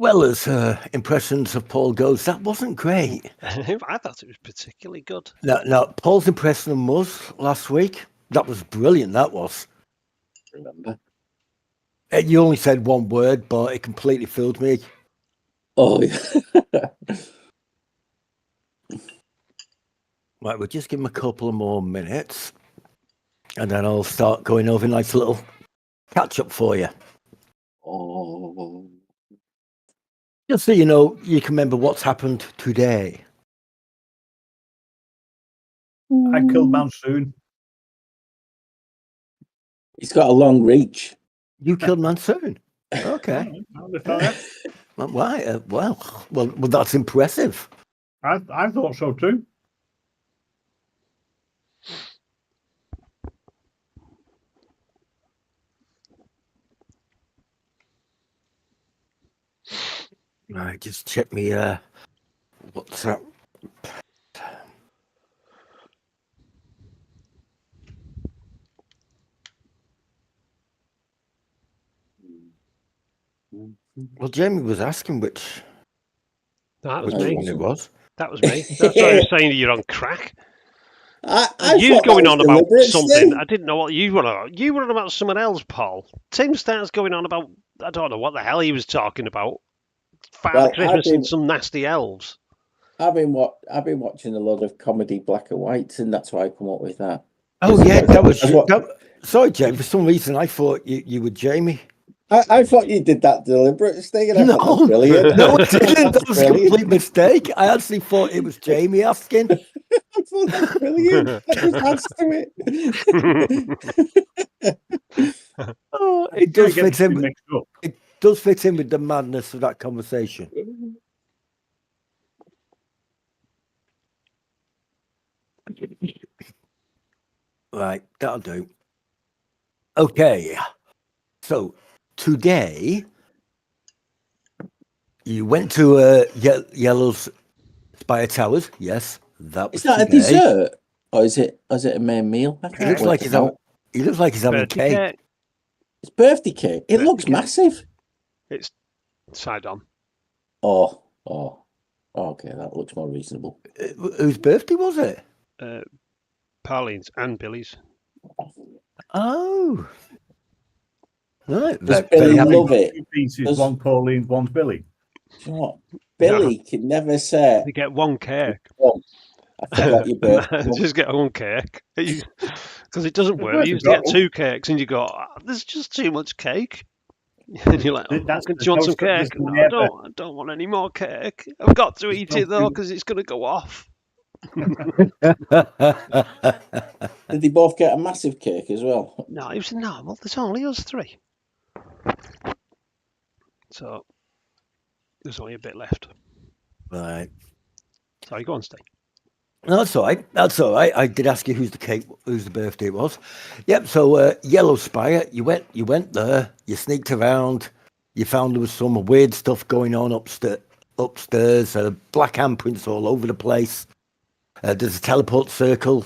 Well, as impressions of Paul goes, that wasn't great. I thought it was particularly good. Now, Paul's impression of Muzz last week, that was brilliant, that was. Remember? You only said one word, but it completely fooled me. Oh, yeah. Right, we'll just give him a couple of more minutes, and then I'll start going over a nice little catch-up for you. Oh. Just so you know, you can remember what's happened today. I killed Monsoon. He's got a long reach. You killed Monsoon. Okay. Why? Well, that's impressive. I thought so too. Right, just check me. What's that? Well, Jamie was asking which That was one me. it was. That was me. That's why I was saying you're on crack. I You thought going that on was about deliberate, something. Steve. I didn't know what you were on. You were on about someone else, Paul. Tim starts going on about, I don't know what the hell he was talking about. Father Well, Christmas and some nasty elves. I've been watching a lot of comedy black and whites, and that's why I come up with that. Oh yeah, that was. That's what- Sorry, Jamie. For some reason, I thought you were Jamie. I thought you did that deliberate, Steve. And I thought that's brilliant. No, I didn't. That was a Brilliant. complete mistake. I actually thought it was Jamie asking. I thought that's brilliant. That just adds to it. Oh, it does fit in. Mixed up. It does fit in with the madness of that conversation. Right, that'll do. Okay, so today you went to Yellow's Spire Towers. Yes, that was Is that a today. dessert, or is it a main meal? I He can't looks work like it he's out. having. He looks like he's having Birthday cake. cake. It's birthday cake. It Birthday looks cake. massive. It's side on. Oh, okay, that looks more reasonable. Whose birthday was it? Pauline's and Billy's. Oh, right. Does Very Billy happy. love it? Two pieces, Does- one Pauline, one's Billy. Do you know what? Billy can never say, They get one cake. "Oh, I forgot your birthday." Just get one cake. Because it doesn't work. worth You a used to get go. 2 cakes and you go, there's just too much cake. And you're like, do That's you the want some most that cake? this will No, ever- I don't want any more cake. I've got to eat it though no- because it's going to go off. Did they both get a massive cake as well? No, it was normal. There's only us 3. So there's only a bit left. Right. Sorry, go on, Steve. No, that's all right. That's all right. I did ask you whose the birthday was. Yep. So Yellow Spire, you went there. You sneaked around. You found there was some weird stuff going on upstairs. Black handprints all over the place. There's a teleport circle.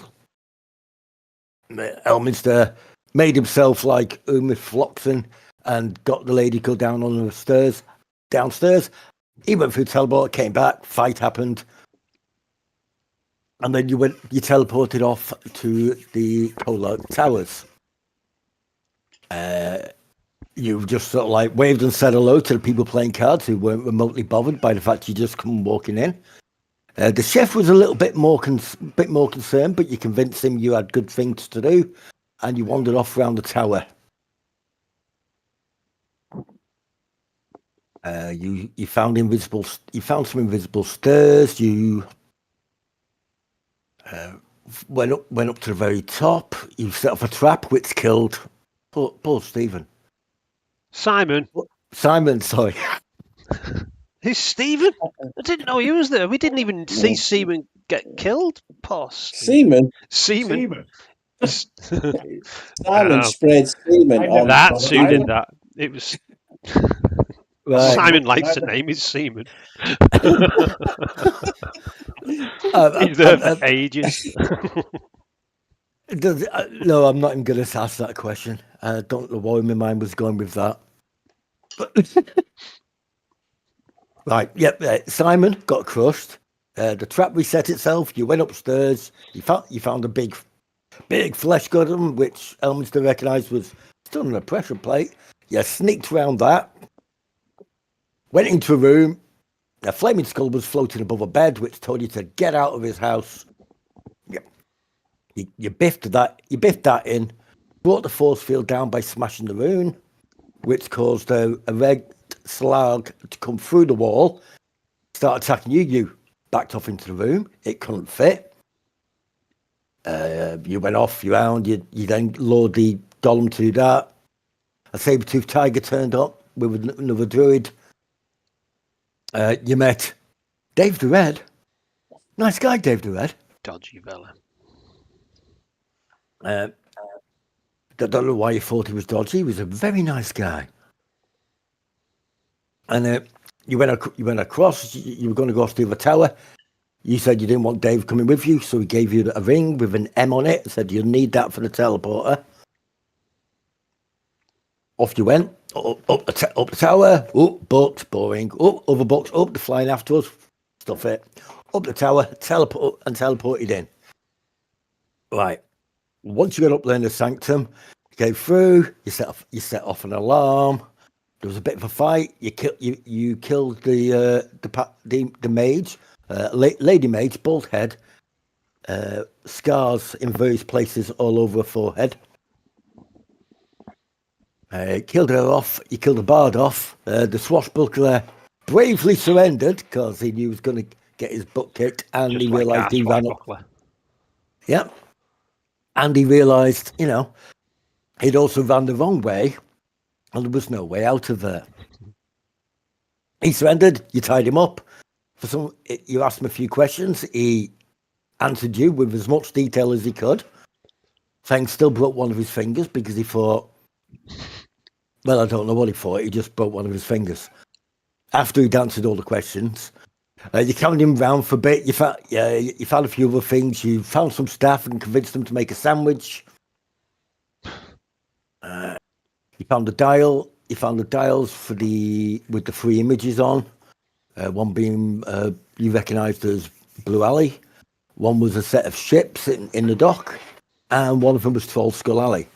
Elminster made himself like Uma Floxen and got the lady go down on the stairs. Downstairs, he went through the teleport, came back. Fight happened. And then you teleported off to the Cola Towers. You just sort of like waved and said hello to the people playing cards who weren't remotely bothered by the fact you just come walking in. The chef was a little bit more concerned, but you convinced him you had good things to do, and you wandered off around the tower. You found some invisible stairs. You went up to the very top. You set off a trap which killed poor Stephen. Simon. Simon, sorry. Who's Stephen? I didn't know he was there. We didn't even see Seaman get killed. Poor Semen. Seaman. Simon sprayed semen on. That's who did that. It was Right. Simon likes to name his Seaman. He's He's there for ages. No, I'm not even going to ask that question. I don't know why my mind was going with that. But Right. Yep. Simon got crushed. The trap reset itself. You went upstairs. You found a big flesh golem, which Elminster recognised was still on a pressure plate. You sneaked around that. Went into a room. A flaming skull was floating above a bed, which told you to get out of his house. Yep. You biffed that. You biffed that in. Brought the force field down by smashing the rune, which caused a red slag to come through the wall, start attacking you. You backed off into the room. It couldn't fit. You went off, you round. You then lured the golem to that. A saber-toothed tiger turned up with another druid. You met Dave the Red. Nice guy, Dave the Red. Dodgy fella. I don't know why you thought he was dodgy. He was a very nice guy. And you went across. You were going to go off to the tower. You said you didn't want Dave coming with you, so he gave you a ring with an M on it and said you'll need that for the teleporter. Off you went. Up the tower. Up, books, boring. Up, other books. Up, the flying after us. Stuff it. Up the tower, teleported in. Right. Once you got up there in the sanctum, you came through. You set off an alarm. There was a bit of a fight. You killed the mage, lady mage, bald head, scars in various places all over her forehead. Killed her off. You killed the bard off. The swashbuckler bravely surrendered because he knew he was going to get his butt kicked, and Just he like realised he ran up. swashbuckler. Yeah, and he realised, he'd also ran the wrong way, and there was no way out of there. He surrendered. You tied him up. You asked him a few questions. He answered you with as much detail as he could. Feng still broke one of his fingers because he thought, well, I don't know what he thought. He just broke one of his fingers. After he'd answered all the questions, you carried him round for a bit. You found a few other things. You found some staff and convinced them to make a sandwich. You found the dial. You found the dials with the 3 images on. One being you recognised as Blue Alley. One was a set of ships in the dock, and one of them was Troll Skull Alley.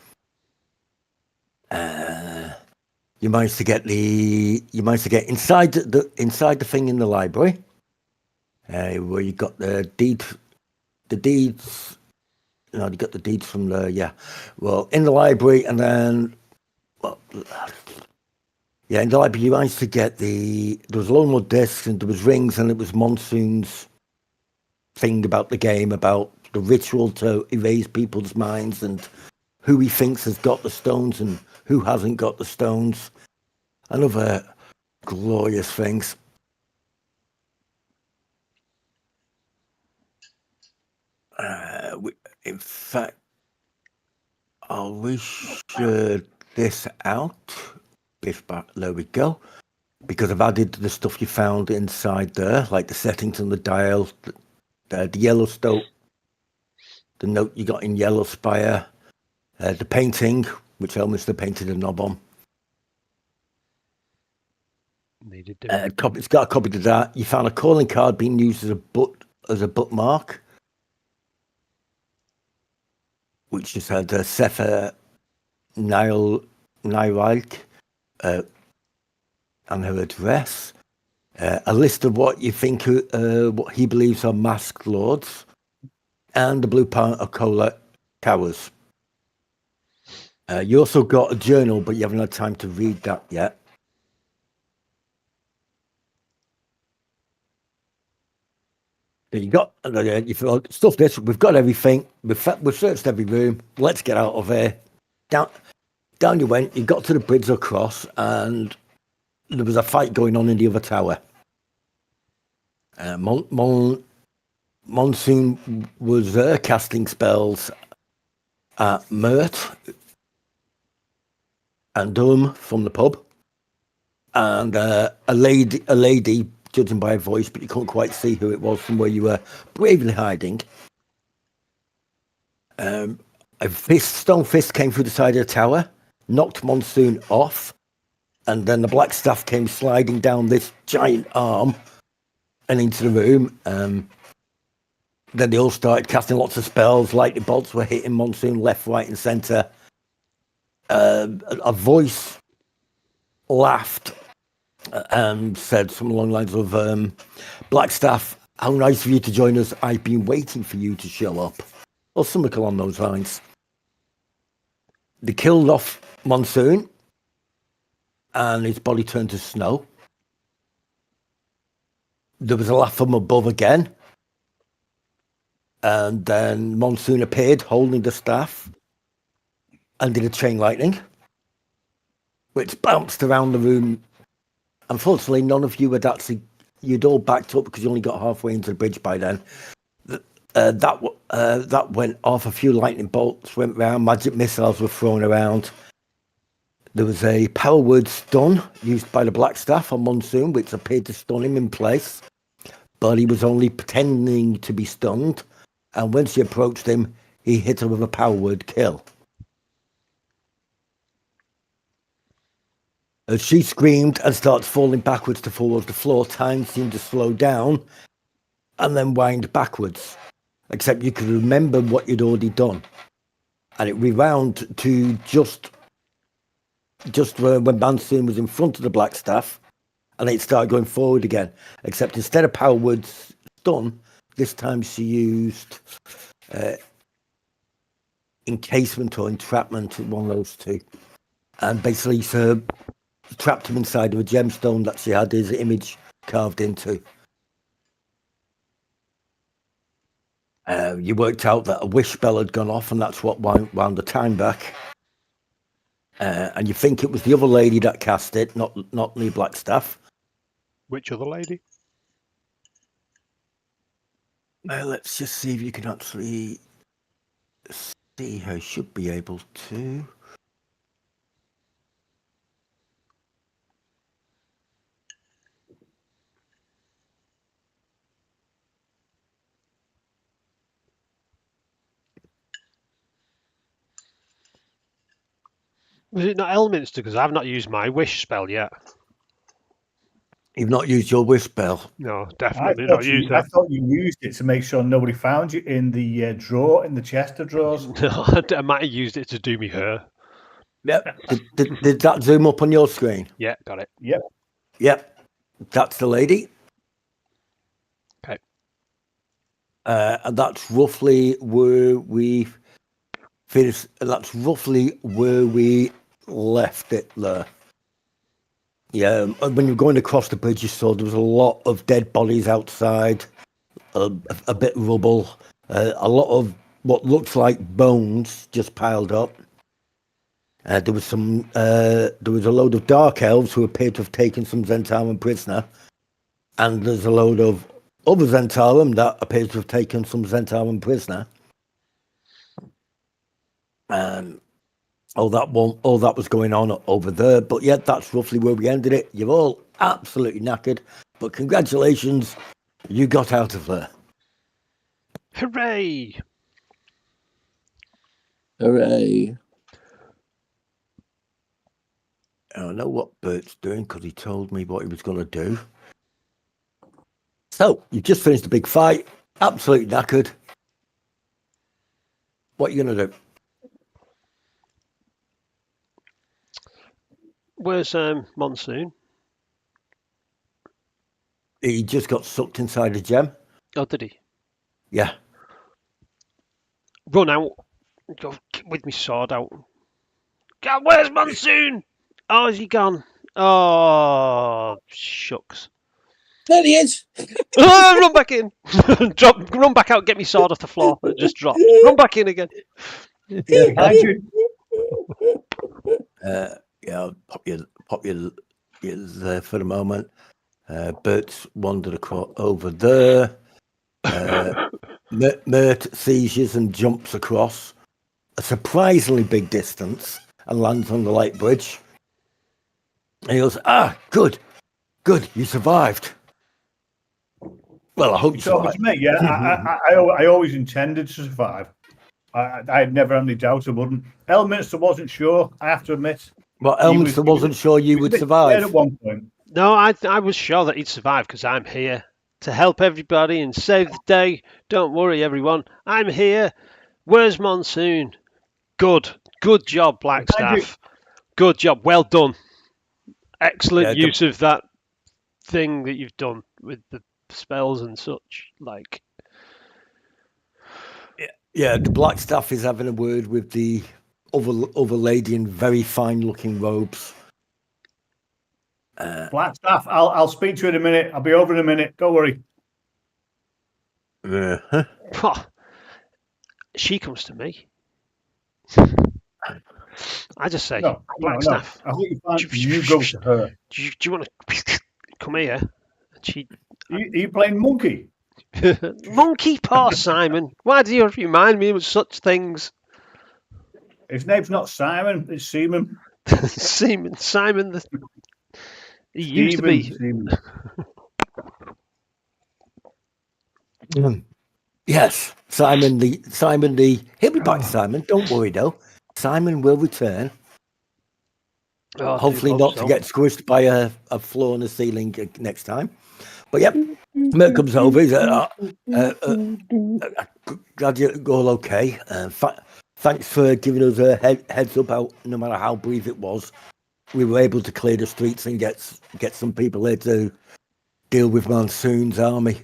You managed to get inside the thing in the library, where you got the deeds. No, you got the deeds from well, in the library, and then in the library you managed to get there was a load more discs, and there was rings, and it was Monsoon's thing about the game, about the ritual to erase people's minds, and who he thinks has got the stones and who hasn't got the stones, and other glorious things. In fact, I'll reshare this out. There we go. Because I've added the stuff you found inside there, like the settings on the dial, the yellow stone, the note you got in Yellow Spire, the painting, which Elminster painted a knob on. It's got a copy of that. You found a calling card being used as a bookmark, which just had Sefer Nairaik and her address. A list of what you think, what he believes are masked lords, and the Blue Cola Towers. You also got a journal, but you haven't had time to read that yet. You got stuff. This we've got everything. We've searched every room. Let's get out of here. Down you went. You got to the bridge across, and there was a fight going on in the other tower. Monsoon was casting spells at Mert and Durham from the pub, and a lady, judging by her voice, but you couldn't quite see who it was from where you were bravely hiding. A stone fist came through the side of the tower, knocked Monsoon off, And then the black staff came sliding down this giant arm and into the room. Then they all started casting lots of spells. Lightning bolts were hitting Monsoon left, right, and centre. A voice laughed and said something along the lines of, Blackstaff, how nice of you to join us. I've been waiting for you to show up. Or something along those lines. They killed off Monsoon, and his body turned to snow. There was a laugh from above again. And then Monsoon appeared holding the staff and did a chain lightning, which bounced around the room. Unfortunately, none of you had actually, you'd all backed up because you only got halfway into the bridge by then. That went off. A few lightning bolts went round. Magic missiles were thrown around. There was a power word stun used by the black staff on Monsoon, which appeared to stun him in place, but he was only pretending to be stunned. And when she approached him, he hit her with a power word kill. As she screamed and started falling backwards towards the floor, time seemed to slow down and then wind backwards. Except you could remember what you'd already done. And it rewound to just when Monsoon was in front of the black staff, and it started going forward again. Except instead of power words stun, this time she used encasement or entrapment, one of those two. And basically trapped him inside of a gemstone that she had his image carved into. You worked out that a wish spell had gone off, and that's what wound the time back. And you think it was the other lady that cast it, not the black staff. Which other lady? Let's just see if you can actually see her. Should be able to. Was it not Elminster? Because I've not used my wish spell yet. You've not used your wish spell. No, definitely not used I it. thought you used it to make sure nobody found you in the drawer, in the chest of drawers. No, I might have used it to do me her. Yep. Did that zoom up on your screen? Yeah, got it. Yep. Yep. That's the lady. Okay. And that's roughly where we finished. That's roughly where we left it there. Yeah, when you're going across the bridge, you saw there was a lot of dead bodies outside, a bit of rubble, a lot of what looks like bones just piled up. There was a load of dark elves who appeared to have taken some Zentarum prisoner, and there's a load of other Zentarum that appears to have taken some Zentarum prisoner. All that was going on over there. But yeah, that's roughly where we ended it. You're all absolutely knackered, but congratulations, you got out of there. Hooray! Hooray. I know what Bert's doing because he told me what he was going to do. So, you've just finished a big fight, absolutely knackered. What are you going to do? Where's Monsoon? He just got sucked inside a gem. Oh, did he? Yeah. Run out. Go with me sword out. God, where's Monsoon? Oh, is he gone? Oh, shucks. There he is. Run back in. Run back out. Get me sword off the floor. It just dropped. Run back in again. Behind you. Yeah, I'll pop you there for the moment. Bert's wandered over there. Mert sees you and jumps across a surprisingly big distance and lands on the light bridge. And he goes, good, you survived. Well, I hope you survived. Me, yeah, I always intended to survive. I had never had any doubt I wouldn't. Elminster wasn't sure, I have to admit. Well, He was- Elminster wasn't sure you he was would a bit scared survive. at one point. No, I was sure that he'd survive because I'm here to help everybody and save the day. Don't worry, everyone. I'm here. Where's Monsoon? Good job, Blackstaff. Good job. Well done. Excellent Yeah, use of that thing that you've done with the spells and such. Like, Yeah, the black staff is having a word with the other lady in very fine looking robes. Black staff. I'll speak to you in a minute. I'll be over in a minute. Don't worry. she comes to me. I just say, No. Blackstaff, I think you go to her. do you want to come here? And she, Are you playing monkey? monkey paw, Simon. Why do you remind me of such things? His name's not Simon. It's Seaman. Simon. He used to be. Seaman. Yes, Simon. He'll be back. Simon, don't worry though. Simon will return. Oh, I do Hopefully hope not so. to get squished by a flaw in the ceiling next time. But yep, Mert comes over. He's glad you're all okay. Thanks for giving us a heads up. Out, no matter how brief it was, we were able to clear the streets and get some people here to deal with Monsoon's army.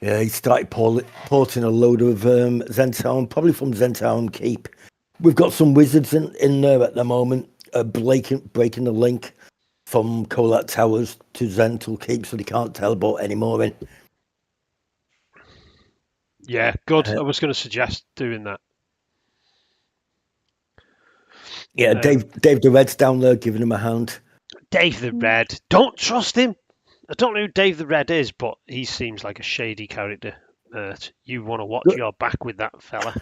Yeah, he started porting a load of Zentown, probably from Zentown Keep. We've got some wizards in there at the moment, breaking the link from Colat Towers to Zental Keep, so they can't teleport anymore in. Yeah, good. I was going to suggest doing that. Yeah, Dave the Red's down there giving him a hand. Dave the Red. Don't trust him. I don't know who Dave the Red is, but he seems like a shady character. You want to watch your back with that fella.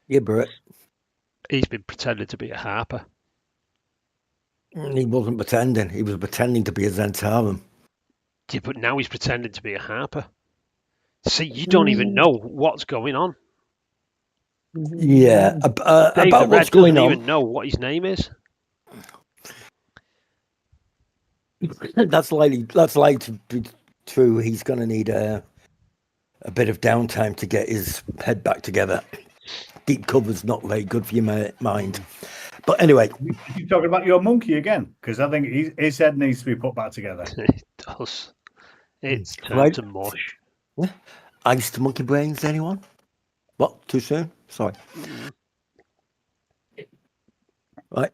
Yeah, Brett. He's been pretending to be a harper. He wasn't pretending. He was pretending to be a Zentarum. Yeah, but now he's pretending to be a harper. See, you don't even know what's going on. Yeah, Dave about the what's Red going doesn't on. even know what his name is. That's likely to be true. He's going to need a bit of downtime to get his head back together. Deep cover's not very good for your mind. But anyway, You're talking about your monkey again, because I think his head needs to be put back together. It does. It's turned Right. to mush. iced monkey brains, anyone? What? Too soon? Sorry. Right.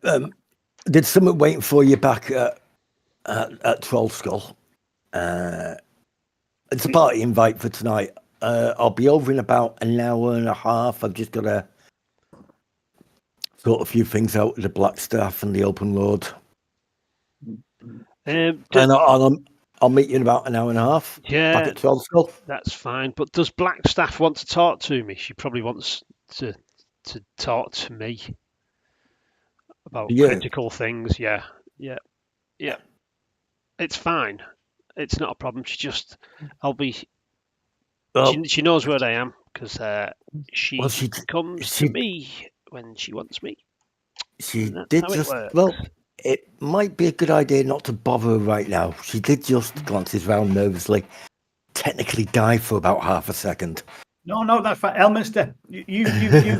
Did someone waiting for you back at Troll Skull? It's a party invite for tonight. I'll be over in about an hour and a half. I've just got to sort a few things out with the Black Staff and the Open Lord. And I'll meet you in about an hour and a half. Yeah, Back at Troll Skull. that's fine. But does Blackstaff want to talk to me? She probably wants to talk to me about critical things. Yeah. It's fine. It's not a problem. I'll be. She knows where I am because she comes to me when she wants me. She did just it might be a good idea not to bother her right now. She did just glances round nervously, technically dive for about half a second. No, that's fine. Elminster, you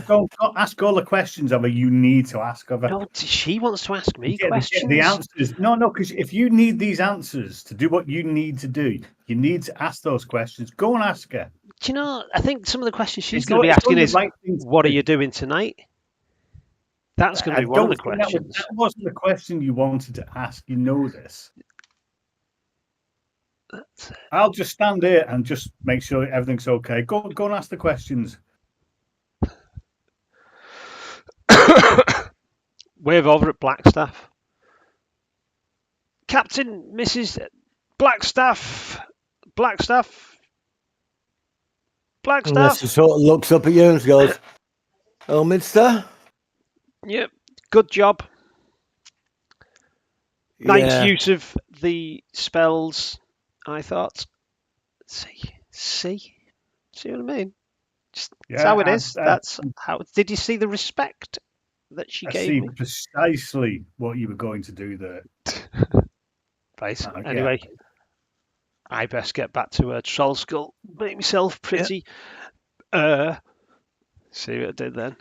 don't ask all the questions of her you need to ask of her. No, she wants to ask me questions. The answers. No, because if you need these answers to do what you need to do, you need to ask those questions. Go and ask her. Do you know, I think some of the questions she's going to be asking is, what are you doing tonight? That's going to be one of the questions. That wasn't the question you wanted to ask. You know this. I'll just stand here and just make sure everything's okay. Go and ask the questions. Wave over at Blackstaff. Captain, Mrs. Blackstaff. Unless he sort of looks up at you and goes, "Oh, Mister." Yep, good job. Nice use of the spells, I thought. See what I mean? That's how it I- is. I- That's how. Did you see the respect that she I gave see me? precisely what you were going to do there. Right. Yeah. Anyway, I best get back to Troll Skull. Make myself pretty. See what I did then?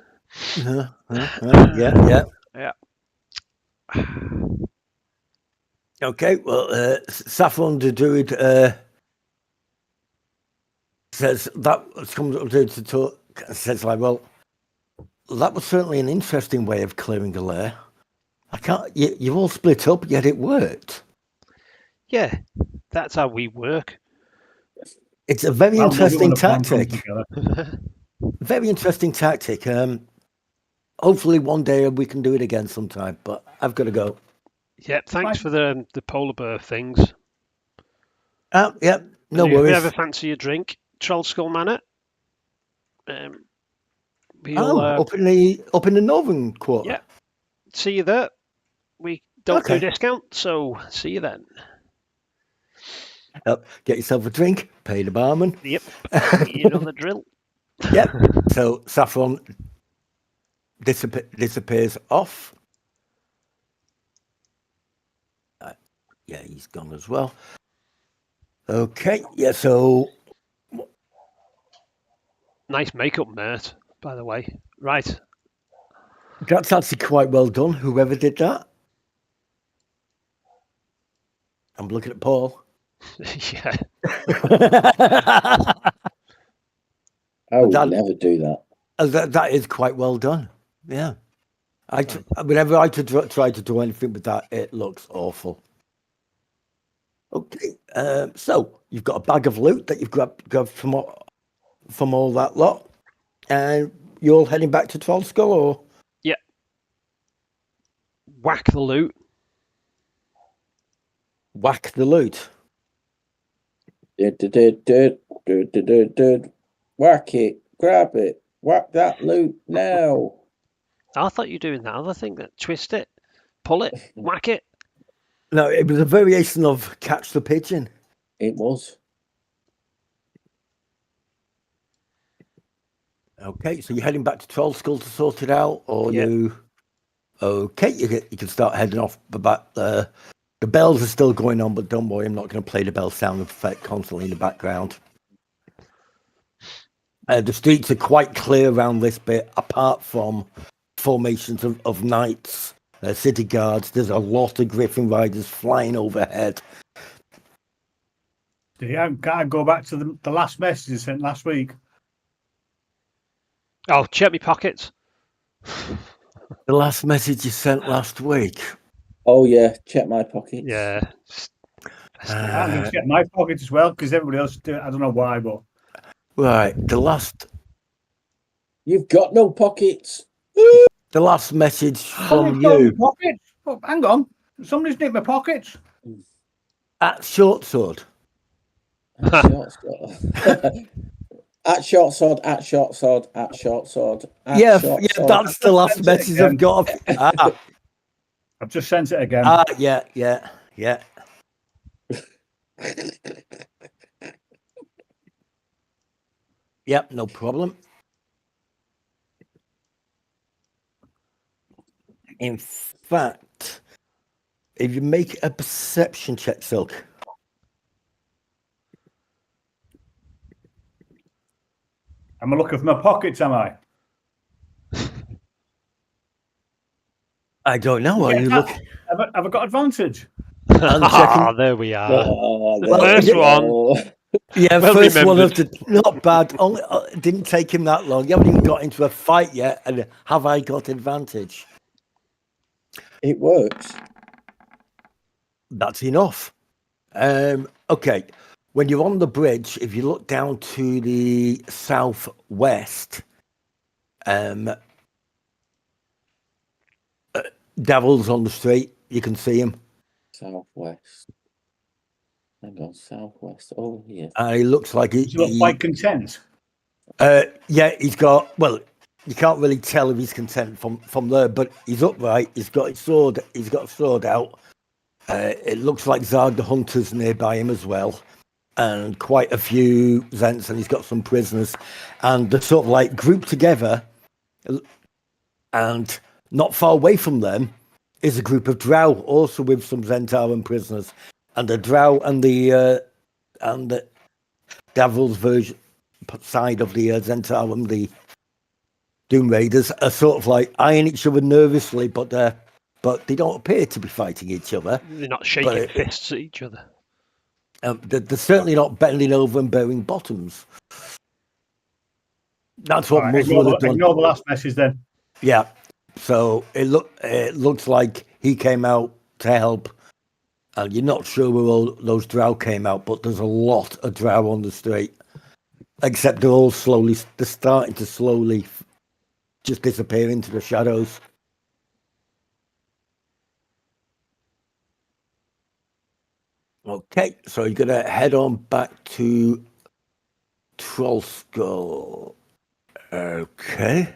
Yeah. Yeah. Okay, well, Saffron the Druid says that comes up to talk. Says like, well, that was certainly an interesting way of clearing a lair. I can't. You all split up, yet it worked. Yeah, that's how we work. It's a very Well, we'll do interesting when a plan comes tactic. together. Very interesting tactic. Hopefully one day we can do it again sometime. But I've got to go. Yep. Thanks Right. for the polar bear things. Yeah, no And if you worries. ever fancy a drink, Troll Skull Manor. We'll Up in the northern quarter. yeah. See you there. We don't do Okay. discount, so see you then. Get yourself a drink. Pay the barman. Yep. You know the drill. Yep. So Saffron disappears off. Yeah, he's gone as well. Okay. Yeah. So Nice makeup, Mert, by the way. Right. that's actually quite well done. Whoever did that. I'm looking at Paul. Yeah. I would That- never do that. That is quite well done. Yeah. Whenever I try to do anything with that, it looks awful. Okay. So you've got a bag of loot that you've grabbed from all that lot, and you're all heading back to Troll Skull, or Whack the loot. whack the loot. Whack it, grab it, whack that loot now. I thought you were doing that other thing that twist it, pull it, whack it. No, it was a variation of catch the pigeon. It was. Okay, so you're heading back to Troll Skull to sort it out, or Yeah. you? Okay, you can start heading off. But the bells are still going on, but don't worry, I'm not going to play the bell sound effect constantly in the background. The streets are quite clear around this bit, apart from formations of knights, city guards. There's a lot of griffin riders flying overhead. Yeah, can I go back to the last message I sent last week? Oh, check me pockets. The last message you sent last week. Oh yeah, check my pockets. Yeah. I'm going to check my pockets as well because everybody else do it. I don't know why, but Right, the last You've got no pockets. message from somebody's got you my pockets. Oh, hang on, somebody's nicked my pockets. at Short Sword. Short sword. At short sword, at short sword, at short sword. At Yeah, short yeah, sword. that's the last message I've got. I've just sent it again. Yeah. Yep, no problem. In fact, if you make a perception check, Silk. Am I looking for my pockets? Am I? I don't know. Are you looking? Have I got advantage? Ah, there we are. Oh, The first one. Yeah, Well first one remembered. of the not bad. Only didn't take him that long. You haven't even got into a fight yet, and have I got advantage? It works. That's enough. Okay, when you're on the bridge, if you look down to the southwest, Devil's on the street. You can see him. Southwest. Hang on, southwest. Oh, here. He looks like Does he look quite content? yeah, he's got. Well, you can't really tell if he's content from there, but he's upright. He's got his sword. He's got a sword out. It looks like Zard the Hunter's nearby him as well. and quite a few Zents, and he's got some prisoners, and they're sort of like grouped together, and not far away from them is a group of Drow, also with some Zentaran prisoners, and the Drow and the Devil's version side of the Zentarum, the Doom Raiders, are sort of like eyeing each other nervously, but they don't appear to be fighting each other. They're not shaking fists at each other. They're certainly not bending over and bearing bottoms. That's what Right, Muzzle would have done. Ignore the last message then. Yeah. So it looks like he came out to help, and you're not sure where all those Drow came out, but there's a lot of Drow on the street. Except they're starting to slowly just disappear into the shadows. Okay, so you're gonna head on back to Trollskull. Okay.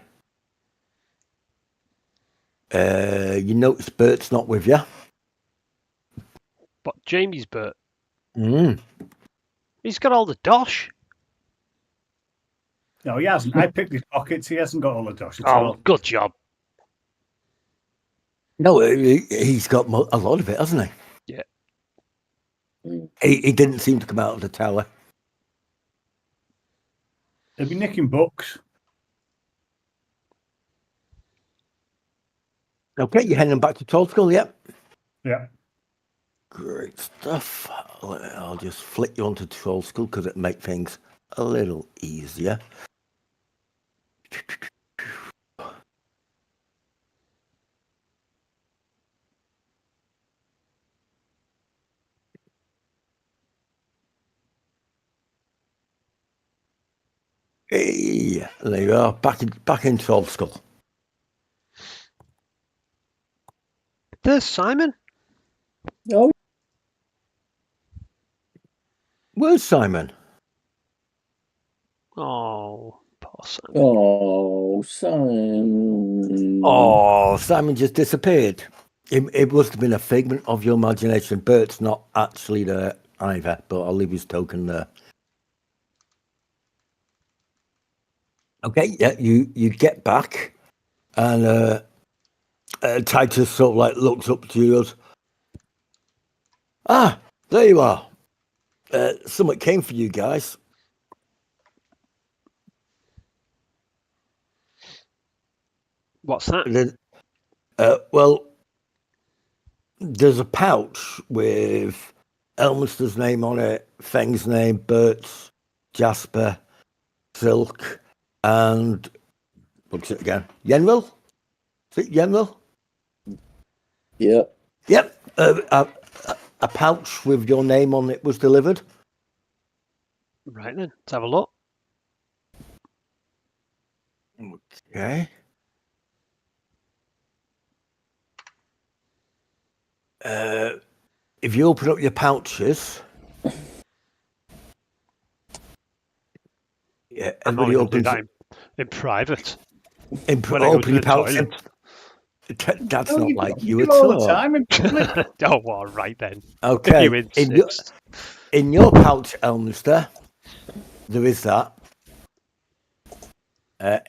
You notice Bert's not with you. But Jamie's Bert. Mm. He's got all the dosh. No, he hasn't. I picked his pockets. He hasn't got all the dosh at Oh, all. good job. No, he's got a lot of it, hasn't he? Yeah. He didn't seem to come out of the tower. They'll be nicking books. Okay, you're heading back to Trollskull, yep. Yeah. Great stuff. I'll just flick you onto Trollskull because it makes things a little easier. Hey, there you are, back in Trollskull. There's Simon. Oh, Where's Simon? Oh, poor Simon. oh, Simon. Oh, Simon just disappeared. It must have been a figment of your imagination. Bert's not actually there either, but I'll leave his token there. Okay, yeah, you get back, and Titus sort of like looks up to you and goes, "Ah, there you are. Someone came for you guys." What's that? And then, well, there's a pouch with Elminster's name on it, Feng's name, Bert's, Jasper, Silk, and what's it again? Yenril? Is it Yenril? Yeah. Yep. A pouch with your name on it was delivered. Right then, let's have a look. Okay. If you open up your pouches, yeah, I'm everybody only gonna do opens that in private. Open I go to your the pouch. toilet. That's No, not you like do you it at all all. the time in public. Oh, all right then. Okay. You insist. In your pouch, Elminster, there is that.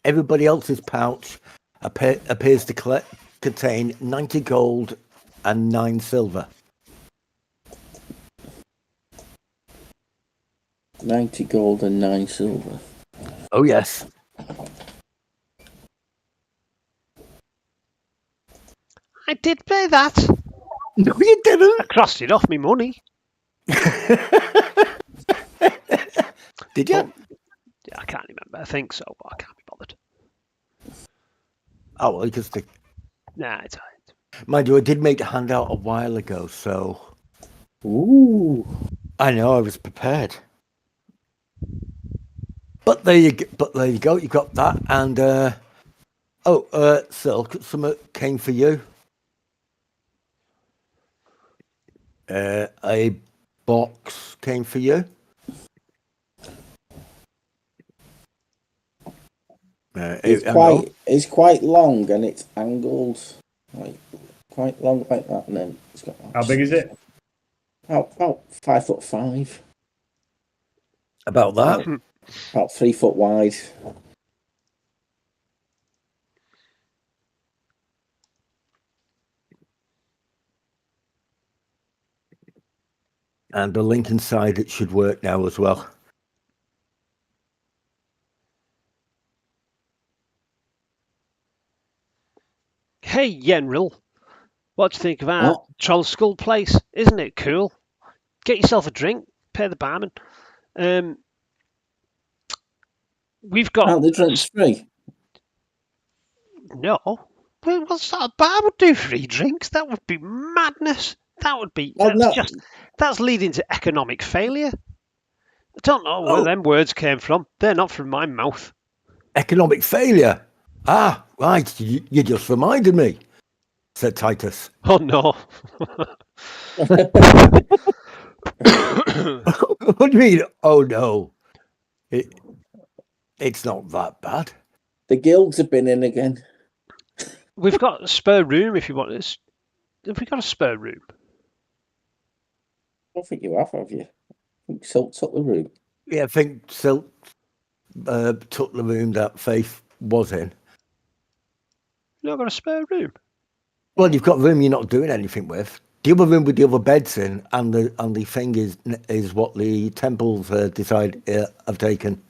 Everybody else's pouch appears to contain 90 gold and 9 silver. 90 gold and 9 silver. Oh, yes. I did pay that. No, you didn't. I crossed it off me money. Did you? Yeah, I can't remember. I think so, but I can't be bothered. Oh, well, because Nah, it's all right. mind you, I did make a handout a while ago, so Ooh. I know I was prepared. But there you go. You got that, and Silk, some came for you. A box came for you. It's quite long and it's angled, like quite long like that, and then it's got. How big is it? About 5'5". About that. About 3 foot wide. And the link inside it should work now as well. Hey, Yenril, what do you think of our What? Troll Skull place? Isn't it cool? Get yourself a drink, pay the barman. We've got Aren't the drinks free? no. Well, what's that? A bar would do free drinks? That would be madness. That would be. Oh, That's no. just. That's leading to economic failure. I don't know where Oh. them words came from. They're not from my mouth. Economic failure. Ah, right. You just reminded me, said Titus. Oh no. What do you mean? Oh no. It's not that bad. The guilds have been in again. We've got a spare room if you want this. Have we got a spare room? I don't think you have you? I think Salt took the room. Yeah, I think Silt took the room that Faith was in. You've not got a spare room. Well, you've got a room you're not doing anything with. The other room with the other beds in, and the thing is what the temples decide have taken.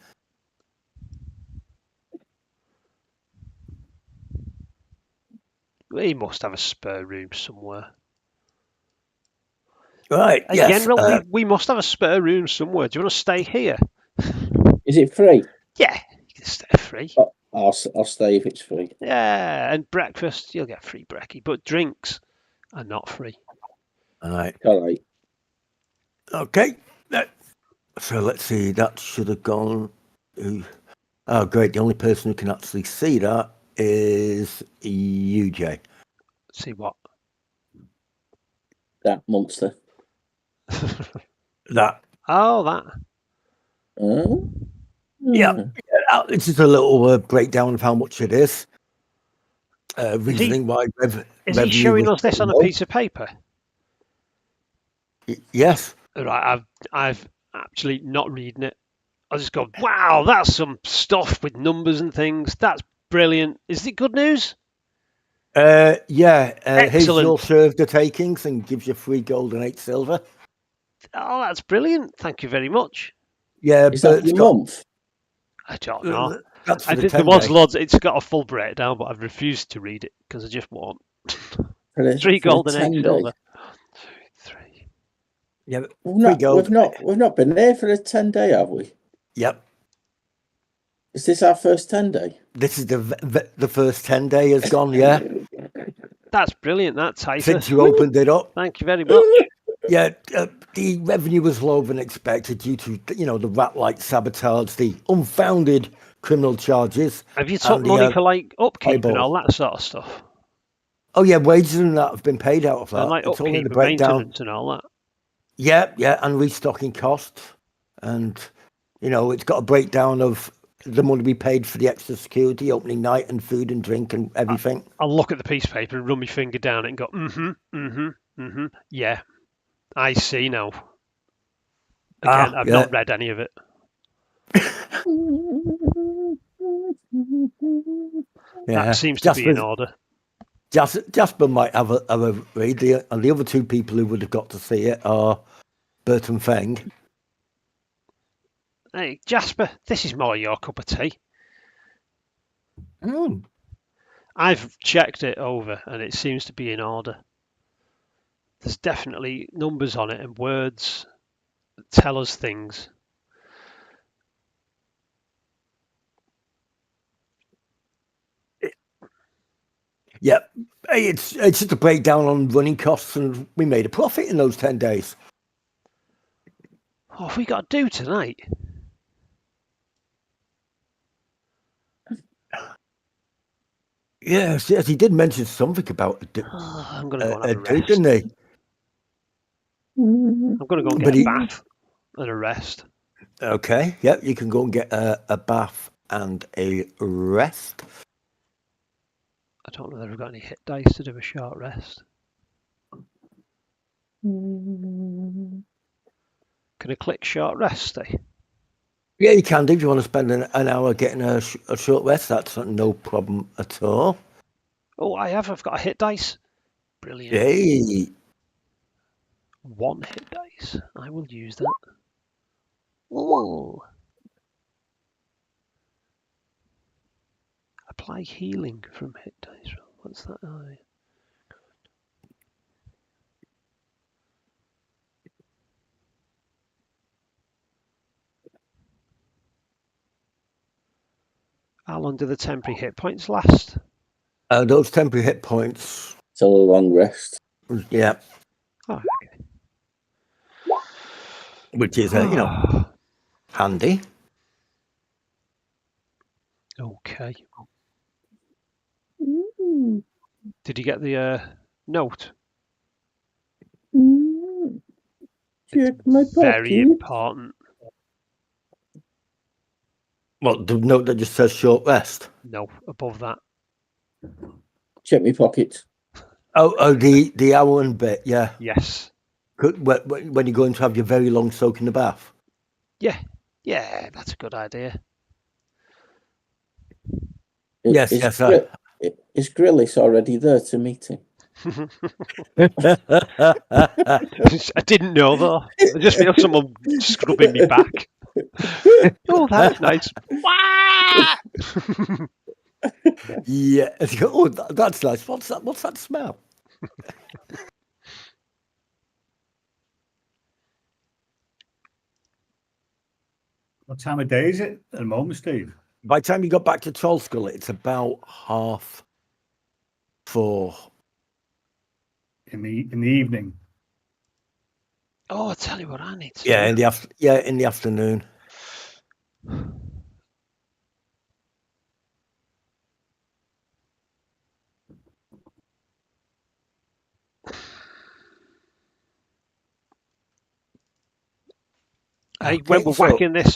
We must have a spare room somewhere. Right. Yes. Again, we must have a spare room somewhere. Do you want to stay here? Is it free? Yeah, you can stay free. I'll stay if it's free. Yeah, and breakfast, you'll get free brekkie, but drinks are not free. All right. All right. Okay. So let's see. That should have gone. Oh, great. The only person who can actually see that is you, Jay. See what? That monster. That. Oh, that. Yeah. It's just a little breakdown of how much it is. Reasoning why Is he showing us this on a piece of paper? Yes. Right, I've actually not reading it. I just go, wow, that's some stuff with numbers and things. That's brilliant. Is it good news? Yeah. Here's Excellent. your share of the takings and gives you 3 gold and 8 silver. Oh, that's brilliant. Thank you very much. Yeah, Is that your month? I don't know. That's for I the think there 10 was day. loads. It's got a full breakdown, but I've refused to read it because I just won't. For the- 3 for the gold and 8 10 silver. day? 3. Yeah, We've not been there for a 10 day, have we? Yep. Is this our first 10 day? This is the first 10 day has gone, yeah. That's brilliant. That's Titus. Since you opened it up. Thank you very much. Yeah, the revenue was lower than expected due to, the rat-like sabotage, the unfounded criminal charges. Have you took and money for like upkeep and eyeball. all that sort of stuff? Oh, yeah, wages and that have been paid out of that. And like It's only upkeep the and breakdown. maintenance and all that. Yeah, and restocking costs. And, it's got a breakdown of the money we paid for the extra security, opening night and food and drink and everything. I'll look at the piece of paper and run my finger down it and go, yeah, I see now. Again, I've not read any of it. Yeah, That seems to be in order. Jasper might have a read, and the other 2 people who would have got to see it are Bert and Feng. Hey, Jasper, this is more your cup of tea. I've checked it over and it seems to be in order. There's definitely numbers on it and words that tell us things. Yeah, it's just a breakdown on running costs, and we made a profit in those 10 days. What have we got to do tonight? Yes, he did mention something about I'm going to go and have a dude, rest. didn't he? I'm going to go and But get a bath and a rest. Okay, yep, you can go and get a bath and a rest. I don't know whether I've got any hit dice to do a short rest. Can I click short rest, Steve? Yeah, you can do if you want to spend an hour getting a short rest. That's no problem at all. Oh, I've got a hit dice. Brilliant. Hey, 1 hit dice. I will use that. Oh. Apply healing from hit dice. What's that? Oh, yeah. How long do the temporary hit points last? those temporary hit points. Till a long rest. Yeah, Oh, okay. which is handy. Okay. Mm. Did you get the note? Mm. Check my Very pocket. important. Well, the note that just says short rest. No, above that. Check my pocket. Oh, the hour and bit. Yeah, Yes. when you're going to have your very long soak in the bath. Yeah, that's a good idea. Yes, Is yes, sir. Is Grillis already there to meet him? I didn't know though. I just feel someone scrubbing me back. Oh, that's nice. Yeah. Oh, that's nice. What's that? What's that smell? What time of day is it at the moment, Steve? By the time you got back to Trollskull, it's about 4:30. In the evening. Oh, I tell you what I need to Yeah, do. in the afternoon. Hey, Okay, when we're so whacking this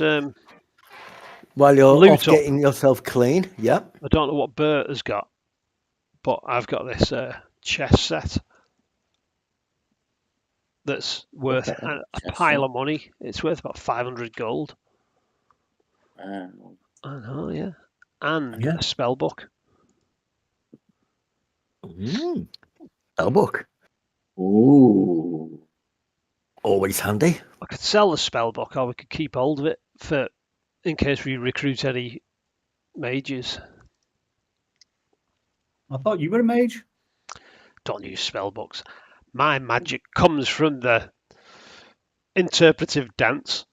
while you're loot off up, getting yourself clean, yeah. I don't know what Bert has got, but I've got this chess set that's worth a pile of money. It's worth about 500 gold. I know, yeah. And Yeah. a spell book. A book. Ooh. Always handy. I could sell the spell book, or we could keep hold of it in case we recruit any mages. I thought you were a mage. Don't use spell books. My magic comes from the interpretive dance.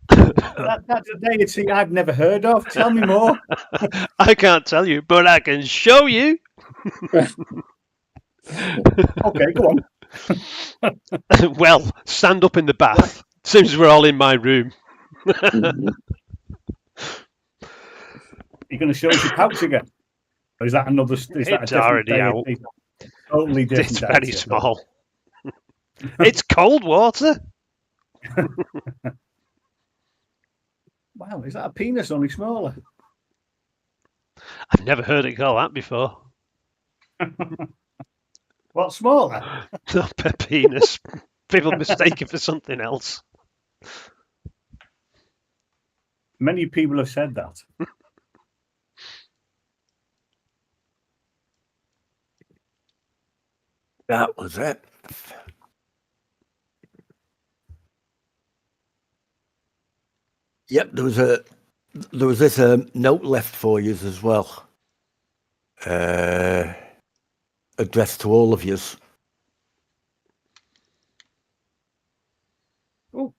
That's a deity I've never heard of. Tell me more. I can't tell you, but I can show you. Okay, go on. Well, stand up in the bath. Seems we're all in my room. You're going to show us your pouch again? Or is that another? Is that a It's different already out. deity? Totally different. It's very deity. small. It's cold water. Wow, is that a penis only smaller? I've never heard it called that before. What, smaller? Not a penis. People mistake it for something else. Many people have said that. That was it. Yep, there was this note left for you as well. Addressed to all of yous. Oh.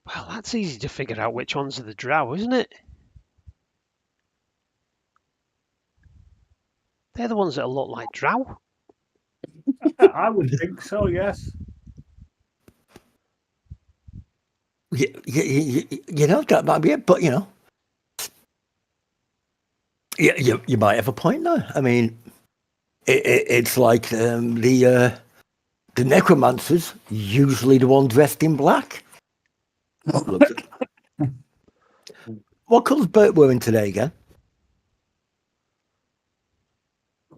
Well, that's easy to figure out which ones are the drow, isn't it? They're the ones that look like drow. I would think so, yes. You know, that might be it, but you might have a point there. I mean, it's like the The necromancers, usually the one dressed in black. Look. What colour's Bert wearing today again?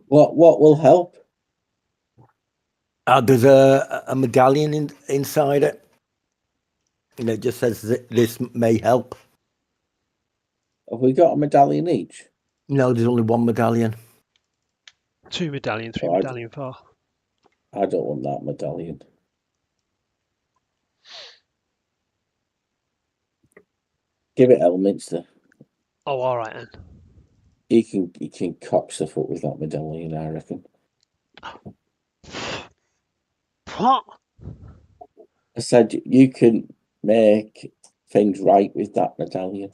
What will help? There's a medallion inside it. And it just says that this may help. Have we got a medallion each? No, there's only one medallion. 2 medallion, 3 Oh, I- medallion, 4. I don't want that medallion. Give it Elminster. Oh, all right then. He can cock stuff up with that medallion, I reckon. What? I said you can make things right with that medallion.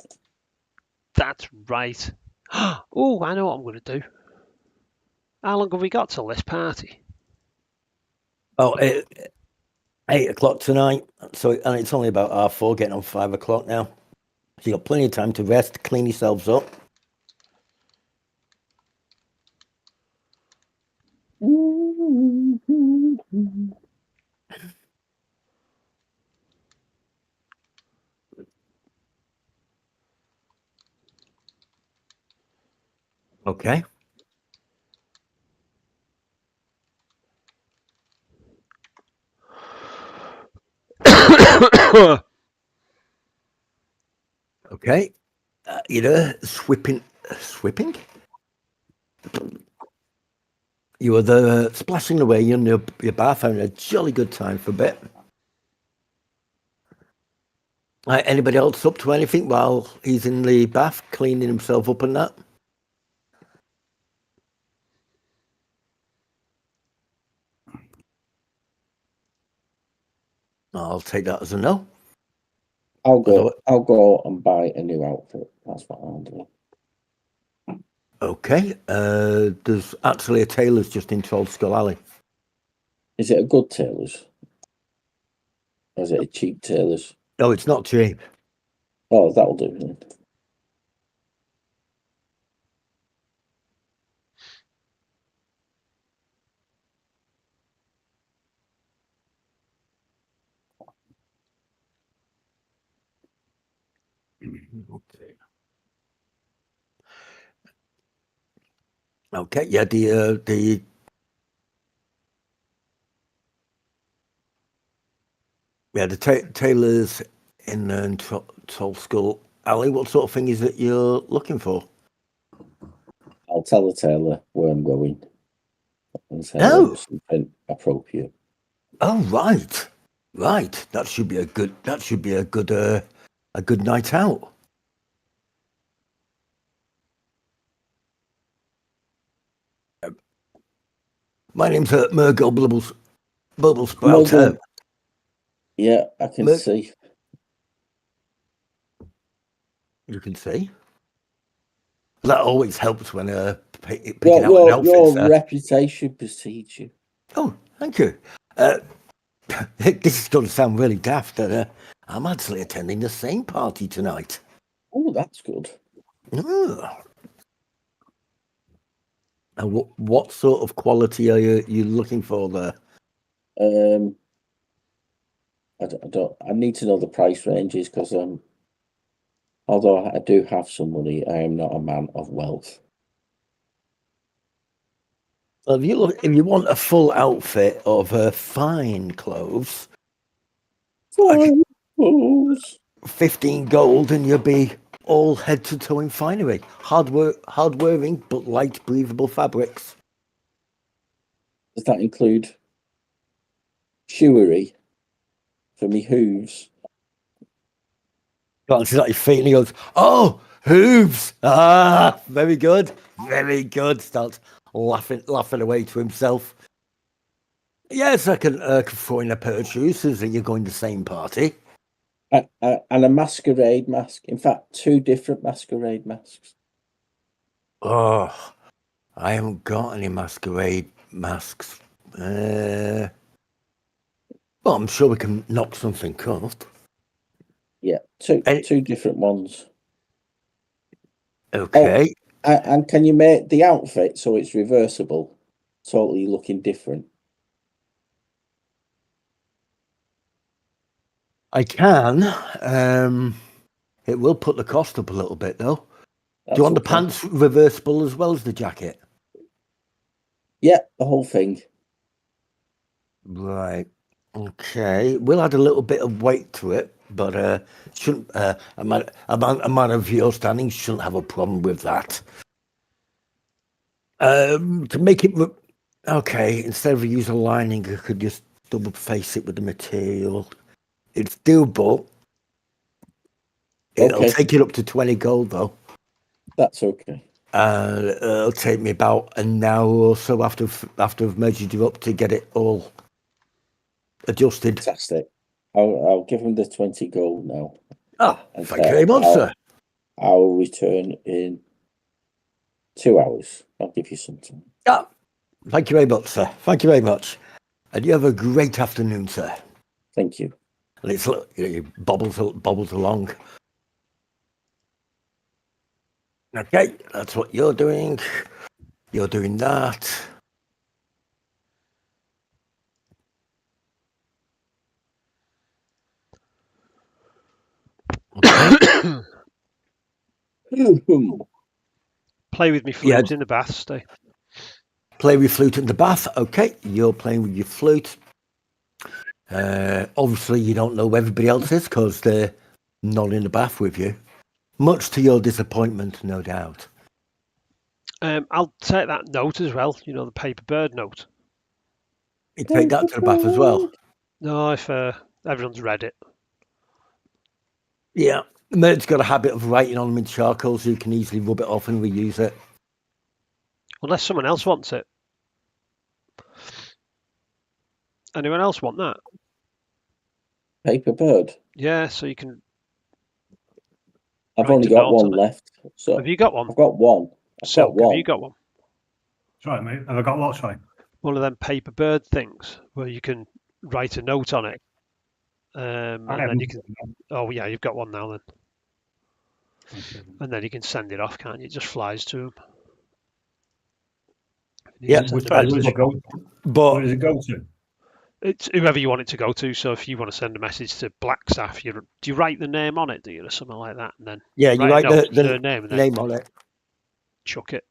That's right. Oh, I know what I'm going to do. How long have we got till this party? Oh, 8 o'clock tonight. So, and it's only about 4:30, getting on 5 o'clock now. So you got plenty of time to rest, clean yourselves up. Okay. Okay. You know, swipping. You were there splashing away in your bath, having a jolly good time for a bit. Anybody else up to anything while he's in the bath, cleaning himself up and that? I'll take that as a no. I'll go and buy a new outfit. That's what I'll do. Okay. There's actually a tailor's just in Troll Skull Alley. Is it a good tailor's? Or is it a cheap tailor's? No, it's not cheap. Oh, that'll do then. Okay. Okay. Yeah. The tailor's in Troll Skull Alley. What sort of thing is it you're looking for? I'll tell the tailor where I'm going and say Oh. something appropriate. Oh, right. Right. That should be a good night out. My name's Murgle Bubblesprout. Muggle. Yeah, I can see. You can see. That always helps when picking out an outfit. Your reputation precedes you. Oh, thank you. This is going to sound really daft. I'm actually attending the same party tonight. Oh, that's good. And what sort of quality are you looking for there? I need to know the price ranges because although I do have some money, I am not a man of wealth. Well, if you want a full outfit of fine clothes, 15 gold, and you'll be all head to toe in finery. Hard wearing but light breathable fabrics. Does that include shoery for me hooves? Glances at your feet and he goes, "Oh, hooves! Ah, very good, very good." Starts laughing away to himself. Yes, I can throw in a pair of shoes since you're going to the same party. And a masquerade mask. In fact, 2 different masquerade masks. Oh, I haven't got any masquerade masks. Well, I'm sure we can knock something up. Yeah, two different ones. Okay. Oh, and can you make the outfit so it's reversible, totally looking different? I can. It will put the cost up a little bit, though. Do That's you want the okay. pants reversible as well as the jacket? Yeah, the whole thing. Right. Okay. We'll add a little bit of weight to it, but shouldn't a man of your standing shouldn't have a problem with that. To make it okay, instead of using a lining, I could just double face it with the material. It's doable. It'll Okay. take it up to 20 gold, though. That's okay. It'll take me about an hour or so after I've measured you up to get it all adjusted. Fantastic. I'll give him the 20 gold now. Ah, And thank you very much, sir. I will return in 2 hours. I'll give you some time. Ah, thank you very much, sir. Thank you very much. And you have a great afternoon, sir. Thank you. And it's it bobbles along. Okay, that's what you're doing. You're doing that. Okay. Play with me flute in the bath, stay. Play with flute in the bath. Okay, you're playing with your flute. Obviously, you don't know who everybody else is because they're not in the bath with you. Much to your disappointment, no doubt. I'll take that note as well. You know, the paper bird note. You take that to the bath as well. No, if everyone's read it. Yeah, Mert's got a habit of writing on them in charcoal, so you can easily rub it off and reuse it. Unless someone else wants it. Anyone else want that? Paper bird. Yeah, so you can. I've Write only a got note one on it. left. So Have you got one? I've got one. Silk, have you got one? Sorry, mate. Have I got what? Sorry. One of them paper bird things where you can write a note on it. And then you can. Oh yeah, you've got one now then. Okay. And then you can send it off, can't you? It just flies to them. Yeah, Where does it go? Where but does it go to? It's whoever you want it to go to. So if you want to send a message to Blackstaff, do you write the name on it, do you, or something like that, and then yeah, you write a note, the their name, and then name on it, chuck it.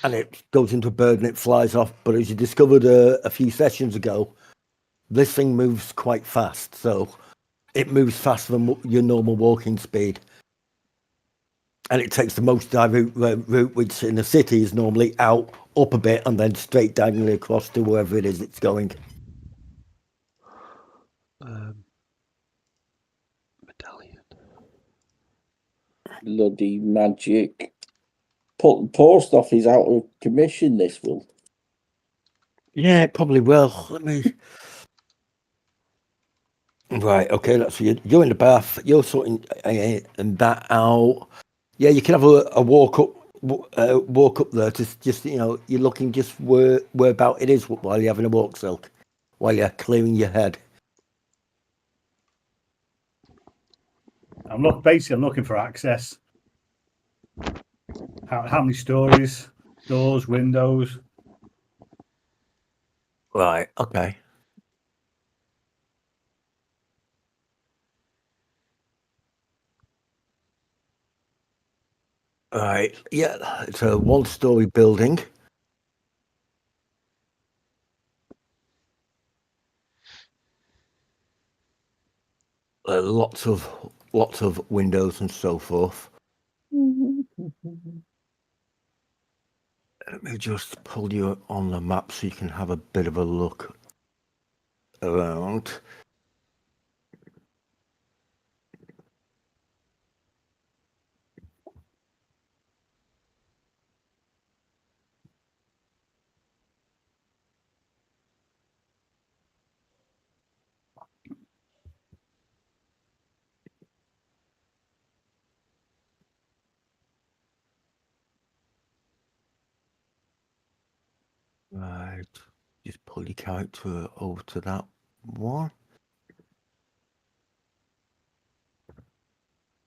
and it goes into a bird and it flies off. But as you discovered a few sessions ago, this thing moves quite fast, so it moves faster than your normal walking speed. And it takes the most direct route, which in the city is normally out, up a bit, and then straight diagonally across to wherever it is it's going. Medallion. bloody magic. Post office out of commission. This will. Yeah, it probably will. Let me. Right, okay, that's you're in the bath, you're sorting and that out. Yeah, you can have a walk up there to just, you're looking just where about it is while you're having a walk, Silk, while you're clearing your head. I'm looking for access. How many stories? Doors, windows. Right, okay. Right, yeah, it's a one-story building. Lots of windows and so forth. Let me just pull you on the map so you can have a bit of a look around. Right, just pull your character over to that one.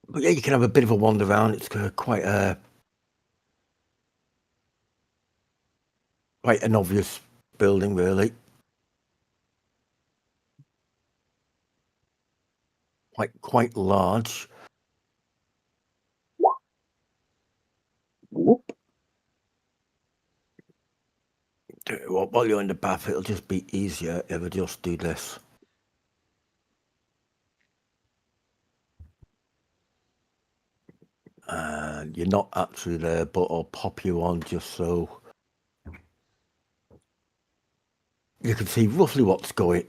But yeah, you can have a bit of a wander around. It's quite an obvious building, really. quite large. Whoop. While you're in the bath, it'll just be easier if I just do this. And you're not actually there, but I'll pop you on just so you can see roughly what's going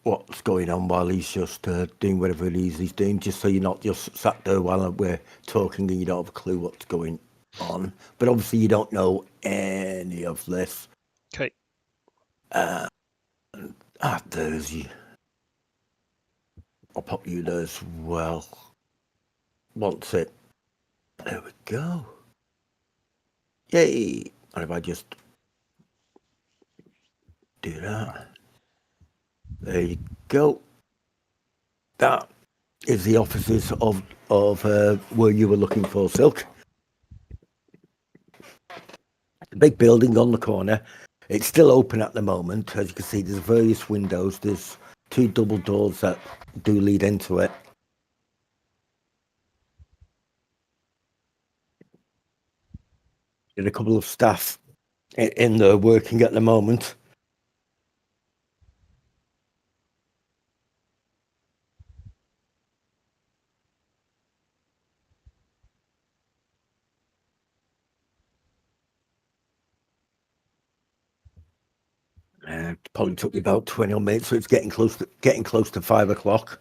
on while he's just doing whatever it is he's doing, just so you're not just sat there while we're talking and you don't have a clue what's going on. But obviously you don't know any of this. Okay. There's you. I'll pop you there as well. Once it. There we go. Yay! And if I just do that. There you go. That is the offices of where you were looking for, Silk. The big building on the corner. It's still open at the moment. As you can see, there's various windows. There's 2 double doors that do lead into it. There's a couple of staff in there working at the moment. It probably took me about 20 minutes, so it's getting close to 5 o'clock.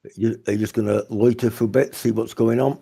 Are you just going to loiter for a bit, see what's going on?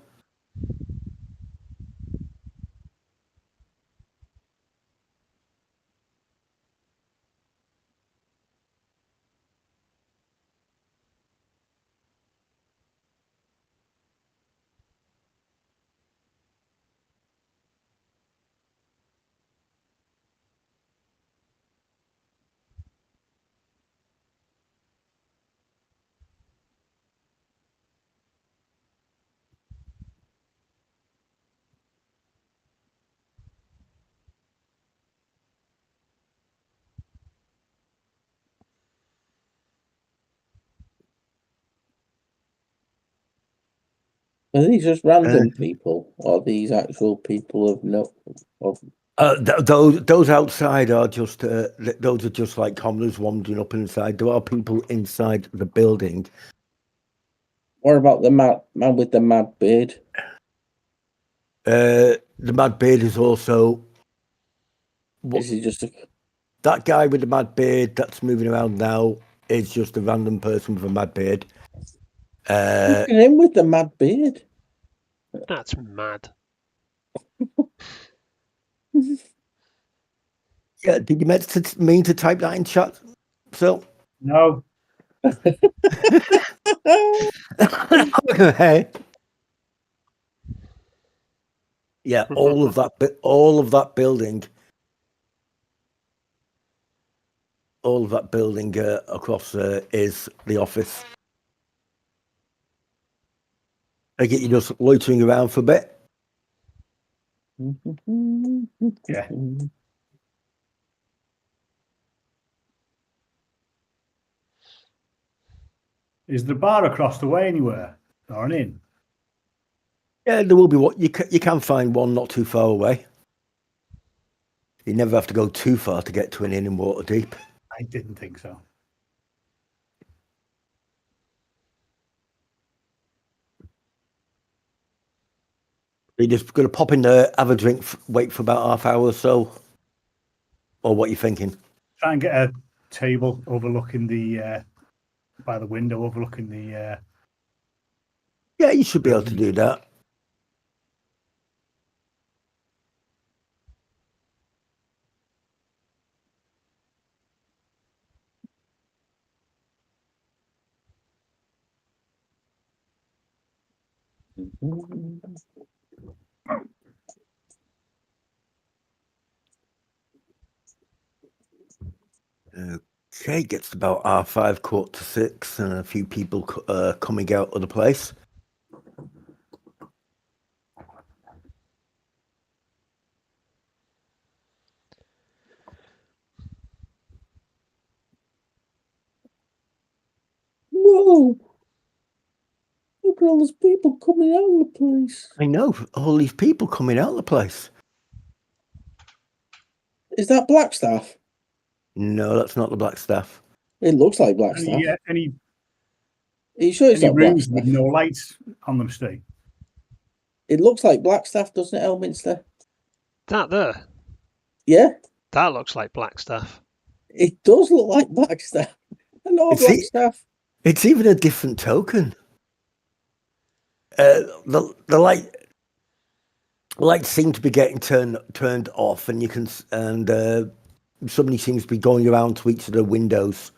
Are these just random people, or are these actual people of no? Those outside are just those are just like commoners wandering up inside. There are people inside the building. What about the man with the mad beard? The mad beard is also Is he just a... that guy with the mad beard that's moving around now is just a random person with a mad beard. Look at him with the mad beard. That's mad. Yeah, did you mean to type that in chat? So No. hey. Yeah, all of that building, across is the office. I get you just loitering around for a bit. Yeah. Is the bar across the way anywhere or an inn? Yeah, there will be what you can find one not too far away. You never have to go too far to get to an inn in Waterdeep. I didn't think so. You're just going to pop in there, have a drink, wait for about half hour or so, or what are you thinking? Try and get a table overlooking the by the window, overlooking the. Yeah, you should be able to do that. Okay, gets about R5, 5:45, and a few people coming out of the place. go. Look at all those people coming out of the place. I know, all these people coming out of the place. Is that Blackstaff? No, that's not the black staff. It looks like Blackstaff. Any Are you sure it's any not rooms with Blackstaff? no lights on them, Steve? It looks like Blackstaff, doesn't it, Elminster? That there, Yeah, that looks like black stuff. it does look like Blackstaff. I know It's the- Blackstaff. It's even a different token. The lights seem to be getting turned off, and somebody seems to be going around to each of the windows.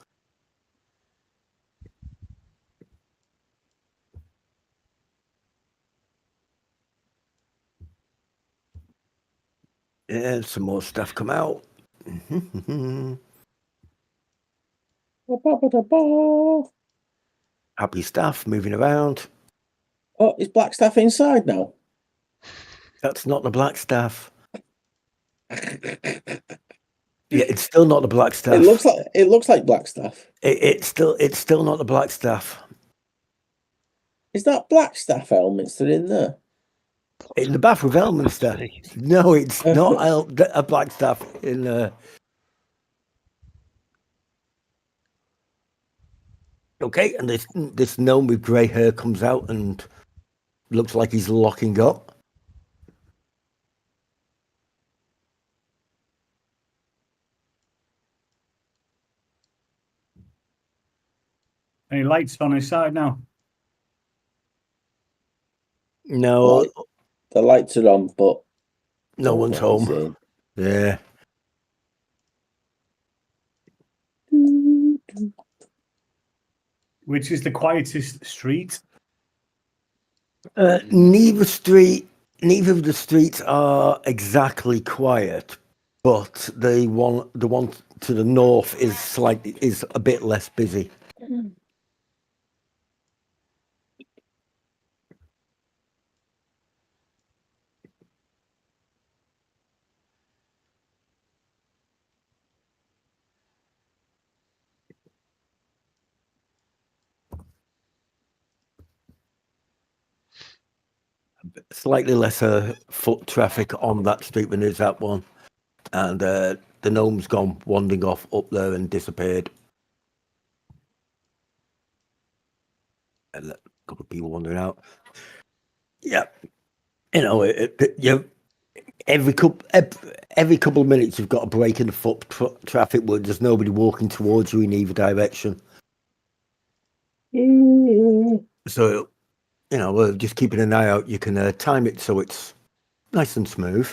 And some more stuff come out. Happy stuff moving around. Oh, is Blackstaff inside now? That's not the black staff. Yeah, it's still not the black staff. It looks like Blackstaff. It's still not the black staff. Is that Blackstaff Elminster in there? In the bath with Elminster. No, it's not a black staff in. Okay, and this gnome with grey hair comes out and looks like he's locking up. Any lights on his side now? No, The lights are on, but no one's home. in. Yeah. Which is the quietest street? Neither of the streets are exactly quiet, but the one to the north is a bit less busy. Slightly lesser foot traffic on that street than is that one, and the gnome's gone wandering off up there and disappeared. And a couple of people wandering out. Yeah, every couple of minutes you've got a break in the foot traffic where there's nobody walking towards you in either direction. So, just keeping an eye out. You can time it so it's nice and smooth.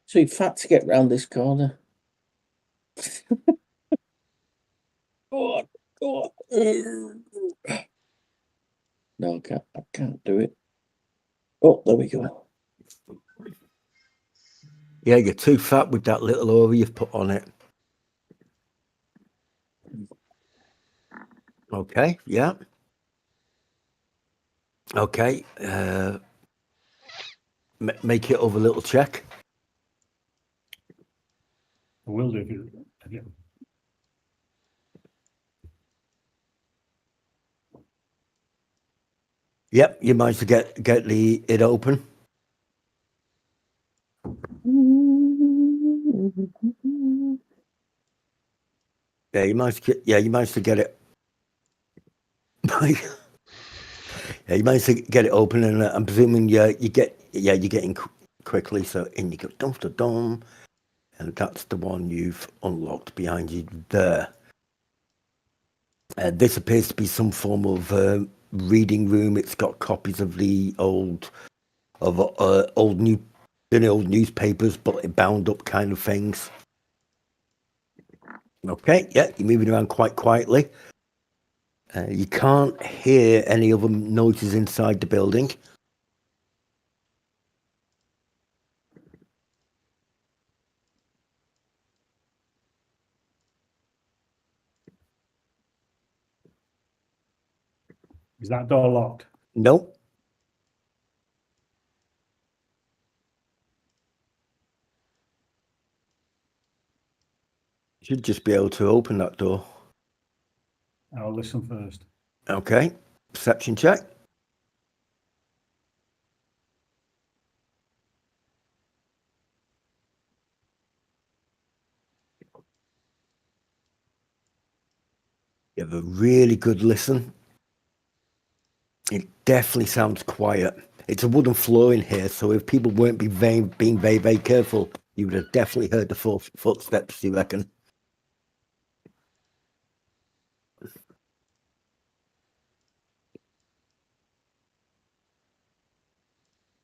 So you've had to get round this corner. Go on. No, I can't do it. Oh, there we go. Yeah, you're too fat with that little over you've put on it. Okay, yeah. Okay, make it over a little check. I will do if you. Yep, you managed to get it open. Yeah, you managed to get it. Yeah, you managed to get it open, and I'm presuming you're getting quickly. So in you go, dum, and that's the one you've unlocked behind you there. This appears to be some form of reading room. It's got copies of the old newspapers, but bound up kind of things. Okay, yeah, you're moving around quite quietly. You can't hear any other noises inside the building. Is that door locked? Nope. Should just be able to open that door. I'll listen first. Okay. Perception check. You have a really good listen. It definitely sounds quiet. It's a wooden floor in here, so if people weren't being very, very careful, you would have definitely heard the footsteps, you reckon?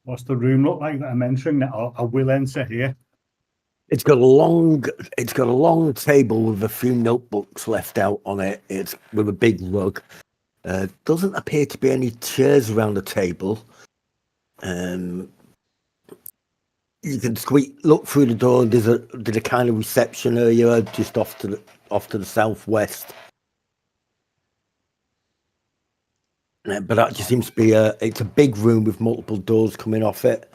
What's the room look like that I'm entering? That I will enter here. It's got a long table with a few notebooks left out on it. It's with a big rug. Doesn't appear to be any chairs around the table. You can look through the door. There's a kind of reception area just off to the southwest. But that just seems to be it's a big room with multiple doors coming off it.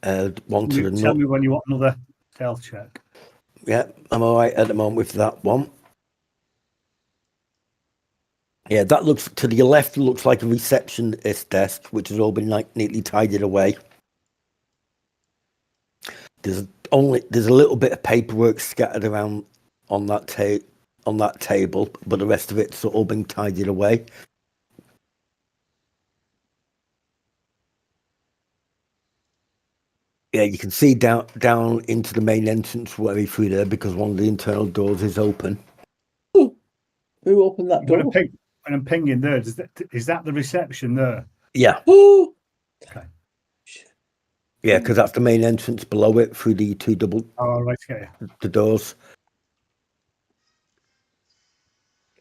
One to the Tell me when you want another stealth check. Yeah, I'm all right at the moment with that one. Yeah, that looks to the left. Looks like a receptionist desk, which has all been neatly tidied away. There's a little bit of paperwork scattered around on that table, but the rest of it's all been tidied away. Yeah, you can see down into the main entrance way through there because one of the internal doors is open. Who opened that door? When I'm pinging there, is that the reception there? Yeah. Okay. Yeah, because that's the main entrance below it through the two double. Oh, right, okay. The doors.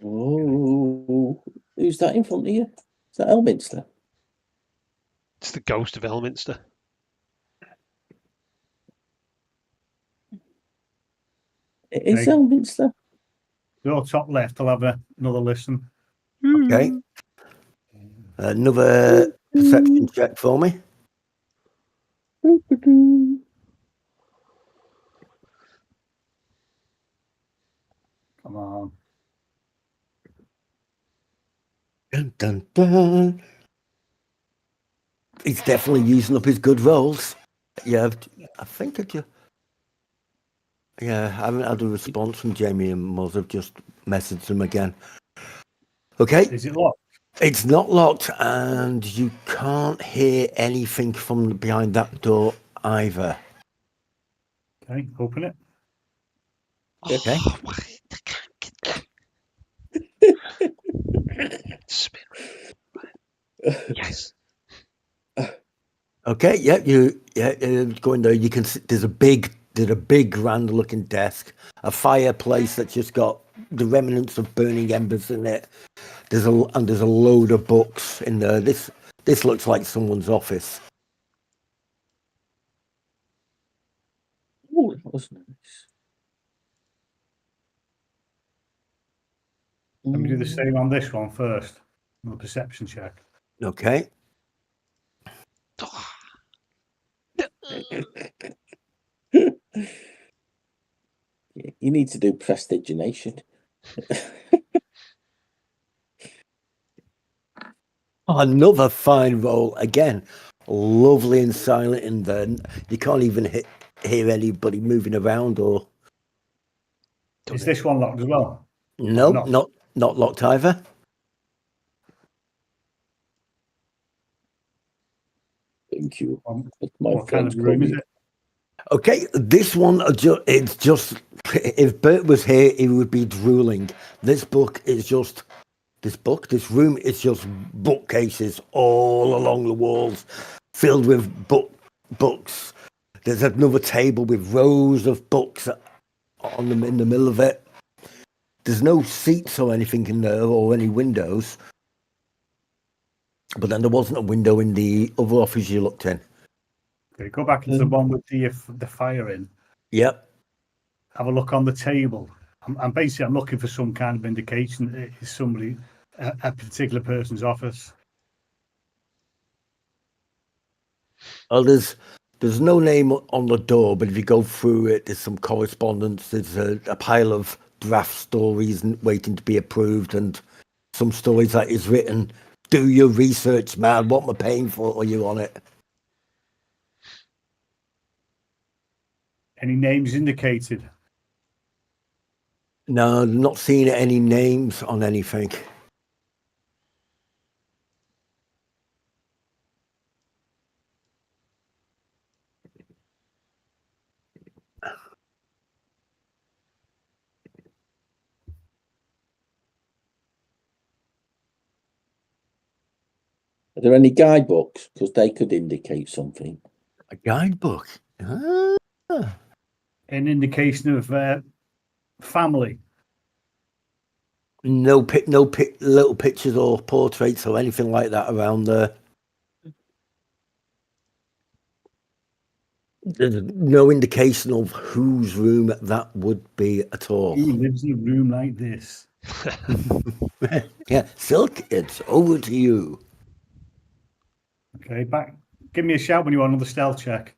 Oh, who's that in front of you? Is that Elminster? It's the ghost of Elminster. It is Okay. Elminster. Your top left, I'll have another listen. Okay. Another perception check for me. Come on. Dun, dun, dun. He's definitely using up his good rolls. Yeah, I think I haven't had a response from Jamie and Muzz. I've just messaged him again. Okay. Is it locked? It's not locked, and you can't hear anything from behind that door either. Okay, open it. Okay. Spin. Yes. Okay. Yeah. Going there. You can see there's a big grand looking desk, a fireplace that's just got the remnants of burning embers in it. There's a load of books in there. This looks like someone's office. Oh, that was nice. Let me do the same on this one first. The perception check. Okay. You need to do prestigitation. Another fine roll again. Lovely and silent in there. You can't even hear anybody moving around or. Is this one locked as well? No, not locked either. Thank you. What kind of room is it? Okay, this one, it's just, if Bert was here, he would be drooling. This room is just bookcases all along the walls, filled with books. There's another table with rows of books in the middle of it. There's no seats or anything in there or any windows. But then there wasn't a window in the other office you looked in. Okay, go back into the one with the fire in. Yep. Have a look on the table. I'm looking for some kind of indication that it's somebody, a particular person's office. Oh, there's There's no name on the door, but if you go through it, there's some correspondence. There's a pile of draft stories waiting to be approved, and some stories that is written. Do your research, man. What am I paying for? Are you on it? Any names indicated? No, not seeing any names on anything. Are there any guidebooks? Because they could indicate something. A guidebook. Ah. An indication of family? No little pictures or portraits or anything like that around there. There's no indication of whose room that would be at all. Who lives in a room like this? Yeah, Silk, it's over to you. Okay, back. Give me a shout when you want another stealth check.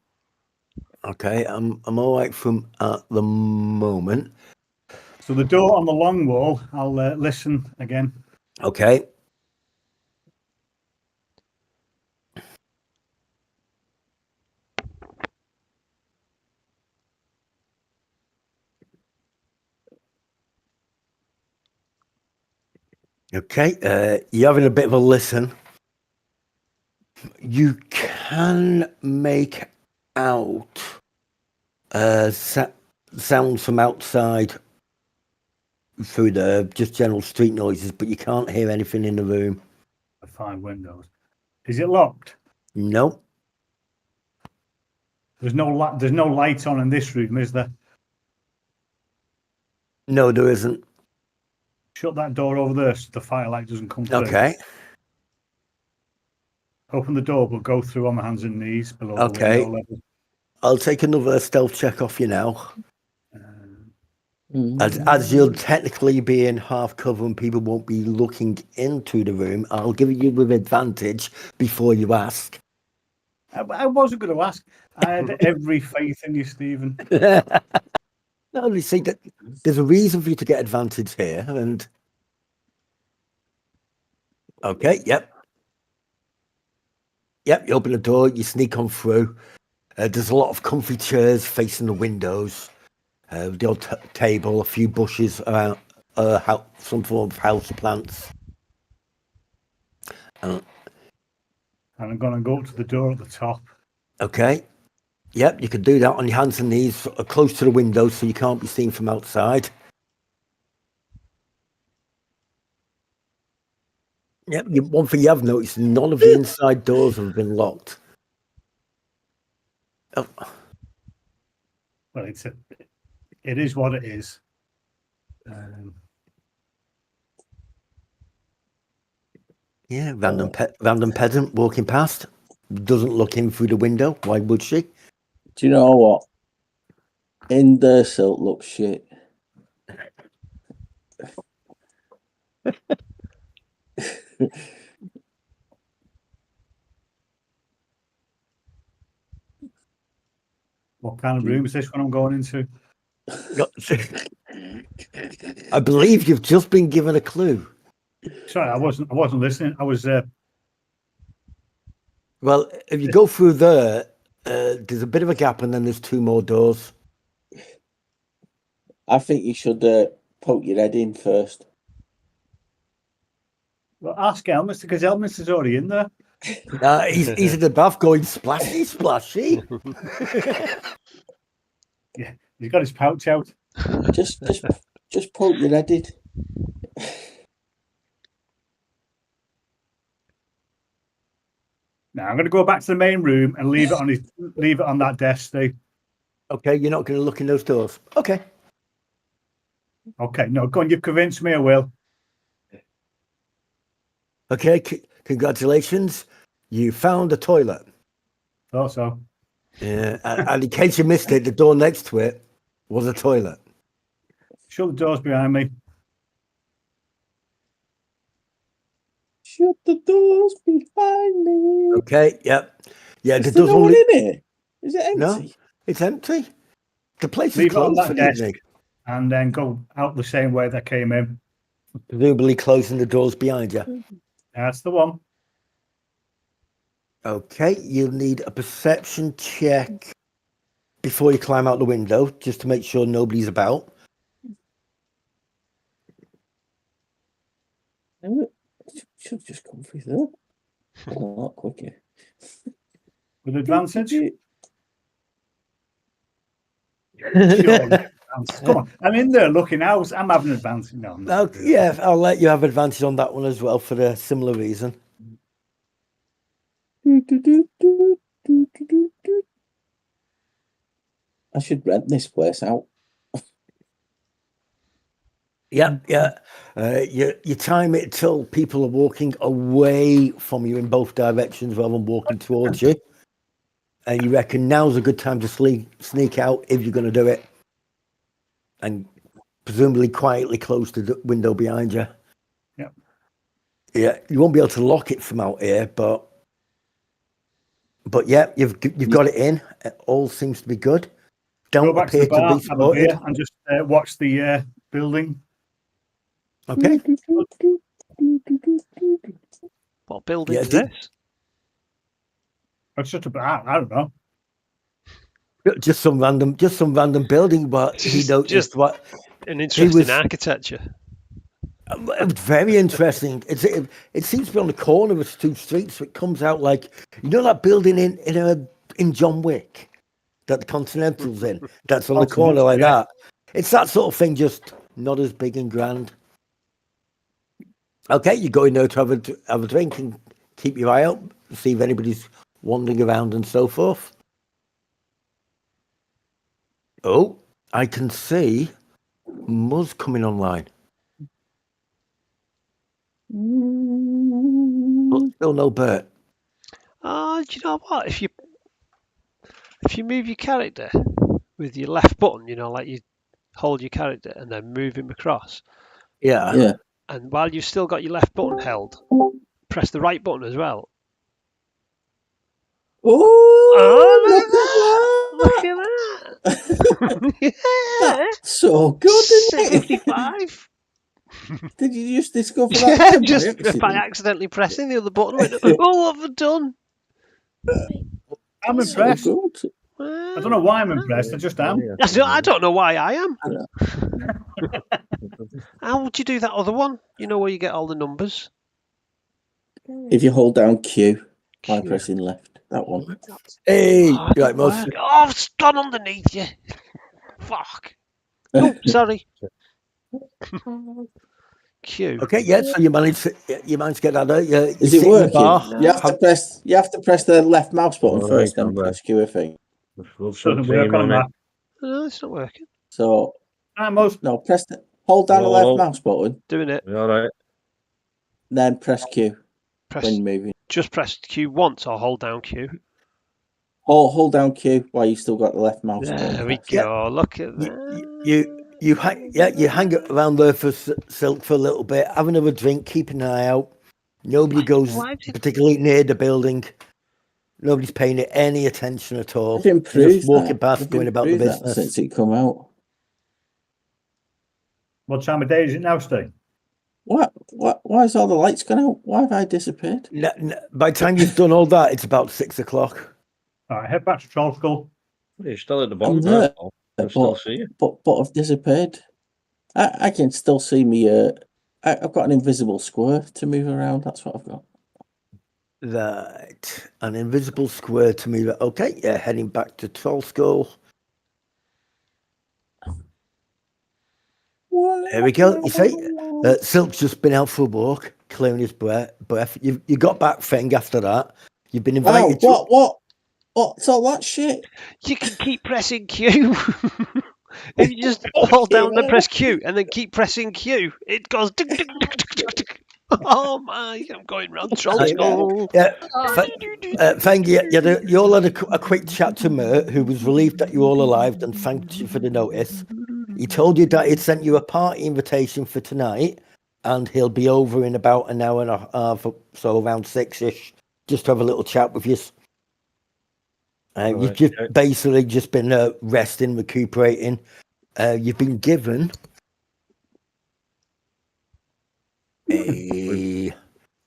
Okay, I'm all right from at the moment. So the door on the long wall, I'll listen again. Okay. Okay, you're having a bit of a listen. You can make out sounds from outside through the just general street noises, but you can't hear anything in the room. The 5 windows. Is it locked? No. There's no light on in this room, is there? No, there isn't. Shut that door over there so the firelight doesn't come through. Okay. Open the door, but go through on the hands and knees below the Okay. window level. I'll take another stealth check off you now. As you'll technically be in half cover and people won't be looking into the room, I'll give you with advantage before you ask. I wasn't going to ask. I had every faith in you, Stephen. No, you see that there's a reason for you to get advantage here, and okay, yep. You open the door, you sneak on through. There's a lot of comfy chairs facing the windows. The old table, a few bushes around, some form of house plants. And I'm going to go up to the door at the top. Okay. Yep, you can do that on your hands and knees, close to the window, so you can't be seen from outside. Yep, one thing you have noticed, none of the inside doors have been locked. Oh. Well, it is what it is. Yeah, random peasant walking past, doesn't look in through the window. Why would she? Do you know what? In there, Silk looks shit. What kind of room is this one I'm going into? I believe you've just been given a clue. Sorry, I wasn't listening. I was. Well, if you go through there, there's a bit of a gap, and then there's 2 more doors. I think you should poke your head in first. Well, ask Elmis because Elmis is already in there. He's in the bath going splashy, splashy. Yeah, he's got his pouch out. Just poke your head in. Now I'm going to go back to the main room and leave it on that desk, Steve. Okay, you're not going to look in those doors. Okay. Okay, no, go on. You've convinced me. I will. Okay, congratulations. You found a toilet. Thought so. Yeah, and in case you missed it, the door next to it was a toilet. Shut the doors behind me. Shut the doors behind me. Okay, yep. Yeah, Is there no one in it? Is it empty? No, it's empty. The place Leave is it on closed that for the desk. evening. And then go out the same way that came in. Presumably closing the doors behind you. That's the one. Okay, you'll need a perception check before you climb out the window, just to make sure nobody's about. Should have just come through there. A lot quicker. With advantage? Yeah. Come on. I'm in there looking out. I'm having advantage. No, I'm not. Okay, yeah, I'll let you have advantage on that one as well for a similar reason. I should rent this place out. Yeah. You time it till people are walking away from you in both directions rather than walking towards you. And you reckon now's a good time to sneak out if you're going to do it. And presumably quietly close the window behind you. Yep. Yeah, you won't be able to lock it from out here, but yeah, you've got it in. It all seems to be good. Go Don't back to appear the bar, to be have a beer, spotted. and just watch the building. Okay. What building Yeah, is this? It's just I don't know. just some random building, but he noticed Just what an interesting was- architecture. it was very interesting. It seems to be on the corner of two streets, so it comes out like that building in John Wick that the Continental's in. That's on the corner like that. It's that sort of thing, just not as big and grand. Okay, you go in there to have a drink and keep your eye out, see if anybody's wandering around and so forth. Oh, I can see Muzz coming online. But still no Bert. Oh, do you know what? If you move your character with your left button, like you hold your character and then move him across, Yeah. and while you've still got your left button held, press the right button as well. Oh, Look at that! Yeah, that's so good, isn't it? 65. Did you just discover Yeah, that? just by accidentally pressing the other button. What have I done? I'm That's so impressed. good. I don't know why I'm impressed. I just am. I don't know why I am. I know. How would you do that other one? Where you get all the numbers? If you hold down Q by Q. pressing left, that one. Hey, Oh, right, Muzz. oh, it's gone underneath you. Fuck. Oh, sorry. Q. Okay, yeah. So you managed to get that out. You Is sit it in the working? bar. You have to press the left mouse button first, then press Q, I think. Doesn't work on that. No, it's not working. So no, hold down the left mouse button. Doing it. All right. Then press Q Press. when moving. Just press Q once or hold down Q. Hold down Q while you still got the left mouse button. There we pressed. go. Look at that. You hang around there for Silk for a little bit, have another drink, keep an eye out. Nobody goes particularly near the building. Nobody's paying it any attention at all. They've improved Just walking that. past, They've going about the improved that business. since it come out. What time of day is it now, Steve? What? Why is all the lights gone out? Why have I disappeared? By the time you've done all that, it's about 6 o'clock. All right, head back to Troll Skull. You're still at the bottom. I'm there, I still see you. but I've disappeared. I can still see me. I've got an invisible square to move around. That's what I've got. Right. An invisible square to me. Okay, yeah, heading back to Troll Skull. There we go. You see, Silk's just been out for a walk, clearing his breath. You got back Feng after that. You've been invited. What's all that shit? You can keep pressing Q. If you just hold down and press Q and then keep pressing Q, it goes. Tick, tick, tick, tick, tick, tick. Oh my! I'm going round Troll Skull. Yeah, Feng, you all had a quick chat to Mert, who was relieved that you're all alive and thanked you for the notice. He told you that he'd sent you a party invitation for tonight, and he'll be over in about an hour and a half, so around 6ish, just to have a little chat with you. You've Right, just okay. basically just been resting, recuperating. You've been given a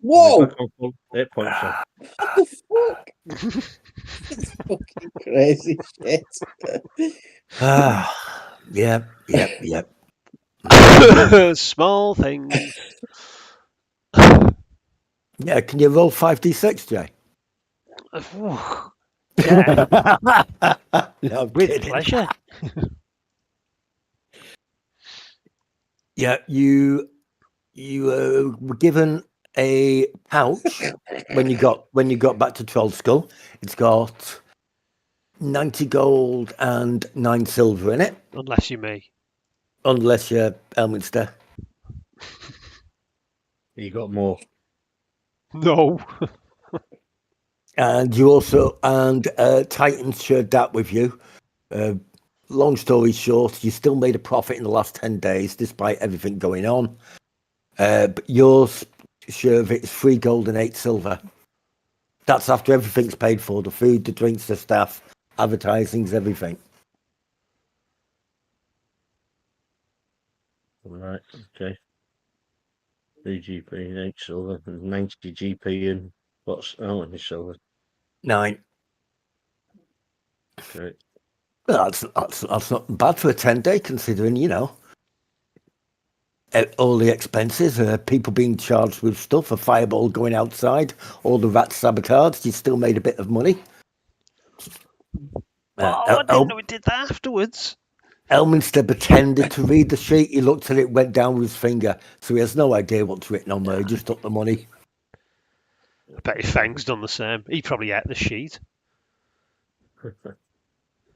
Whoa! We're back on full 8 points then. What the fuck? It's fucking crazy shit. yep. Small things. Yeah, can you roll 5d6, Jay? Yeah, No, I'm with kidding. pleasure. Yeah, you were given a pouch when you got back to Troll Skull. It's got 90 gold and 9 silver in it, Unless you're me. unless you're Elminster. You got more. No. And you also Titans shared that with you. Long story short, you still made a profit in the last 10 days despite everything going on. But yours share of it is 3 gold and 8 silver. That's after everything's paid for: the food, the drinks, the staff, advertisings, everything. Right, okay. 3 GP and 8 silver, and 90 GP and what's how many silver? 9. Right. Well, that's not bad for a 10-day, considering, all the expenses, people being charged with stuff, a fireball going outside, all the rats sabotaged. You still made a bit of money. I didn't know it did that afterwards. Elminster pretended to read the sheet. He looked at it, went down with his finger, so he has no idea what's written on there. He just took the money. I bet your Fang's done the same. He probably ate the sheet.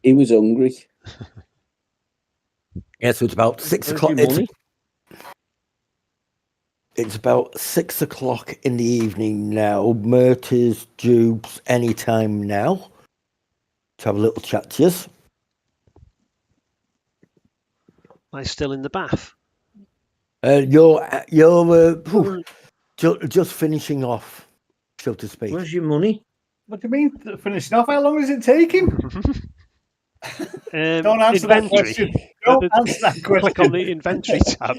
He was hungry. Yeah, so it's about 6 Where's o'clock. your money? It's about 6 o'clock in the evening now. Mert is due any time now to have a little chat to you. I'm still in the bath. You're just finishing off, so to speak. Where's your money? What do you mean? Finishing off? How long does it take him? Don't answer that Inventory. question. Don't answer that question. Click on the inventory tab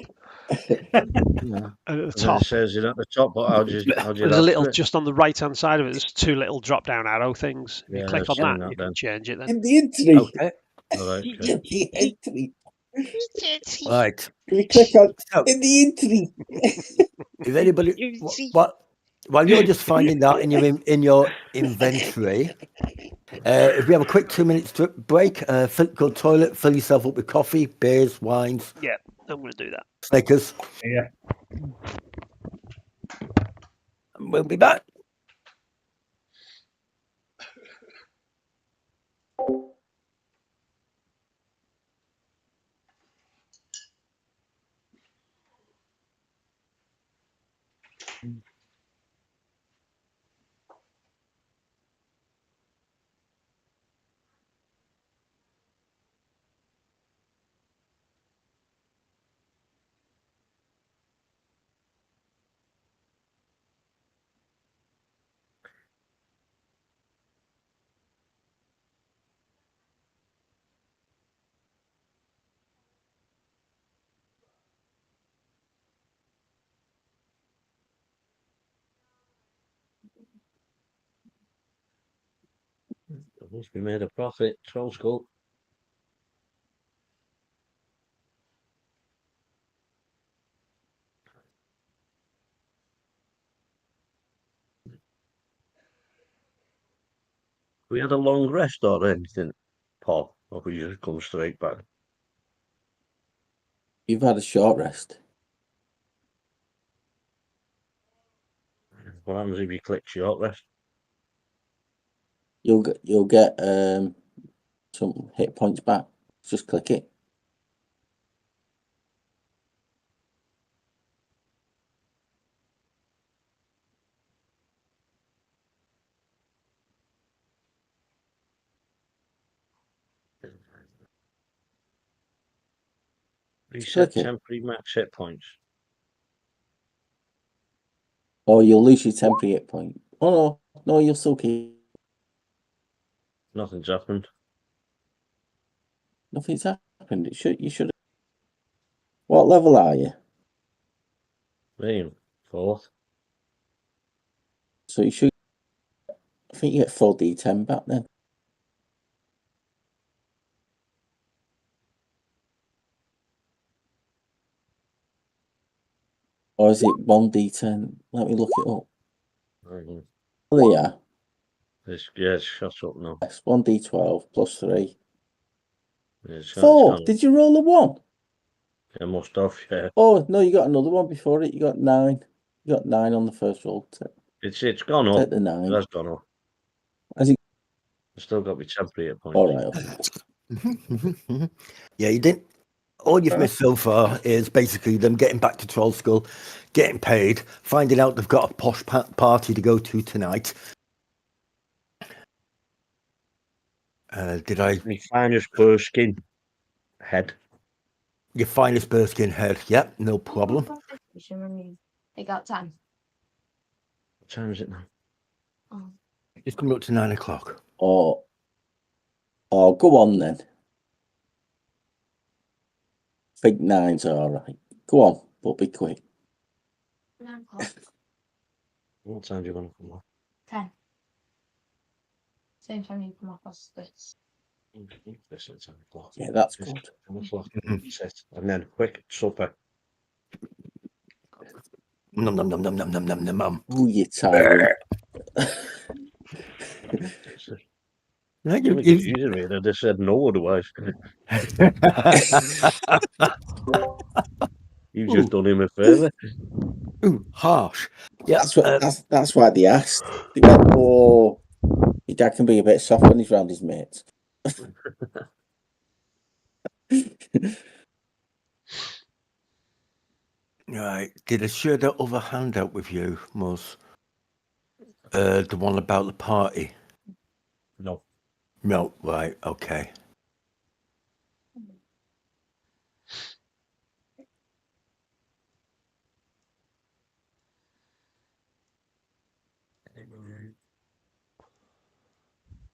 Yeah. at the And top. it says it at the top, but how do you There's a little just on the right hand side of it. There's 2 little drop down arrow things. If you Yeah, click I've on seen that, that you then. can change it then. In the entry. Okay, All right, okay. In the entry. right. Can we click on So, in the entry? if anybody, while you're just finding that in your inventory, if we have a quick 2 minutes break, go toilet, fill yourself up with coffee, beers, wines, Yeah, I'm going to do that. Snickers. Yeah. And we'll be back. At least we made a profit. Troll Skull. We had a long rest or anything, Paul, or we just come straight back? You've had a short rest. What happens if you click short rest? You'll get some hit points back. Just click it. Reset click it. temporary max hit points. Or you'll lose your temporary hit point. Oh no, you'll still keep. Nothing's happened. Nothing's happened. You should. What level are you? Being 4th. So you should. I think you get 4d10 back then. Or is it 1d10? Let me look it up. Oh, yeah. It's shut up now. Yes, 1d12 plus 3. It's 4. gone. Did you roll a 1? I must have, yeah. Oh, no, you got another one before it. You got 9. You got 9 on the first roll. It's gone up. Take the 9. It has gone up. Has it? I've still got my temporary points. All right. Okay. Yeah, you didn't. All you've missed so far is basically them getting back to Troll Skull, getting paid, finding out they've got a posh party to go to tonight. Did I? My finest burskin head. Your finest burskin head. Yep, no problem. It got time. What time is it now? Oh. It's coming up to 9 o'clock. Oh, go on then. I think 9's all right. Go on, but be quick. 9 o'clock. What time do you want to come off? 10. Same time you come off as this. This at 10 o'clock. Yeah, that's Just good. 10 o'clock. Mhm. Sit. And then quick supper. Num num num num num num num num num. Oh, you tired. Yeah, I think it's easy, really. I just said no otherwise. You've just done him a favour. Ooh, harsh. Yeah, That's why they asked. They went, oh, your dad can be a bit soft when he's around his mates. right. Did I share that other handout with you, Muzz? The one about the party? No. No, right, okay.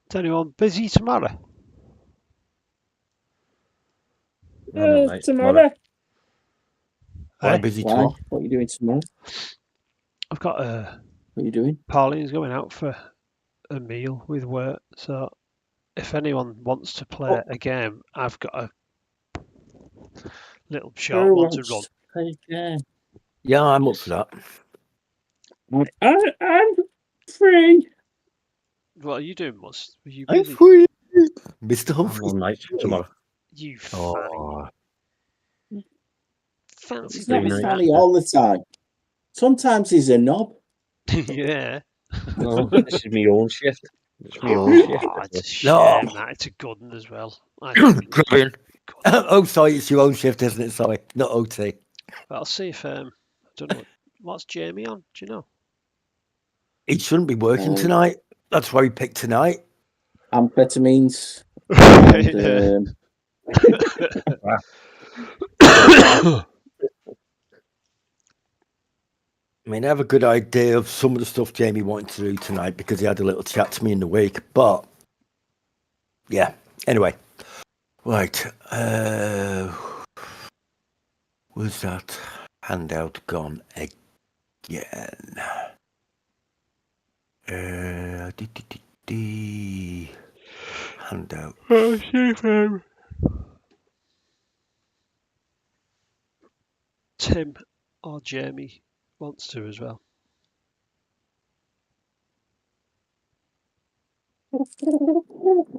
Is anyone busy tomorrow? Tomorrow. Why Eh? busy Why? tomorrow? What are you doing tomorrow? I've got What are you doing? Pauline's going out for a meal with work, so if anyone wants to play a game, I've got a little short one to run. Yeah, I'm up for that. I'm free. What are you doing, Muzz? Are you I'm busy? free. Mr. I'm Humphrey. on night tomorrow. You Oh, fancy He's not Free night. funny all the time. Sometimes he's a knob. Yeah. No, this is my own shift. It's my own shift. Oh, it's a No. shame that it's a good one as well. I think it's Grabbing. good. Oh, sorry, it's your own shift, isn't it? Sorry, not OT. But I'll see if I don't know what's Jamie on. Do you know? He shouldn't be working tonight. That's why he picked tonight. Amphetamines. Yeah. And, I mean, I have a good idea of some of the stuff Jamie wanted to do tonight because he had a little chat to me in the week. But yeah, anyway, right. Was that handout gone again? Handout. Oh, see if Tim or Jamie wants to as well.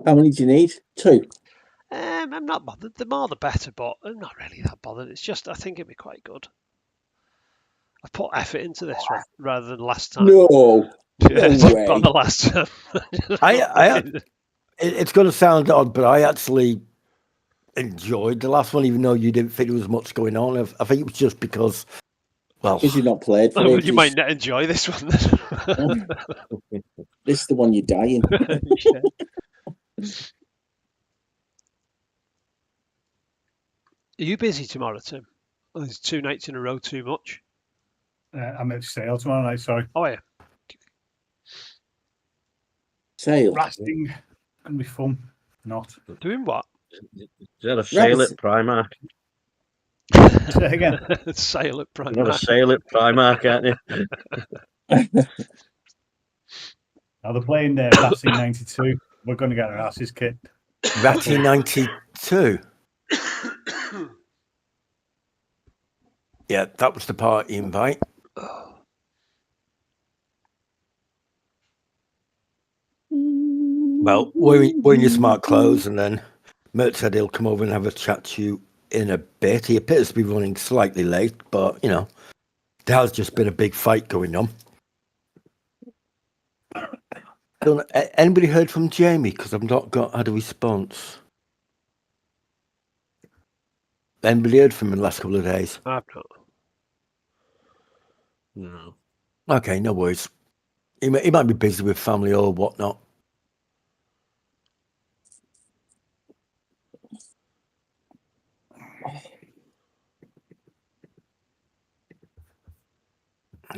how many do you need? 2. I'm not bothered. The more the better, but I'm not really that bothered. It's just I think it'd be quite good. I've put effort into this one rather than last time. No. Yeah, No way. but the last time. It's going to sound odd, but I actually enjoyed the last one, even though you didn't think there was much going on. I think it was just because, well, Because you've not played for you ages. might not enjoy this one then. This is the one you're dying. Yeah. Are you busy tomorrow, Tim? Oh, there's 2 nights in a row too much. I'm at sale tomorrow night. Sorry. Oh yeah. Sale. Blasting. going to be fun. Not. Doing what? Is there a sale Right. at Primark? Say again. Sale at You've got a Primark. sale at Primark, haven't you? Now they're playing Racing 92. We're going to get our asses kicked. Ratty 92. Yeah, that was the party invite. Well, wearing your smart clothes, and then Mert said he'll come over and have a chat to you in a bit. He appears to be running slightly late, but, you know, there has just been a big fight going on. Anybody heard from Jamie? Because I've not had a response. Anybody heard from him in the last couple of days? I've not. No. Okay, no worries. He might be busy with family or whatnot.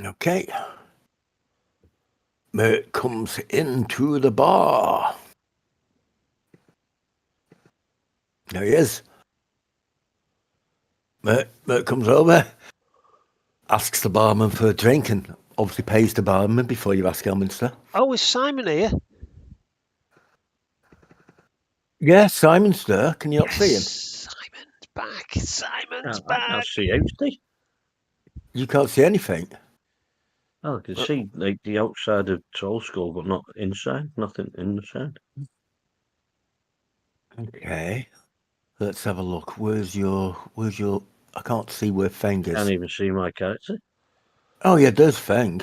Okay. Mert comes into the bar. There he is. Mert comes over, asks the barman for a drink, and obviously pays the barman before you ask Elminster. Oh, is Simon here? Yeah, Simon's there. Can you not see him? Simon's back. Simon's I back. can't see outside. You can't see anything. I can see like the outside of Troll Skull, but not inside. Nothing inside. Okay. Let's have a look. Where's your I can't see where Feng is. Can't even see my character. Oh yeah, there's Feng.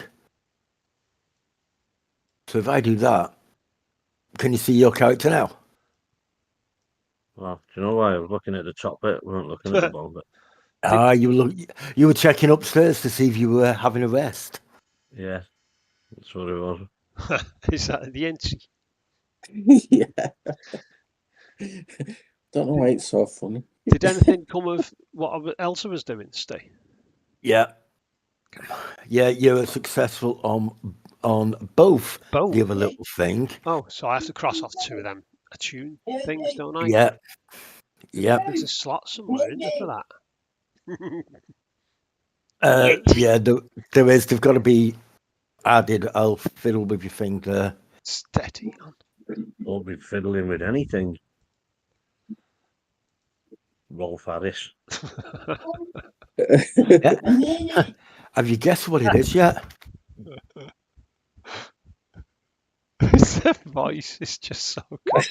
So if I do that, can you see your character now? Well, do you know why I was looking at the top bit? We weren't looking at the bottom bit. You were checking upstairs to see if you were having a rest. Yeah, that's what it was. Is that the entry? Yeah. Don't know why it's so funny. Did anything come of what Elsa was doing, Steve? Yeah. Yeah, you were successful on both Both. the other little thing. Oh, so I have to cross off two of them attune things, don't I? Yeah. Yeah. There's a slot somewhere, isn't there, for that? Yeah, there is. They've got to be added. I'll fiddle with your thing there. Steady on. Won't be fiddling with anything. Rolf Harris. Yeah. Have you guessed what it is yet? The voice is just so good.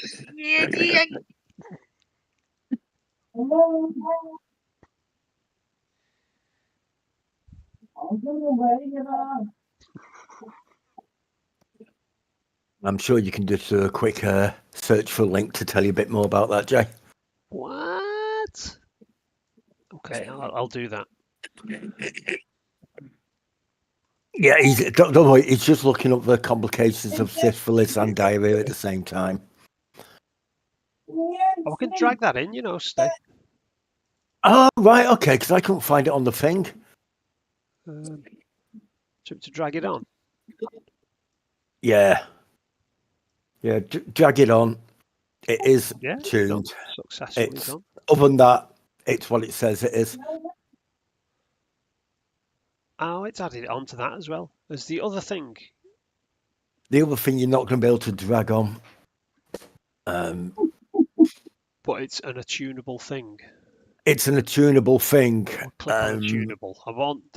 I'm sure you can just do a quick search for a link to tell you a bit more about that, Jay. What? Okay, I'll do that. Yeah, don't worry. He's just looking up the complications of syphilis and diarrhea at the same time. Oh, I can drag that in, Steve. Oh, right, okay, because I couldn't find it on the thing. To drag it on. Yeah. Yeah, drag it on. It is Yeah, tuned. Successfully It's, done. other than that, it's what it says it is. Oh, it's added onto that as well as the other thing. The other thing you're not going to be able to drag on. But it's an attunable thing. It's an attunable thing. I'll click on attunable.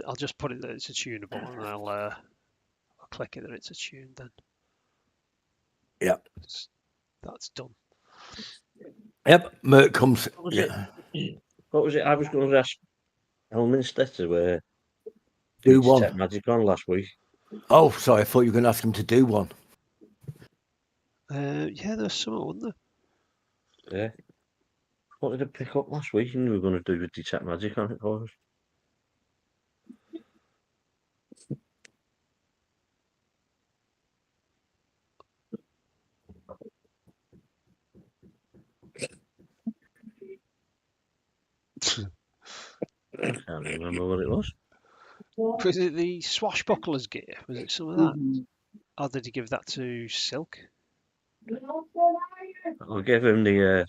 I'll just put it that it's attunable, and I'll click it that it's attuned. Then. Yeah. That's done. Yep. Mert comes. What was it? I was going to ask Elminster to do one. Detect Magic on last week. Oh, sorry. I thought you were going to ask him to do one. Yeah, there's some, wasn't there? Yeah. Wanted to pick up last week, and we were going to do the Detect Magic on it for us. I can't remember what it was. Was it the swashbuckler's gear? Was it some of that? Or did he give that to Silk? I gave him the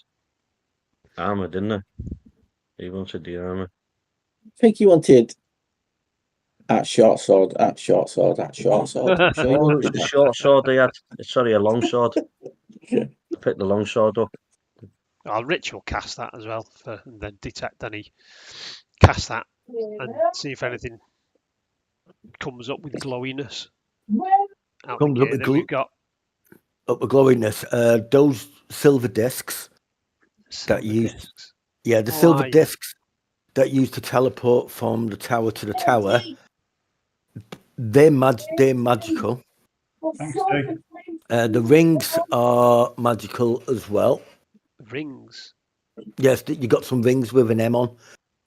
armor, didn't I? He wanted the armor. I think you wanted at short sword, at short sword, at short sword. I'm sure you Oh, it was wanted the that. short sword they had. Sorry, a long sword. I picked the long sword up. I'll ritual cast that as well, and then detect any. Cast that and see if anything comes up with glowiness out the Comes up gear with that we've got. glowiness. Those silver discs that Silver use, discs. yeah, the Oh, silver aye. discs that use to teleport from the tower to the tower. They're magical. Thanks, Dave. The rings are magical as well. Rings. Yes, you got some rings with an M on.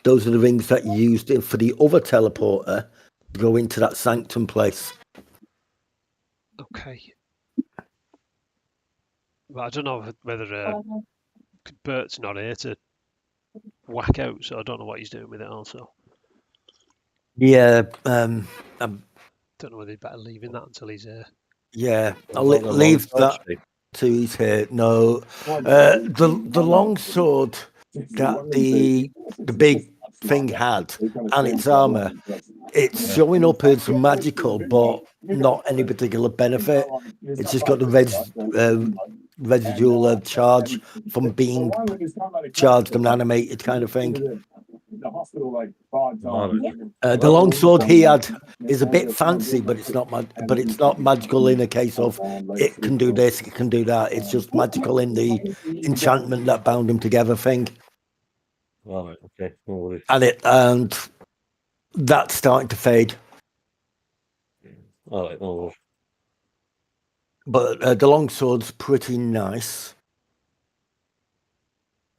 Those are the rings that you used for the other teleporter to go into that sanctum place. Okay. But I don't know whether Bert's not here to whack out, so I don't know what he's doing with it also. Yeah, Don't know whether he's better leaving that until he's here. yeah. I'll What about the leave long that sword, Steve? to his here. No, the long sword that the big thing had and its armor, it's showing up as magical, but not any particular benefit. It's just got the residual charge from being charged and animated kind of thing. Oh, The long sword he had is a bit fancy, but it's not but it's not magical in a case of it can do this, it can do that. It's just magical in the enchantment that bound him together thing, all right, okay. No worries. and that's starting to fade. All right, no worries. But the long sword's pretty nice.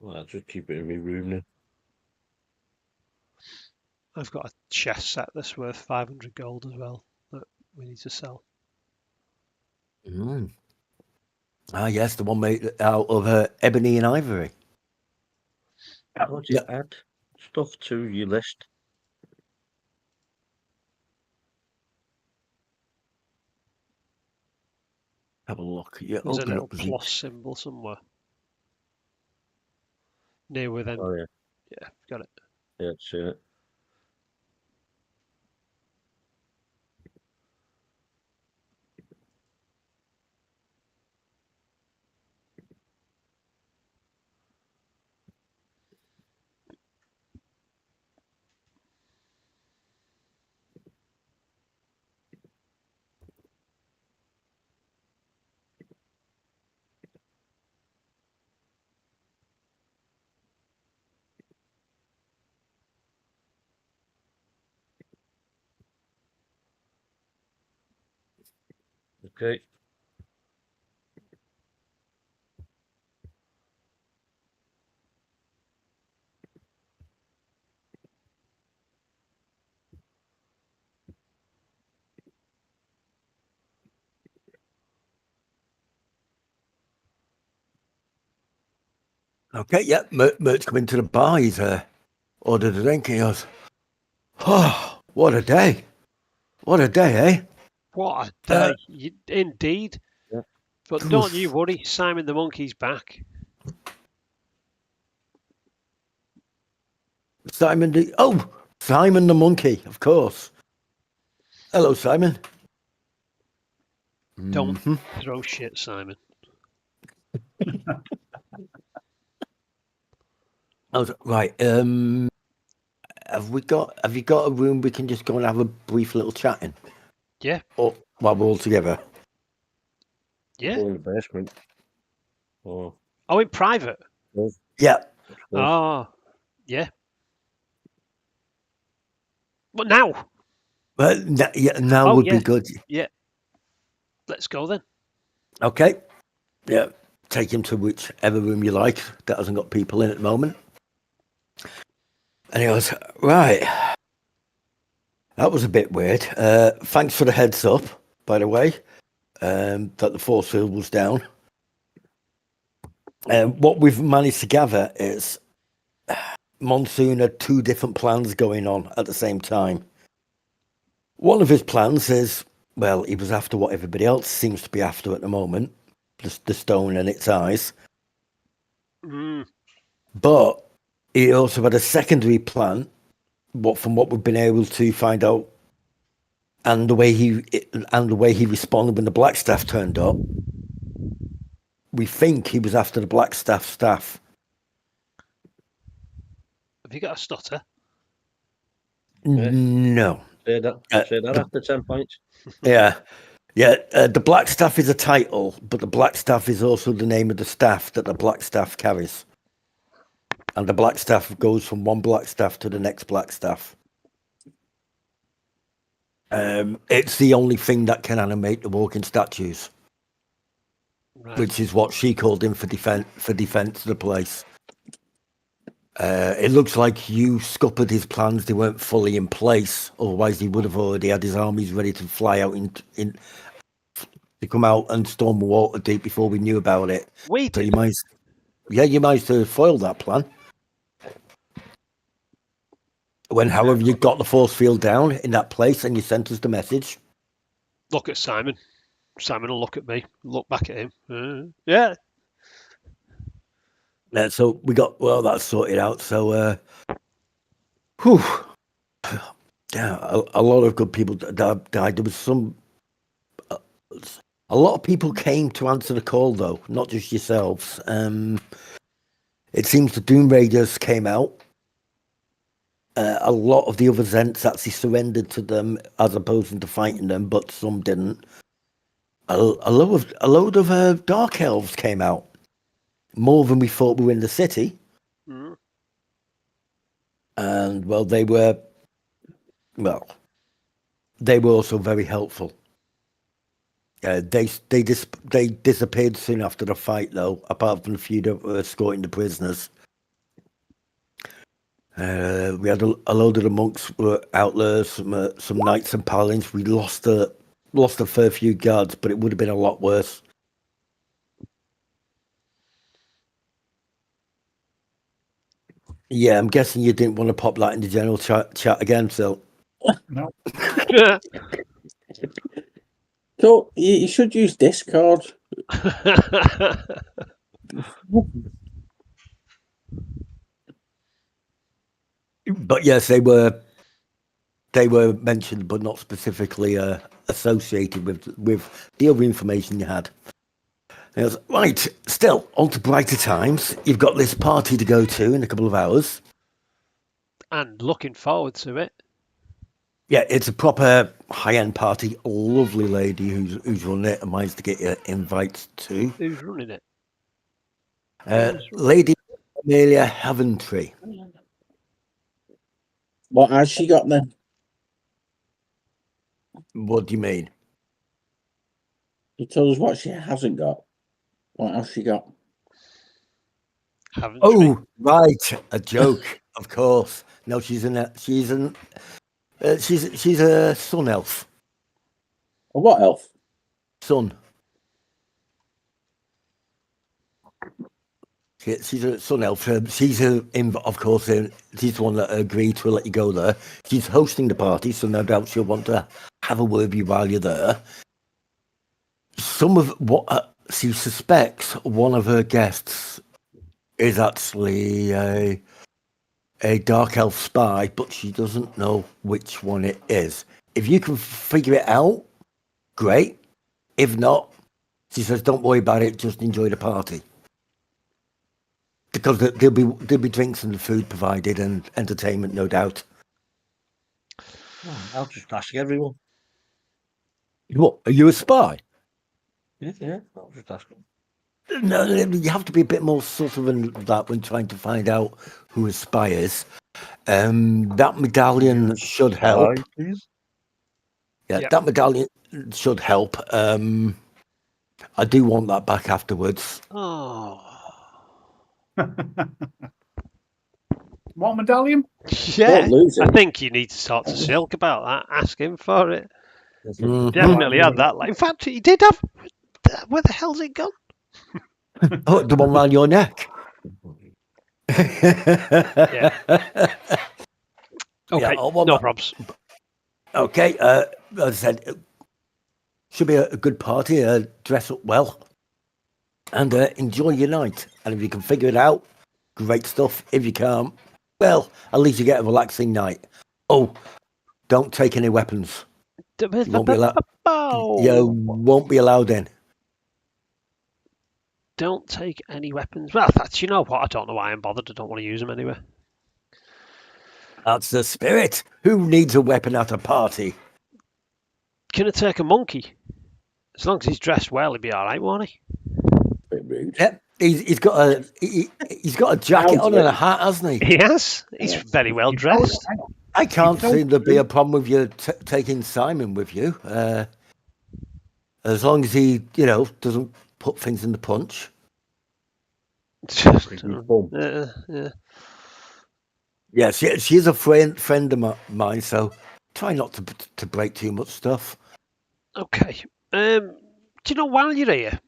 Well, I'll just keep it in my room now. I've got a chest set that's worth 500 gold as well that we need to sell. Mm. Ah, yes, the one made out of ebony and ivory. How do you add stuff to your list? Have a look. Yeah, There's a open little up. plus symbol somewhere. Near where then. Oh, yeah. Yeah, got it. Yeah, see it. Okay. Okay, yeah, Mert's come into the bar. He's ordered a drink. He goes, "Oh, what a day! What a day, eh?" What a day. Indeed. Yeah. But don't you worry, Simon the Monkey's back. Simon the monkey, of course. Hello, Simon. Don't Mhm. throw shit, Simon. Right. Have you got a room we can just go and have a brief little chatting? Yeah. Or while we're all together? Yeah. Go in the basement. Oh, Oh, in private. Yeah. Oh, yeah. But now. Now Oh, would yeah. be good. Yeah. Let's go then. Okay. Yeah. Take him to whichever room you like that hasn't got people in at the moment. And he goes, right. That was a bit weird. Thanks for the heads up, by the way, that the force field was down. What we've managed to gather is Monsoon had two different plans going on at the same time. One of his plans is, well, he was after what everybody else seems to be after at the moment, the stone and its eyes. Mm. But he also had a secondary plan. From what we've been able to find out, and the way he responded when the Black Staff turned up, we think he was after the Black staff. Have you got a stutter? Yeah. No. Say that. Say that after 10 points. Yeah. The Black Staff is a title, but the Black Staff is also the name of the staff that the Black Staff carries. And the Black Staff goes from one Black Staff to the next Black Staff. It's the only thing that can animate the walking statues, Right. which is what she called in for defense of the place. It looks like you scuppered his plans; they weren't fully in place. Otherwise, he would have already had his armies ready to fly out to come out and storm Waterdeep before we knew about it. We So did. you managed to foil that plan. However, you got the force field down in that place and you sent us the message. Look at Simon. Simon will look at me. Look back at him. Yeah. So we got that sorted out. So, whew. Yeah, a lot of good people died. There was a lot of people came to answer the call, though, not just yourselves. It seems the Doom Raiders came out. A lot of the other Zents actually surrendered to them as opposed to fighting them, but some didn't. A load of Dark Elves came out. More than we thought we were in the city. Mm. And, they were also very helpful. They disappeared soon after the fight, though, apart from a few that were escorting the prisoners. We had a load of the monks were out there, some knights and paladins. We lost a fair few guards, but it would have been a lot worse. Yeah, I'm guessing you didn't want to pop that in the general chat again, Phil. No. So you should use Discord. But yes, they were mentioned, but not specifically associated with the other information you had. And I was, right, still, on to brighter times. You've got this party to go to in a couple of hours. And looking forward to it. Yeah, it's a proper high-end party. A lovely lady who's running it and managed to get your invites to. Who's running it? Lady Amelia Haventree. What has she got then? What do you mean? You told us what she hasn't got. What else she got? Haven't Oh, right, a joke, of course. No, she's a sun elf. A what elf? Sun. She's a sun elf. She's of course, she's the one that agreed to let you go there. She's hosting the party, so no doubt she'll want to have a word with you while you're there. Some of what she suspects one of her guests is actually a dark elf spy, but she doesn't know which one it is. If you can figure it out, great. If not, she says, don't worry about it, just enjoy the party. Because there'll be drinks and food provided and entertainment, no doubt. Oh, I'll just ask everyone. What, are you a spy? Yeah, I'll just ask them. No, you have to be a bit more subtle than that when trying to find out who a spy is. That medallion should help. Hi, please. Yeah, Yep. that medallion should help. I do want that back afterwards. Oh. What medallion? Yeah. Don't lose I it. think you need to talk to Silk about that. Ask him for it. Mhm. Definitely had that. In fact, he did have. Where the hell's it gone? Oh, the one round your neck. Yeah. Okay, I want no that. probs. Okay, as I said, it should be a good party. Dress up well. and enjoy your night. And if you can figure it out, great stuff. If you can't, well, at least you get a relaxing night. Oh, don't take any weapons. You won't be allowed. You won't be allowed in. Don't take any weapons. Well, you know what? I don't know why I'm bothered. I don't want to use them anyway. That's the spirit. Who needs a weapon at a party? Can I take a monkey? As long as he's dressed well, he'd be all right, won't he? Bit rude. Yep, he's got a jacket on and a hat, hasn't he? He has. He's very well dressed. I can't see there be a problem with you taking Simon with you, as long as he, doesn't put things in the punch. Yeah. Yeah, she's a friend of mine, so try not to break too much stuff. Okay. Do you know while you're here?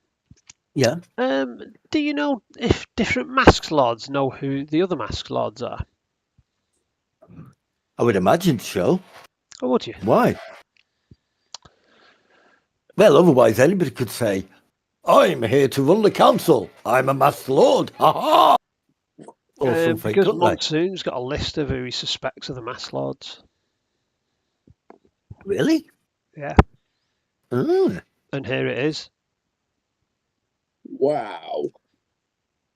Yeah. Do you know if different Masked Lords know who the other Masked Lords are? I would imagine so. Or would you? Why? Well, otherwise anybody could say, "I'm here to run the council. I'm a Masked Lord. Ha ha!" Or something. Because couldn't they? Monsoon's got a list of who he suspects are the Masked Lords. Really? Yeah. Mm. And here it is. Wow.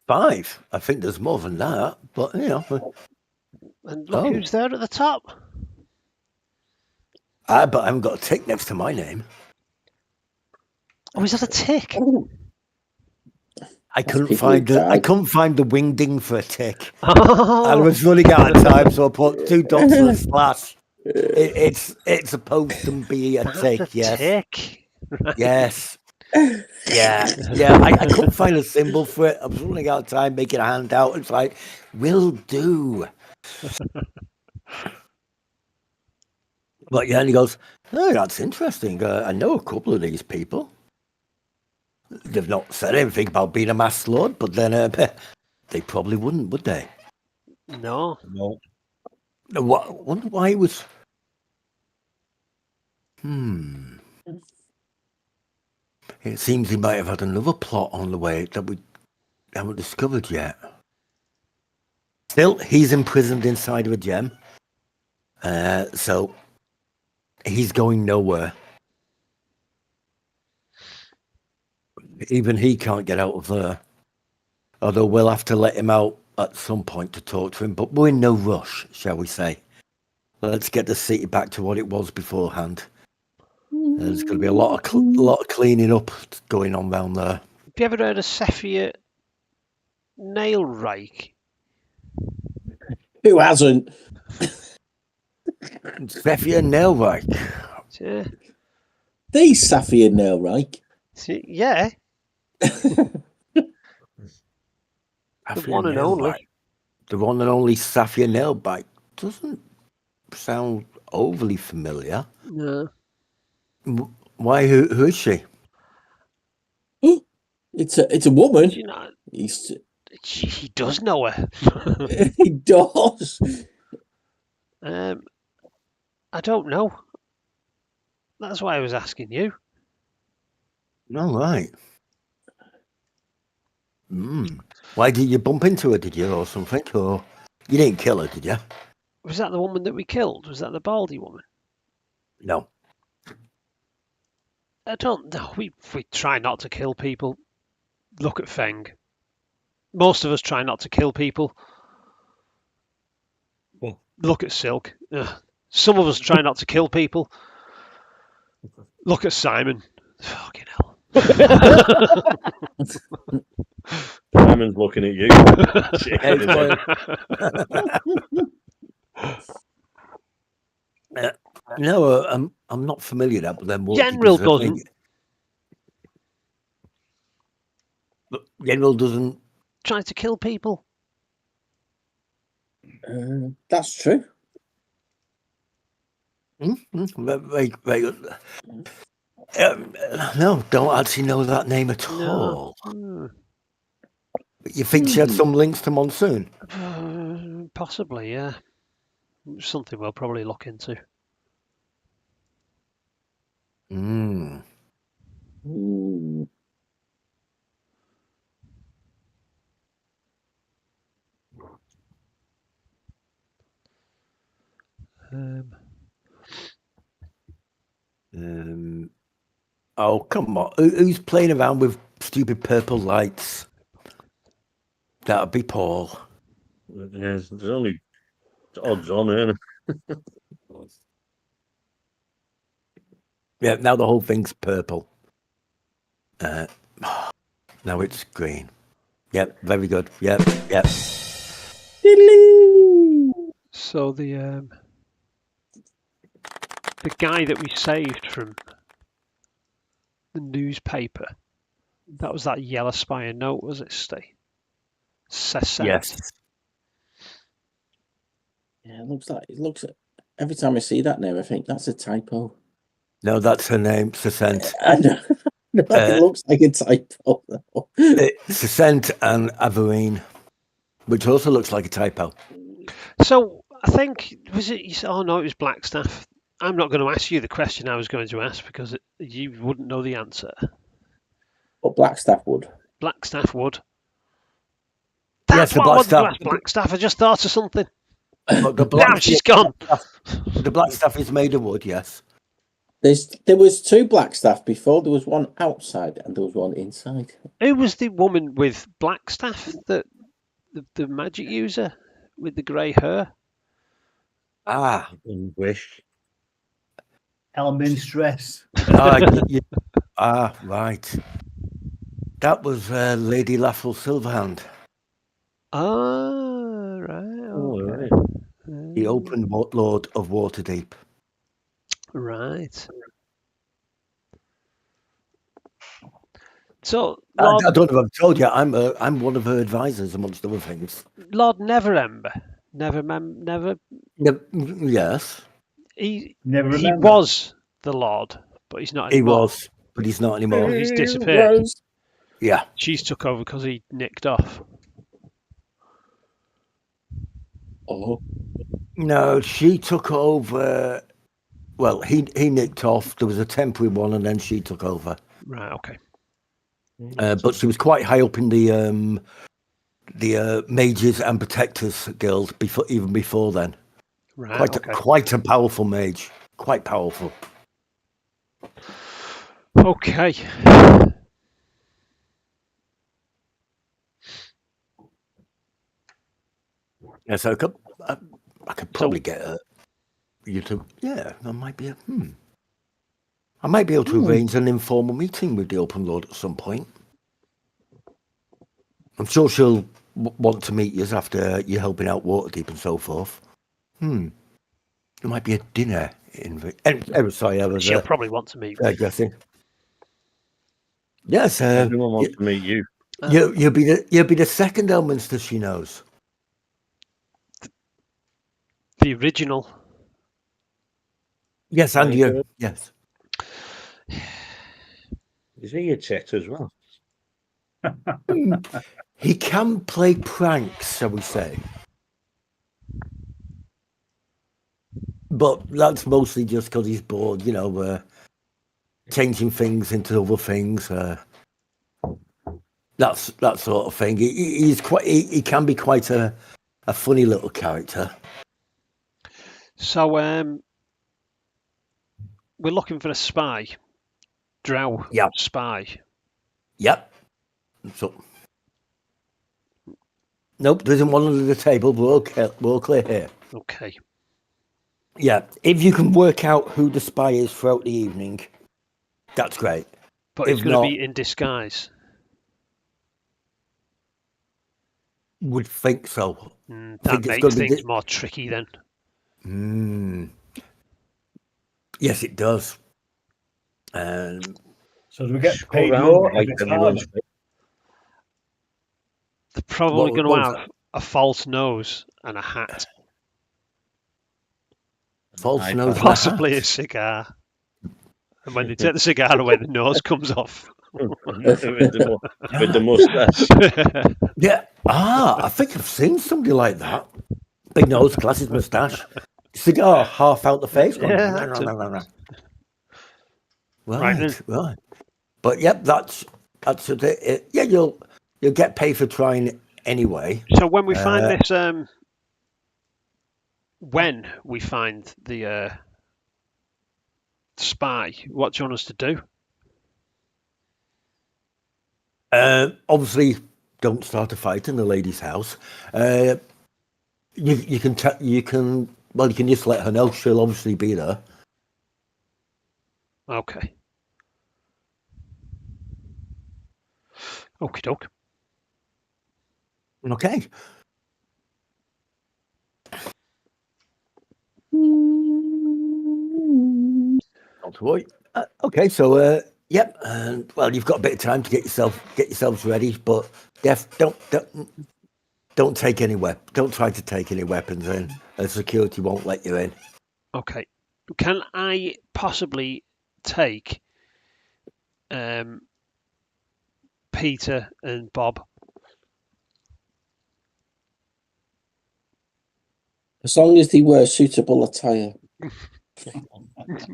5. I think there's more than that, but And look who's there at the top. But I haven't got a tick next to my name. Oh, is that a tick? I couldn't find the wingding for a tick. Oh. I was running out of time, so I put 2 dots and a slash. It's supposed to be a tick, yes. Tick. Right. Yes. Yeah. I couldn't find a symbol for it. I was running out of time making a handout. It's like, will do. But yeah, and he goes, "Oh, that's interesting. I know a couple of these people. They've not said anything about being a Masked Lord, but then they probably wouldn't, would they?" No. Wonder why it was. It seems he might have had another plot on the way that we haven't discovered yet. Still, he's imprisoned inside of a gem. So he's going nowhere. Even he can't get out of there. Although we'll have to let him out at some point to talk to him, but we're in no rush, shall we say. Let's get the city back to what it was beforehand. There's going to be a lot of cleaning up going on down there. Have you ever heard of Sephia Nailrake? Who hasn't? Sephia Nailrake. Yeah. The Sapphire Nailrake. Yeah. The one and only. The one and only Sapphire Nailbite doesn't sound overly familiar. No. Why? Who is she? It's a woman. You know, He he does know her. he does. I don't know. That's why I was asking you. All right. Why did you bump into her? Did you, or something? Or you didn't kill her, did you? Was that the woman that we killed? Was that the baldy woman? No. I don't know. We try not to kill people. Look at Feng. Most of us try not to kill people. Well. Look at Silk. Some of us try not to kill people. Look at Simon. Fucking hell. Simon's looking at you. No, I'm not familiar with that, but then what? General doesn't. General doesn't try to kill people. That's true. Very, very good. No, don't actually know that name at all. But you think she had some links to Monsoon? Possibly, yeah. Something we'll probably look into. Oh, come on. Who's playing around with stupid purple lights? That'd be Paul. There's only odds on, isn't it? Yeah, now the whole thing's purple. Now it's green. Yep, very good. Yep. So the guy that we saved from the newspaper, that was that Yellow Spire note, was it, Steve? Yes. Yeah, it looks. Every time I see that name, I think that's a typo. No, that's her name, Sacent. I know. It looks like a typo. Sacent and Averine, which also looks like a typo. So I think was it? Oh no, it was Blackstaff. I'm not going to ask you the question I was going to ask because you wouldn't know the answer. But Blackstaff would. Blackstaff would. Yes, That's the what I wanted to Blackstaff. ask Blackstaff. I just thought of something. But the Damn, she's gone. The black stuff is made of wood, yes. There was two Blackstaff before. There was one outside and there was one inside. Who was the woman with Blackstaff? The magic user with the grey hair? Ah. Wish. Elminstress. Right. That was Lady Laffel Silverhand. Ah, right. Oh, Okay. right. The open Lord of Waterdeep. Right. So, I Lord, don't know if I've told you, I'm one of her advisors, amongst other things. Lord Neverember, never. Yes, He Never he remember. was the Lord, but he's not he anymore. was, but he's not anymore. He's disappeared. Yeah. She's took over because he nicked off. Oh, No, she took over. Well, he nicked off. There was a temporary one, and then she took over. Right. Okay. But she was quite high up in the mages and protectors guild even before then. Right. Quite a powerful mage. Quite powerful. Okay. Yeah, so I could probably get you to. Yeah, I might be. I might be able to arrange an informal meeting with the Open Lord at some point. I'm sure she'll want to meet you after you're helping out Waterdeep and so forth. There might be a dinner sorry, I was. She'll probably want to meet me. Guessing. Yes, Everyone wants to meet you. You'll be the second Elminster she knows. The original. Yes, and you. Yes. Is he a chet as well? He can play pranks, shall we say. But that's mostly just because he's bored, changing things into other things. That sort of thing. He can be quite a funny little character. So we're looking for a spy. Drow spy. Yep. So, nope, there isn't one under the table. We're all clear here. Okay. Yeah, if you can work out who the spy is throughout the evening, that's great. But it's going to be in disguise. Would think so. That makes things more tricky then. Yes, it does. So do we get paid around more? like anyone's They're probably going to have a false nose and a hat. False nose, possibly a cigar. And when they take the cigar away, the nose comes off. with the mustache. Yeah. I think I've seen somebody like that. Big nose, glasses, moustache, cigar half out the face. Yeah, Right. But yep, that's it. Yeah, you'll get paid for trying anyway. So when we find this when we find the spy, what do you want us to do? Obviously, don't start a fight in the lady's house. You can you can just let her know. She'll obviously be there. Okay. Okie doke. Okay. Not to worry. Okay, so yep, and well, you've got a bit of time to get yourselves ready, but don't take any don't try to take any weapons in. Security won't let you in. Okay. Can I possibly take Peter and Bob? As long as they wear suitable attire.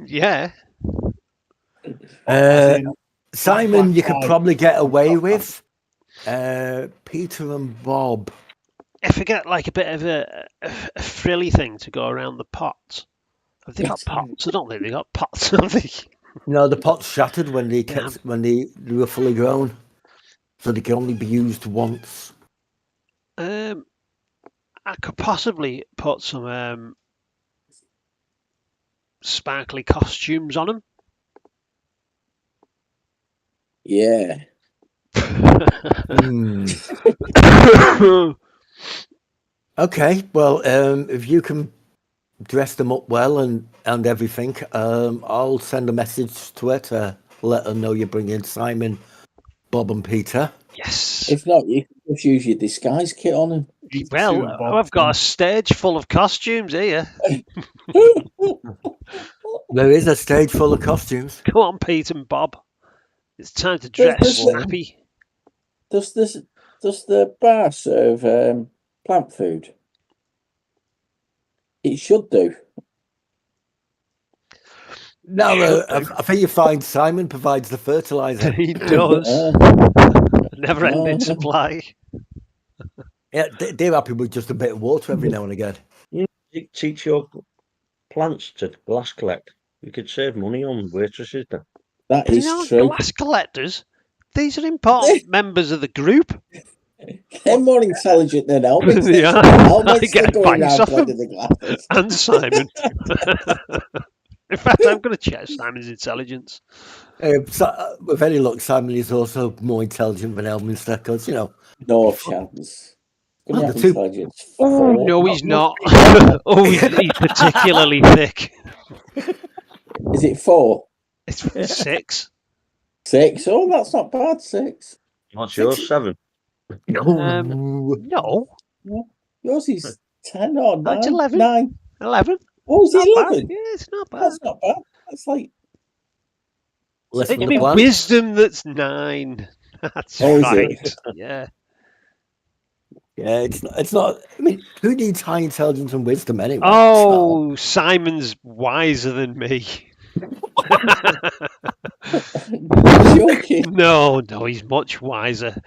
Yeah. As in, Simon, black you could tie. probably get away with. Peter and Bob. If I get like a bit of a frilly thing to go around the pots. Have they got pots? I don't think they got pots, have they? No, the pot's shattered when they Yeah. when they were fully grown, so they can only be used once. I could possibly put some sparkly costumes on them. Yeah. Okay, well, if you can dress them up well and everything, I'll send a message to her to let her know you're bringing Simon, Bob, and Peter. Yes. If not, you can just use your disguise kit on him. Well, I've got a stage full of costumes here. There is a stage full of costumes. Come on, Pete and Bob. It's time to dress snappy. Does the bar serve plant food? It should do. No, I think you find Simon provides the fertilizer. He does. Never-ending supply. Yeah, they're happy with just a bit of water every now and again. You teach your plants to glass collect. You could save money on waitresses then. That They're is not true. glass collectors. These are important members of the group. They're more intelligent than helmets. They are. Helmets I get are going advice around off them. blending the glasses. And Simon. In fact, I'm going to check Simon's intelligence. With any luck, Simon is also more intelligent than Elminster, because, you know. No chance. Well, Gonna have the two- intelligence. Oh, 4. no, he's not. Oh, he's particularly thick. Is it 4? It's 6. 6? Oh, that's not bad. 6. What's yours? 7? No, Yours is 10 or 9? It's 11. 9. 11. Oh, is it Not bad. 11? Yeah, it's not bad. That's not bad. That's like. Less It's than me the plan. wisdom that's 9. That's Oh, is right. it? Yeah. Yeah, it's not. I mean, who needs high intelligence and wisdom anyway? Oh, Simon's wiser than me. Joking. No, he's much wiser.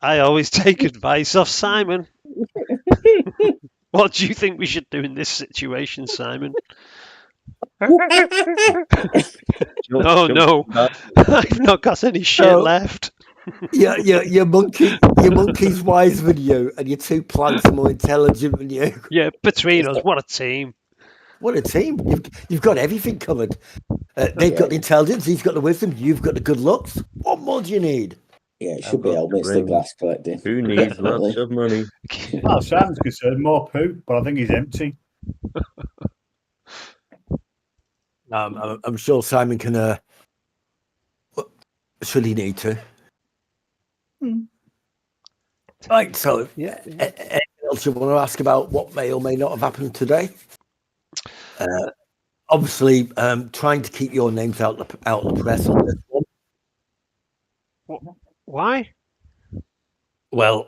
I always take advice off Simon. What do you think we should do in this situation, Simon? No. I've not got any shit left. Yeah, your monkey's wiser than you, and your two plants are more intelligent than you. Yeah, between us, what a team. What a team! You've got everything covered. They've got the intelligence, he's got the wisdom, you've got the good looks. What more do you need? Yeah, it should be helmets to glass collecting. Who needs lots of money? Oh, Sam's concerned more poo, but I think he's empty. I'm sure Simon can. Should he need to? Right. So, yeah. Anything else you want to ask about what may or may not have happened today? Obviously, trying to keep your names out of the press on this one. Why? Well,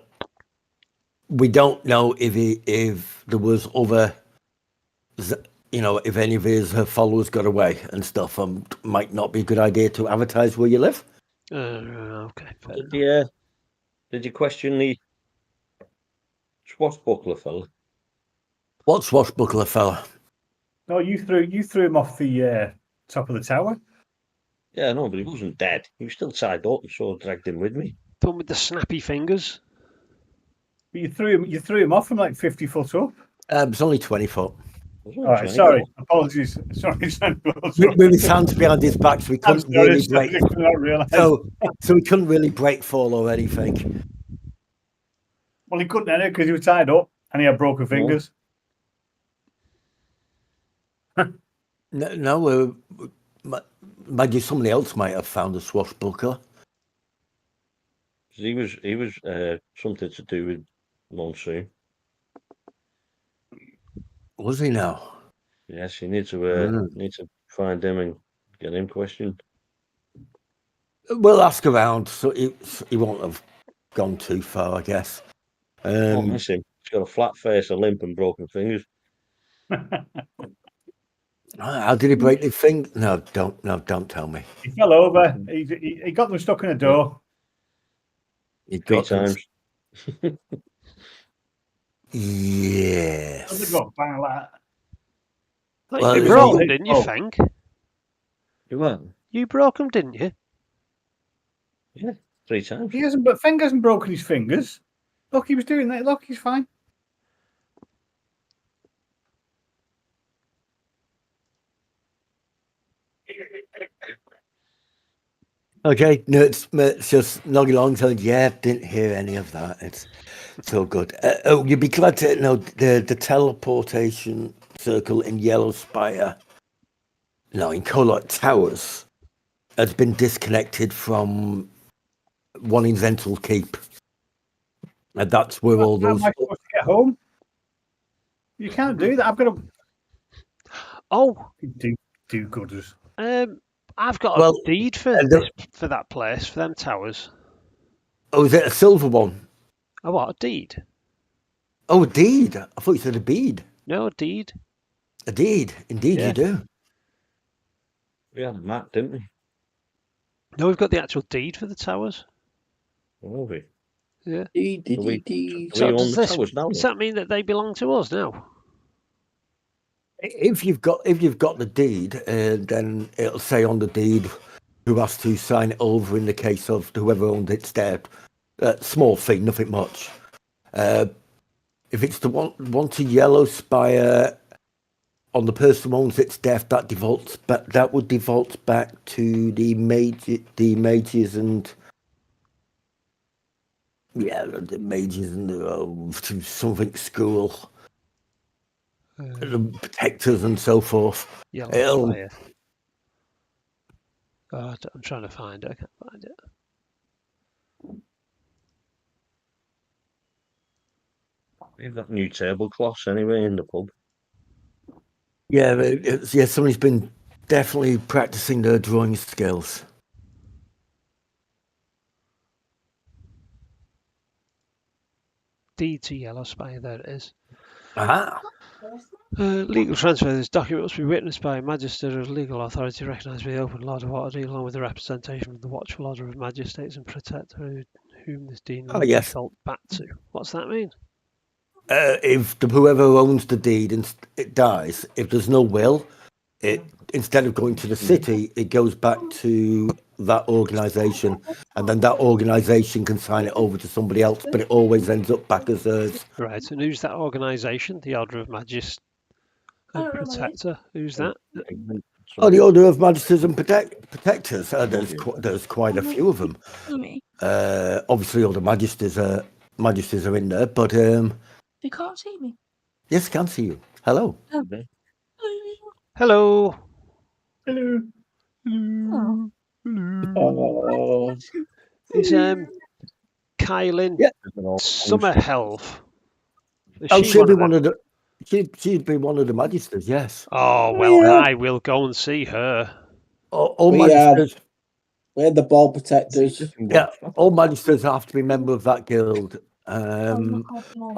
we don't know if there was other, if any of his followers got away and stuff. Might not be a good idea to advertise where you live. Okay. Fair enough. Yeah. Did you question the swashbuckler fella? What swashbuckler fella? No, you threw him off the top of the tower. Yeah, no, but he wasn't dead. He was still tied up, so I dragged him with me. The one with the snappy fingers. But you threw him off from like 50 foot up. It's only 20 foot. I was only All right, 20 sorry. foot. Apologies. Sorry, With his hands behind his back, so he I'm couldn't sorry, really sorry, break. I could not realise. So he couldn't really break fall or anything. Well, he couldn't enter because he was tied up and he had broken fingers. No, maybe somebody else might have found a swashbuckler. He was something to do with Monsoon. Was he now? Yes, you need to find him and get him questioned. We'll ask around, so he won't have gone too far, I guess. Don't miss him. He's got a flat face, a limp, and broken fingers. How did he break his finger? No, don't tell me. He fell over. He got them stuck in a door. He 3 got them- times. Yes. Doesn't go bang like that. Well, you it's broke all- them, didn't you, oh. Feng? You what? You broke them, didn't you? Yeah, 3 times. He hasn't, but Feng hasn't broken his fingers. Look, he was doing that. Look, he's fine. Okay, no, it's just nodding along, saying, yeah, didn't hear any of that. It's so good. You'd be glad to know the teleportation circle in Yellow Spire, no, in Colot Towers, has been disconnected from one in Zental Keep. And that's where all How those... am I supposed to get home? You can't do that. I've got to Oh, do gooders. I've got Well, a deed for and for that place, for them towers. Oh, is it a silver one? Oh, what, a deed? Oh, a deed. I thought you said a bead. No, a deed. A deed. Indeed, Yeah. you do. We had a map, didn't we? No, we've got the actual deed for the towers. Oh, we. Yeah. Do we So own does the this, towers now? does that mean that they belong to us now? If you've got the deed, then it'll say on the deed who has to sign it over in the case of whoever owned it's dead. Small fee, nothing much. If it's the one to Yellow Spire on the person who owns its death, that would default back to the mages and the mages and the something school. The protectors and so forth. Yellow Spire. Oh, I'm trying to find it. I can't find it. We have got new tablecloths anyway in the pub. Yeah, somebody's been definitely practicing their drawing skills. Deed to Yellow Spire, there it is. Aha. Legal transfer. This document must be witnessed by a magistrate or legal authority recognised by the Open Lord of Waterdeep, along with the representation of the Watchful Order of Magistrates and Protector whom this deed will yes. default back to. What's that mean? If whoever owns the deed and it dies, if there's no will, it instead of going to the city, it goes back to that organisation, and then that organisation can sign it over to somebody else, but it always ends up back as theirs. Right, and who's that organisation? The Order of Magistrates and I don't know, mate. Protector. Who's that? Oh, the Order of Magisters and Protectors. There's quite a few of them. Me. Obviously, all the magisters are in there, but They can't see me. yes, I can see you. Hello. Hello. Hello. Oh. Oh, Is Kylie Yeah. Summer Health? Is Oh, she she'd be of one them? of the. She'd be one of the magisters. Yes. Oh well, Yeah. I will go and see her. All We, magisters. we're the ball protectors. Yeah, all magisters have to be member of that guild. A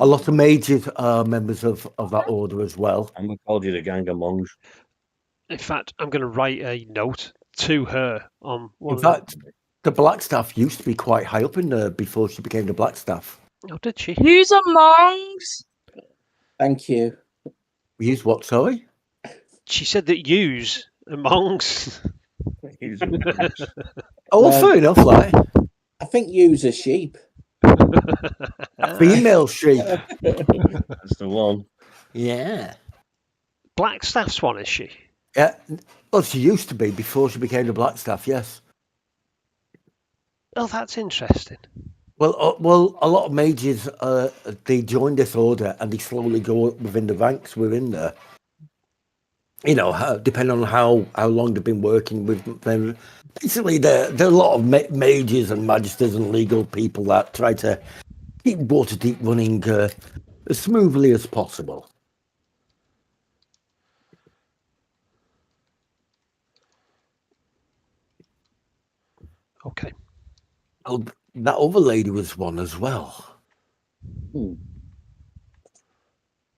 lot of mages are members of that order as well. I'm going to call you the gang of monks. In fact, I'm going to write a note to her on one In of fact, the Blackstaff used to be quite high up in there before she became the Blackstaff. Oh, did she? Who's amongst? Thank you. Use what, sorry? She said that yous are monks. He's a monks. Oh, well, fair enough, like. I think use a sheep. A female sheep. That's the one. Yeah. Blackstaff's one, is she? Yeah. Well, she used to be before she became the Blackstaff, yes. Oh, that's interesting. Well, a lot of mages, they join this order and they slowly go up within the ranks within there. You know, depending on how long they've been working with them. Basically, there are a lot of mages and magisters and legal people that try to keep Waterdeep running as smoothly as possible. Okay. Oh, that other lady was one as well. Hmm.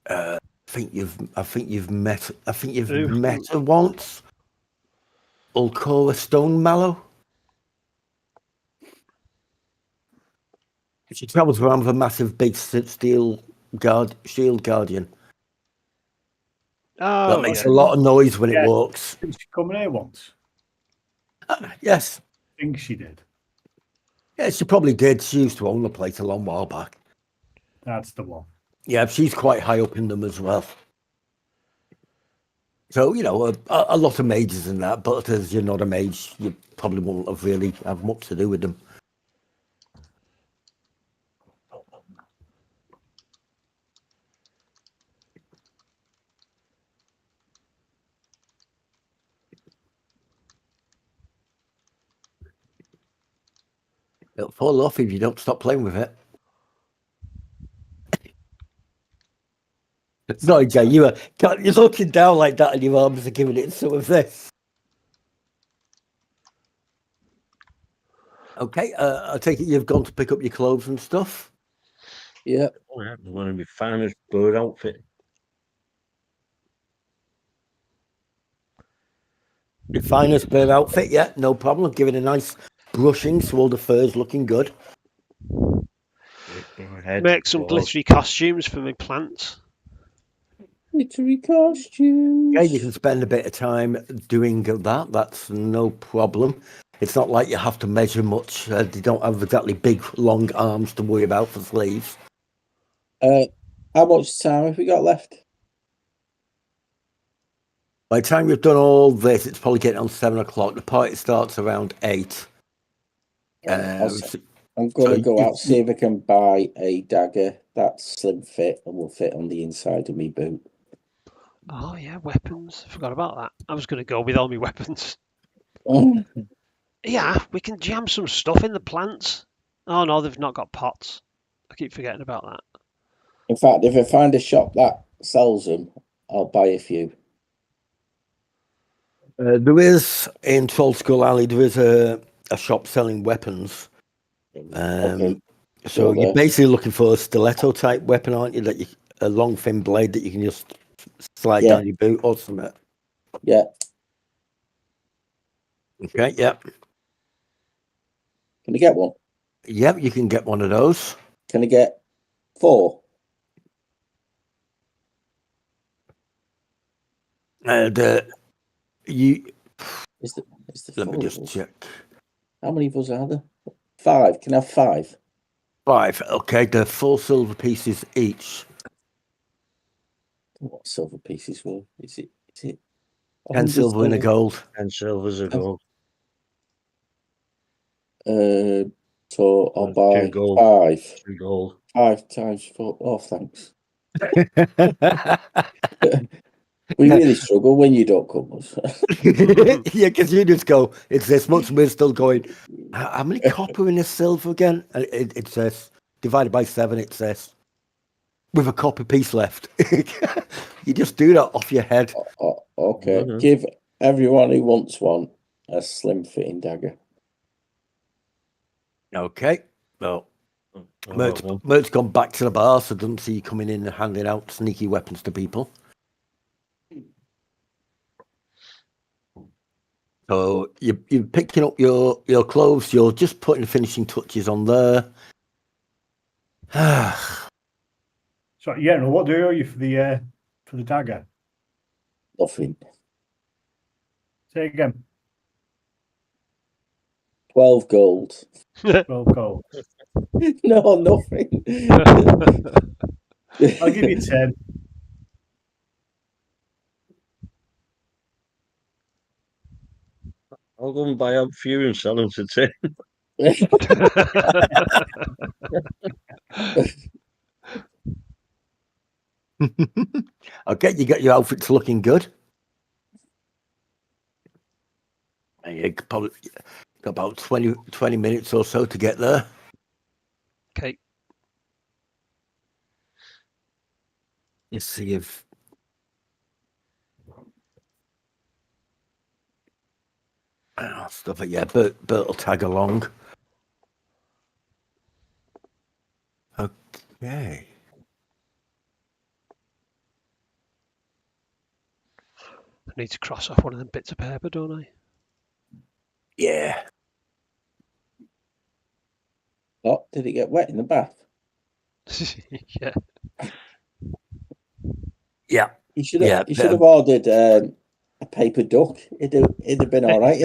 I think you've met Who? her once. Ulcora Stone Mallow. She travels around with a massive big steel shield guardian. Oh, That makes yeah. a lot of noise when it Yeah. walks. Did she come in here once? Yes. I think she did. Yeah, she probably did. She used to own the place a long while back. That's the one. Yeah, she's quite high up in them as well. So, you know, a lot of mages in that, but as you're not a mage, you probably won't have really have much to do with them. It'll fall off if you don't stop playing with it. Sorry, Jay, you're looking down like that and your arms are giving it some of this. Okay, I take it you've gone to pick up your clothes and stuff. Yeah. What happened when we found his bird outfit? Your finest bird outfit, yeah, no problem. Give it a nice brushing so all the fur's looking good. Make some glittery costumes for my plants. Glittery costumes. Yeah, you can spend a bit of time doing that. That's no problem. It's not like you have to measure much. They don't have exactly big, long arms to worry about for sleeves. How much time have we got left? By the time you've done all this, it's probably getting on 7 o'clock. The party starts around 8. I'm going to go out, see if I can buy a dagger that's slim fit and will fit on the inside of my boot. Oh, yeah, weapons. Forgot about that. I was going to go with all my weapons. Yeah, we can jam some stuff in the plants. Oh, no, they've not got pots. I keep forgetting about that. In fact, if I find a shop that sells them, I'll buy a few. There is, in Troll Skull Alley, there is a shop selling weapons. Okay. So you're basically looking for a stiletto type weapon, aren't you? A long thin blade that you can just slide down your boot or something. Yeah. Okay, yep. Can I get one? Yep, you can get one of those. Can I get 4? Let me just check. How many of us are there? 5. Can I have 5? 5. Okay, they're 4 silver pieces each. What silver pieces were? Is it 10 silver and a gold. 10 silvers a gold. So I'll buy 2 gold. 5. 2 gold. 5 times 4. Oh, thanks. We really struggle when you don't come us. Yeah, because you just go, it's this much, we're still going, how many copper in a silver again? And it says, divided by 7, it says, with a copper piece left. You just do that off your head. Okay, Mhm. give everyone who wants one a slim fitting dagger. Okay, well, I got one. Mert's gone back to the bar, so doesn't see you coming in and handing out sneaky weapons to people. So you're picking up your clothes. You're just putting the finishing touches on there. So yeah, no, what do you owe you for the dagger? Nothing. Say again. 12 gold. 12 gold. No, nothing. I'll give you 10. I'll go and buy a few and sell them to 10. Okay, you got your outfits looking good. And you could probably got about 20 minutes or so to get there. Okay. Let's see if stuff like Bert will tag along. Okay. I need to cross off one of them bits of paper, don't I? Yeah. Oh, did it get wet in the bath? Yeah. Yeah. You should Yeah, have. You should have ordered a paper duck. It'd have been all right.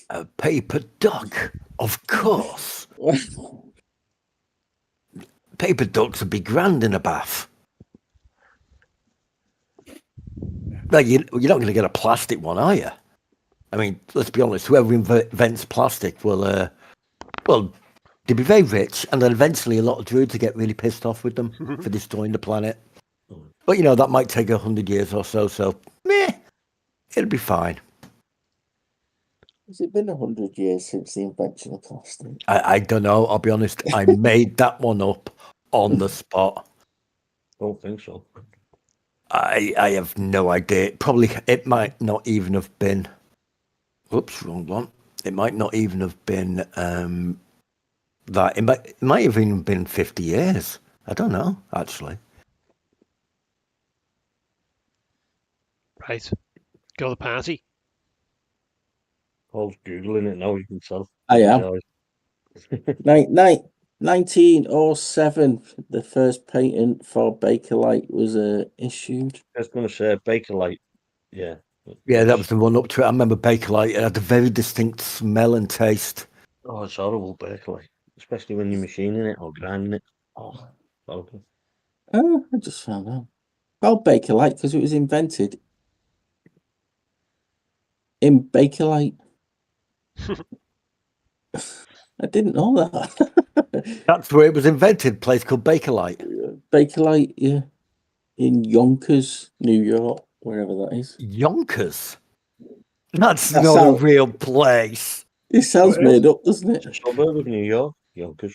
A paper duck, of course. Paper ducks would be grand in a bath. No, you're not going to get a plastic one, are you? I mean, let's be honest. Whoever invents plastic will, well, they'll be very rich, and then eventually a lot of druids will get really pissed off with them for destroying the planet. But that might take 100 years or so. So, meh, it'll be fine. Has it been 100 years since the invention of plastic? I don't know. I'll be honest. I made that one up on the spot. Don't think so. I have no idea. Probably it might not even have been. Oops, wrong one. It might not even have been that. It might have even been 50 years. I don't know, actually. Right. Go to the party. Paul's Googling it now, you can tell. I am. 1907, the first patent for Bakelite was issued. I was going to say Bakelite. Yeah. Yeah, that was the one up to it. I remember Bakelite. It had a very distinct smell and taste. Oh, it's horrible, Bakelite. Especially when you're machining it or grinding it. Oh, horrible. Oh, I just found out. Called Bakelite because it was invented in Bakelite. I didn't know that. That's where it was invented. A place called Bakelite. Bakelite, yeah, in Yonkers, New York, wherever that is. Yonkers. That's That not sound- a real place. It sounds What else? made up, doesn't It's it? a suburb of New York, Yonkers.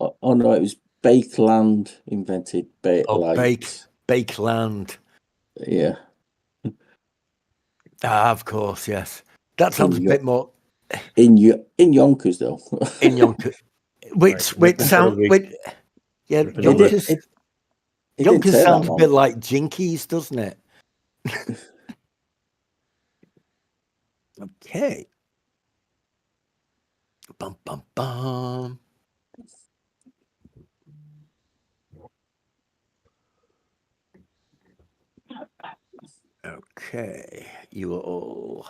Oh no, it was Bakeland invented Oh, Bakelite. Bakeland. Yeah. Ah, of course, yes. That sounds a bit more In Yonkers though. in Yonkers. Which Right, sound yeah, It did- Yonkers. It didn't Yonkers take that sounds a long. bit like Jinkies, doesn't it? Okay. Bum bum bum. Okay, you are all.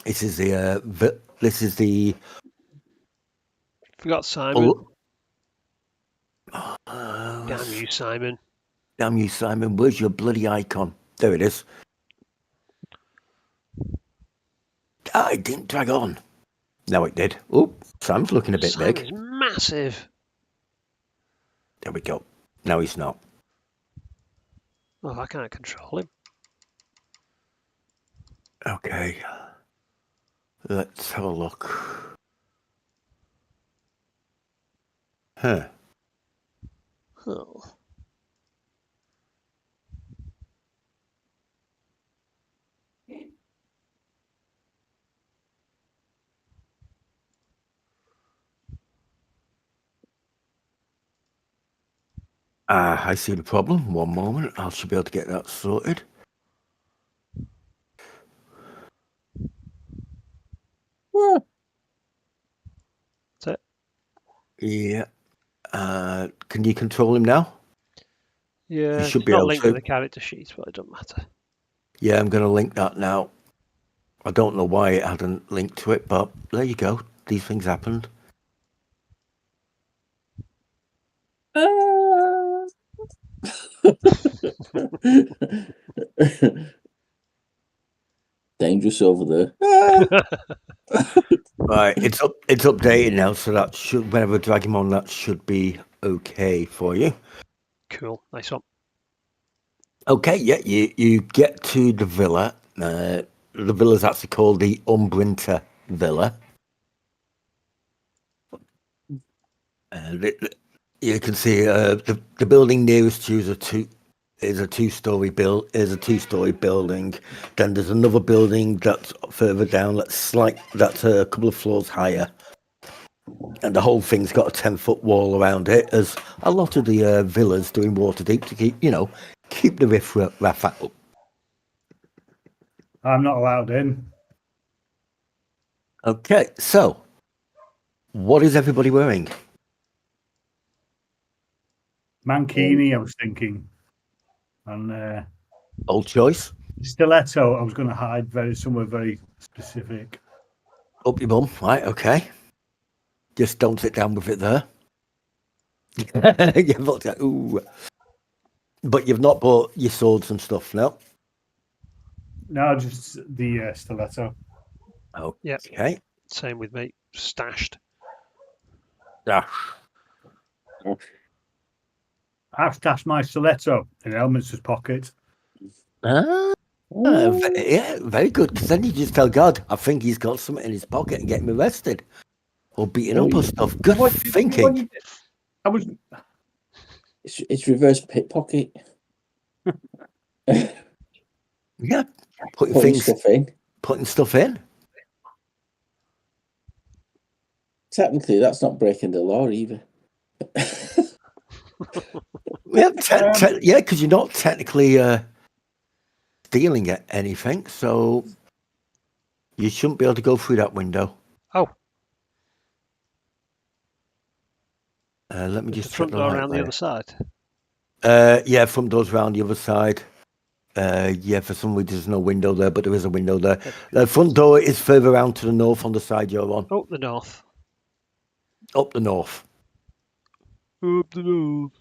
This is the Forgot Simon. Oh, Damn you, Simon. damn you, Simon! Where's your bloody icon? There it is. Ah, it didn't drag on. No, it did. Oh, Sam's looking a bit Simon's big. massive. There we go. No, he's not. Oh, I can't control him. Okay. Let's have a look. Huh. Oh. I see the problem. One moment. I should be able to get that sorted. Yeah. Can you control him now? Yeah, You should it's be not able linked to. to the character sheet, but it doesn't matter. Yeah, I'm going to link that now. I don't know why it hadn't linked to it, but there you go. These things happened. Dangerous over there. Right, it's up. It's updated now, so that should, whenever I drag him on, that should be okay for you. Cool, nice one. Okay, yeah, you get to the villa. The villa's actually called the Umbrinter Villa. And you can see the building nearest to you is a two-story building. Then there's another building that's further down that's a couple of floors higher. And the whole thing's got a 10-foot wall around it, as a lot of the villas do in Waterdeep to keep the riff-raff out. I'm not allowed in. Okay, so what is everybody wearing? Mankini, I was thinking. And Old choice? stiletto, I was going to hide somewhere very specific. Up your bum, right? Okay. Just don't sit down with it there. Ooh. But you've not bought your swords and stuff, no? No, just the stiletto. Okay. Same with me. Stashed. Dash. I've stashed my stiletto in Elminster's pocket. Yeah, very good. Because then you just tell God, I think he's got something in his pocket and get him arrested. Or beaten up or stuff. Good thinking. I was. It's reverse pickpocket. Yeah. Putting stuff in. Putting stuff in. Technically, that's not breaking the law either. Yeah, because you're not technically stealing anything, so you shouldn't be able to go through that window. Oh. Let me Is just the front check door around the other side. Yeah, front door's round the other side. Yeah, for some reason there's no window there, but there is a window there. The front door is further around to the north on the side you're on. Up the north. Up the north. Up the north.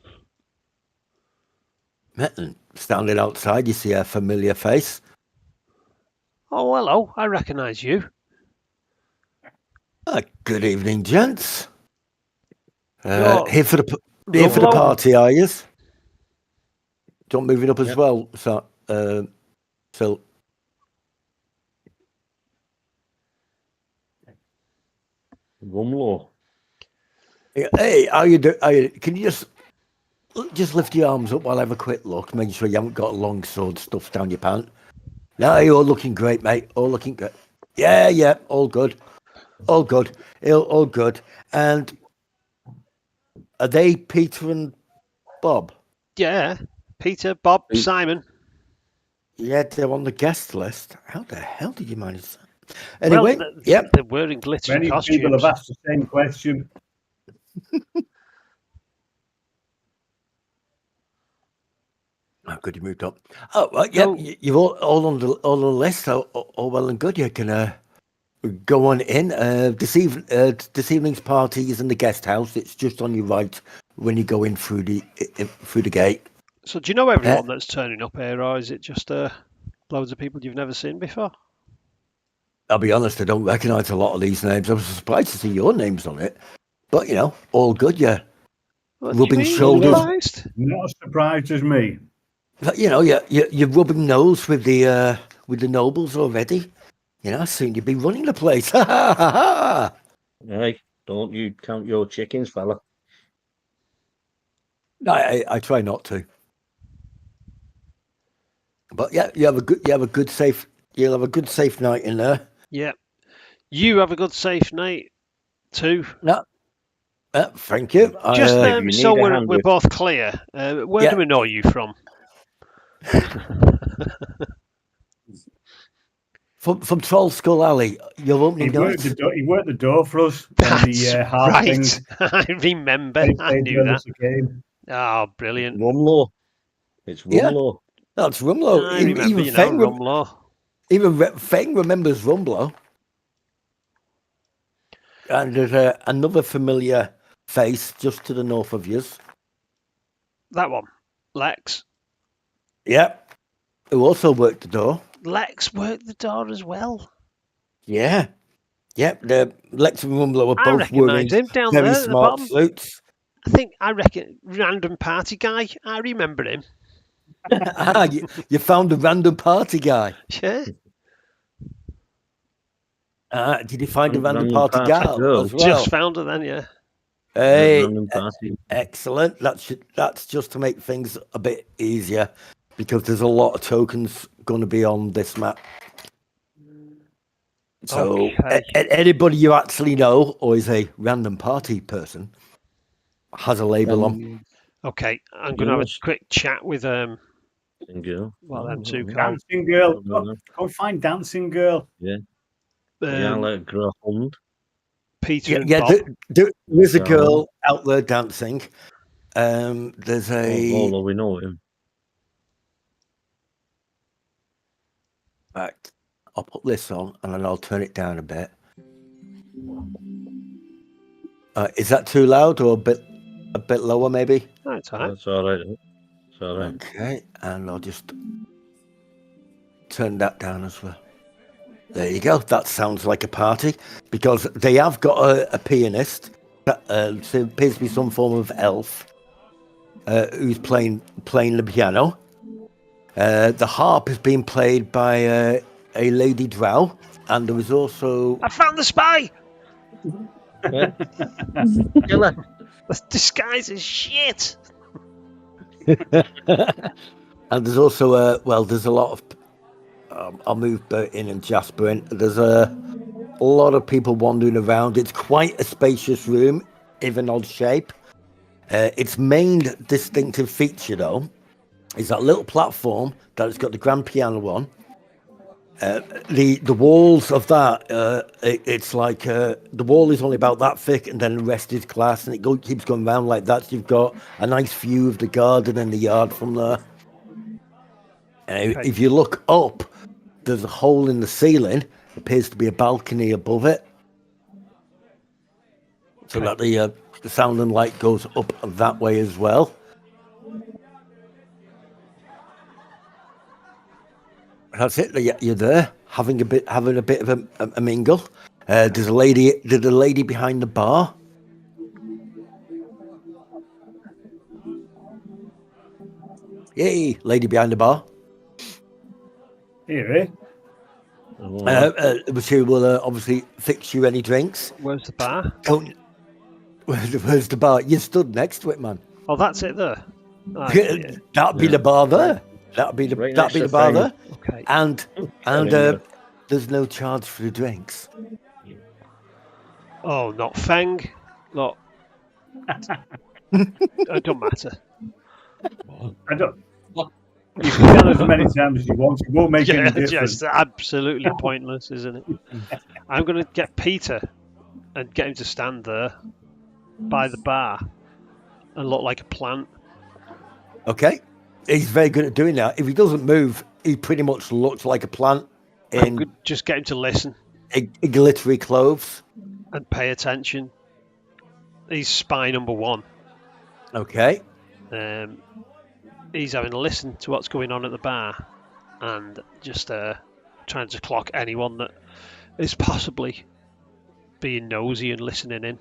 And standing outside, you see a familiar face. Oh, hello. I recognise you. Good evening, gents. You're Here for the party, are you? Don't moving up as well, so Phil. Rumlow. Hey, how you do? Can you just lift your arms up while I have a quick look, making sure you haven't got a long sword stuffed down your pant? No, you're all looking great, mate. All looking good. Yeah, all good. All good. All good. And are they Peter and Bob? Yeah. Peter, Bob, Simon. Yeah, they're on the guest list. How the hell did you manage that? Anyway, they're wearing glittering Many costumes. people have asked the same question. How good you moved up. Oh, well, yeah, you're all on the list. All well and good. You can go on in. This evening's party is in the guest house. It's just on your right when you go in through the gate. So do you know everyone that's turning up here, or is it just loads of people you've never seen before? I'll be honest, I don't recognise a lot of these names. I was surprised to see your names on it. But, all good, yeah. Rubbing shoulders. Not as surprised as me. You're rubbing nose with the nobles already. Soon you'll be running the place. Hey, don't you count your chickens, fella. I try not to. But yeah, you'll have a good safe night in there. Yeah. You have a good safe night too. No. Thank you. Just so we're both clear, where do we know you from? from Troll Skull Alley, your opening night. He worked the door for us when the That's half right. things. I remember. They I knew gave that. us a game. Oh, brilliant. Rumlow. It's Yeah. Rumlow. That's Rumlow. I remember, you know, Rumlow. Feng remembers Rumlow. And there's another familiar face just to the north of yours. That one. Lex. Yep. Who also worked the door. Lex worked the door as well. Yeah. Yep. The Lex and Rumlow are I both wearing recognise him down very there at the smart bottom. suits. I reckon random party guy. I remember him. You found a random party guy. Yeah. Did you find a random Random party party gal girl. as well? Just found her then, yeah. Hey, Random party. excellent. That's just to make things a bit easier because there's a lot of tokens going to be on this map. So Okay. anybody you actually know or is a random party person has a label on. Okay, I'm going to have a Yes. quick chat with Girl. them two called. Dancing girl. Oh, Go find dancing girl. Like Grahund. Peter and Yeah, Bob. there's a Yeah. girl out there dancing. There's Although we know him. Right, I'll put this on and then I'll turn it down a bit. Is that too loud or a bit lower maybe? Oh, it's all right. That's all right. It's all right. Okay, and I'll just turn that down as well. There you go. That sounds like a party because they have got a pianist. So it appears to be some form of elf who's playing the piano. The harp is being played by a lady drow, and there was also I found the spy! Killer. The disguise is shit! and there's also there's a lot of I'll move Bertin and Jasper in. There's a lot of people wandering around. It's quite a spacious room, even odd shape. Its main distinctive feature, though, is that little platform that it's got the grand piano on. The walls of that, it's like the wall is only about that thick, and then the rest is glass, and it keeps going round like that. So you've got a nice view of the garden and the yard from there. If you look up, there's a hole in the ceiling. Appears to be a balcony above it, so that the sound and light goes up that way as well. That's it. You're there having a bit of a mingle. There's a lady behind the bar. Yay, lady behind the bar. Here, Which will obviously fix you any drinks. Where's the bar? Where's the bar? You stood next to it, man. Oh, that's it there. Oh, yeah. That'd be the bar there. That'd be the Right that'd be next the to bar Fang. there. Okay. And Yeah. there's no charge for the drinks. Oh, not Fang. Not. It don't matter. I don't. You can tell as many times as you want. It won't make any difference. Just absolutely pointless, isn't it? I'm going to get Peter and get him to stand there by the bar and look like a plant. Okay, he's very good at doing that. If he doesn't move, he pretty much looks like a plant I'm in good, just get him to listen glittery clothes. and pay attention. He's spy number one. Okay, He's having a listen to what's going on at the bar and just trying to clock anyone that is possibly being nosy and listening in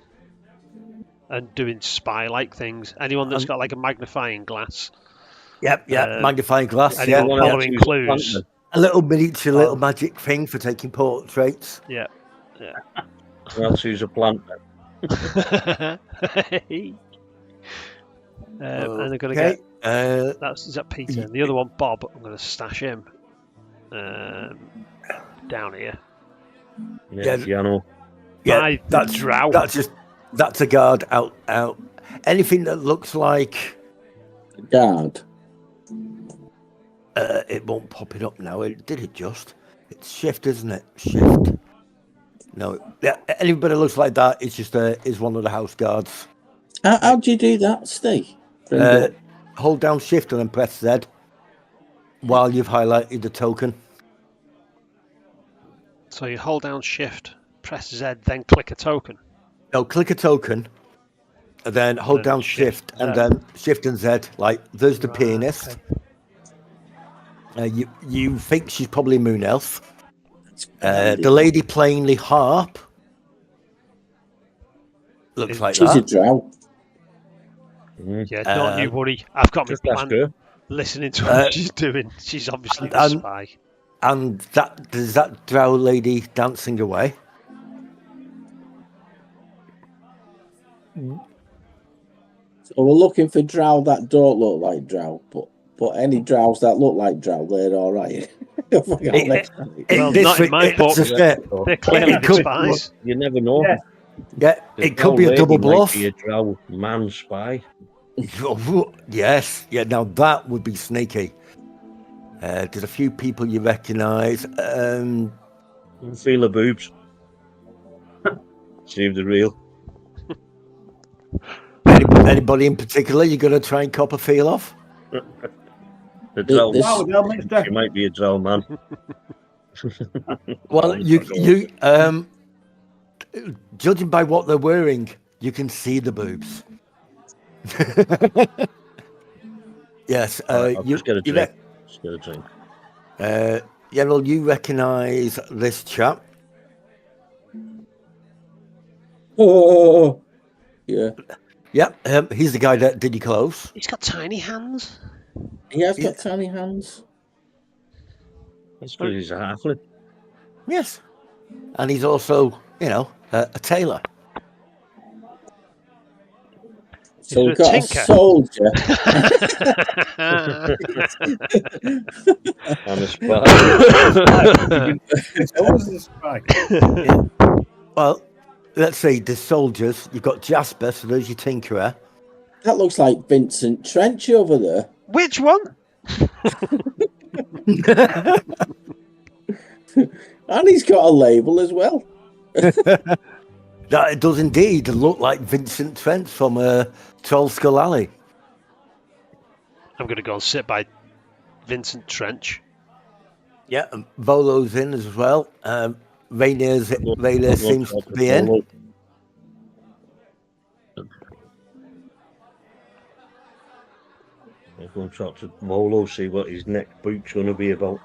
and doing spy-like things. Anyone that's got like a magnifying glass. yep, magnifying glass. Anyone Yeah, following clues. a little miniature, little magic thing for taking portraits. Yeah. That's who's a plant. And they're going to Okay, get is that Peter? And the other one, Bob. I'm going to stash him down here. Yeah, piano. yeah, By the that's drow. that's a guard out. Anything that looks like Guard. it won't pop it up now. Did it just? It's Shift, isn't it? Shift. No, yeah, anybody looks like that. It's just is one of the house guards. How do you do that, Steve? Bring up. Hold down Shift and then press Z while you've highlighted the token. So you hold down Shift, press Z, then click a token. No, click a token, and then hold Then down Shift, Shift, and Z. then Shift and Z. Like, there's the Right, pianist. okay. You think she's probably Moon Elf. Handy. The lady playing the harp looks like She's a that. drow. Yeah, don't you worry. I've got my Just ask plan her. listening to what she's doing. She's obviously the spy. And there's that drow lady dancing away. So we're looking for drow that don't look like drow, but any drows that look like drow, they're all right. Well, not in my book. They're clearly the spies. You never know. Yeah, it could be a double bluff. Be a drow man spy. Yes, yeah. Now that would be sneaky. There's a few people you recognise. Feel the boobs. See if they're real. Anybody in particular you're going to try and cop a feel off? The drow. Wow, they'll mix She might be a drow man. Well, you judging by what they're wearing, you can see the boobs. Yes, I'll you just get a drink. Just get a drink. yeah, well, you recognise this chap. Oh, yeah. Yep, he's the guy that did your clothes. He's got tiny hands. He has got tiny hands. That's because he's a halfling. Yes, and he's also, a tailor. So we've a got tinker? a soldier. I'm a spy. It was a spy. Well, let's see, the soldiers. You've got Jasper, so there's your tinkerer. That looks like Vincent Trench over there. Which one? And he's got a label as well. That it does indeed look like Vincent Trent from Troll Skull Alley. I'm going to go and sit by Vincent Trench. Yeah, and Volo's in as well. Rainier seems to be in. I'll go and talk to Volo, see what his next boot's going to be about.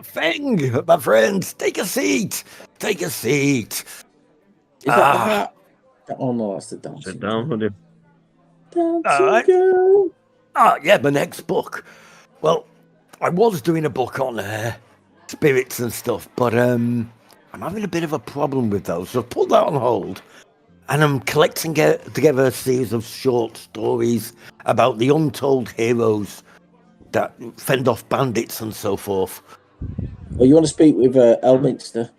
Feng, my friends, take a seat. Take a seat. Is that the hat? Oh no, that's the dancing. Sit down with him. Dancing girl. Yeah, my next book. Well, I was doing a book on spirits and stuff, but I'm having a bit of a problem with those, so I've put that on hold. And I'm collecting together a series of short stories about the untold heroes that fend off bandits and so forth. Well, you want to speak with Elminster?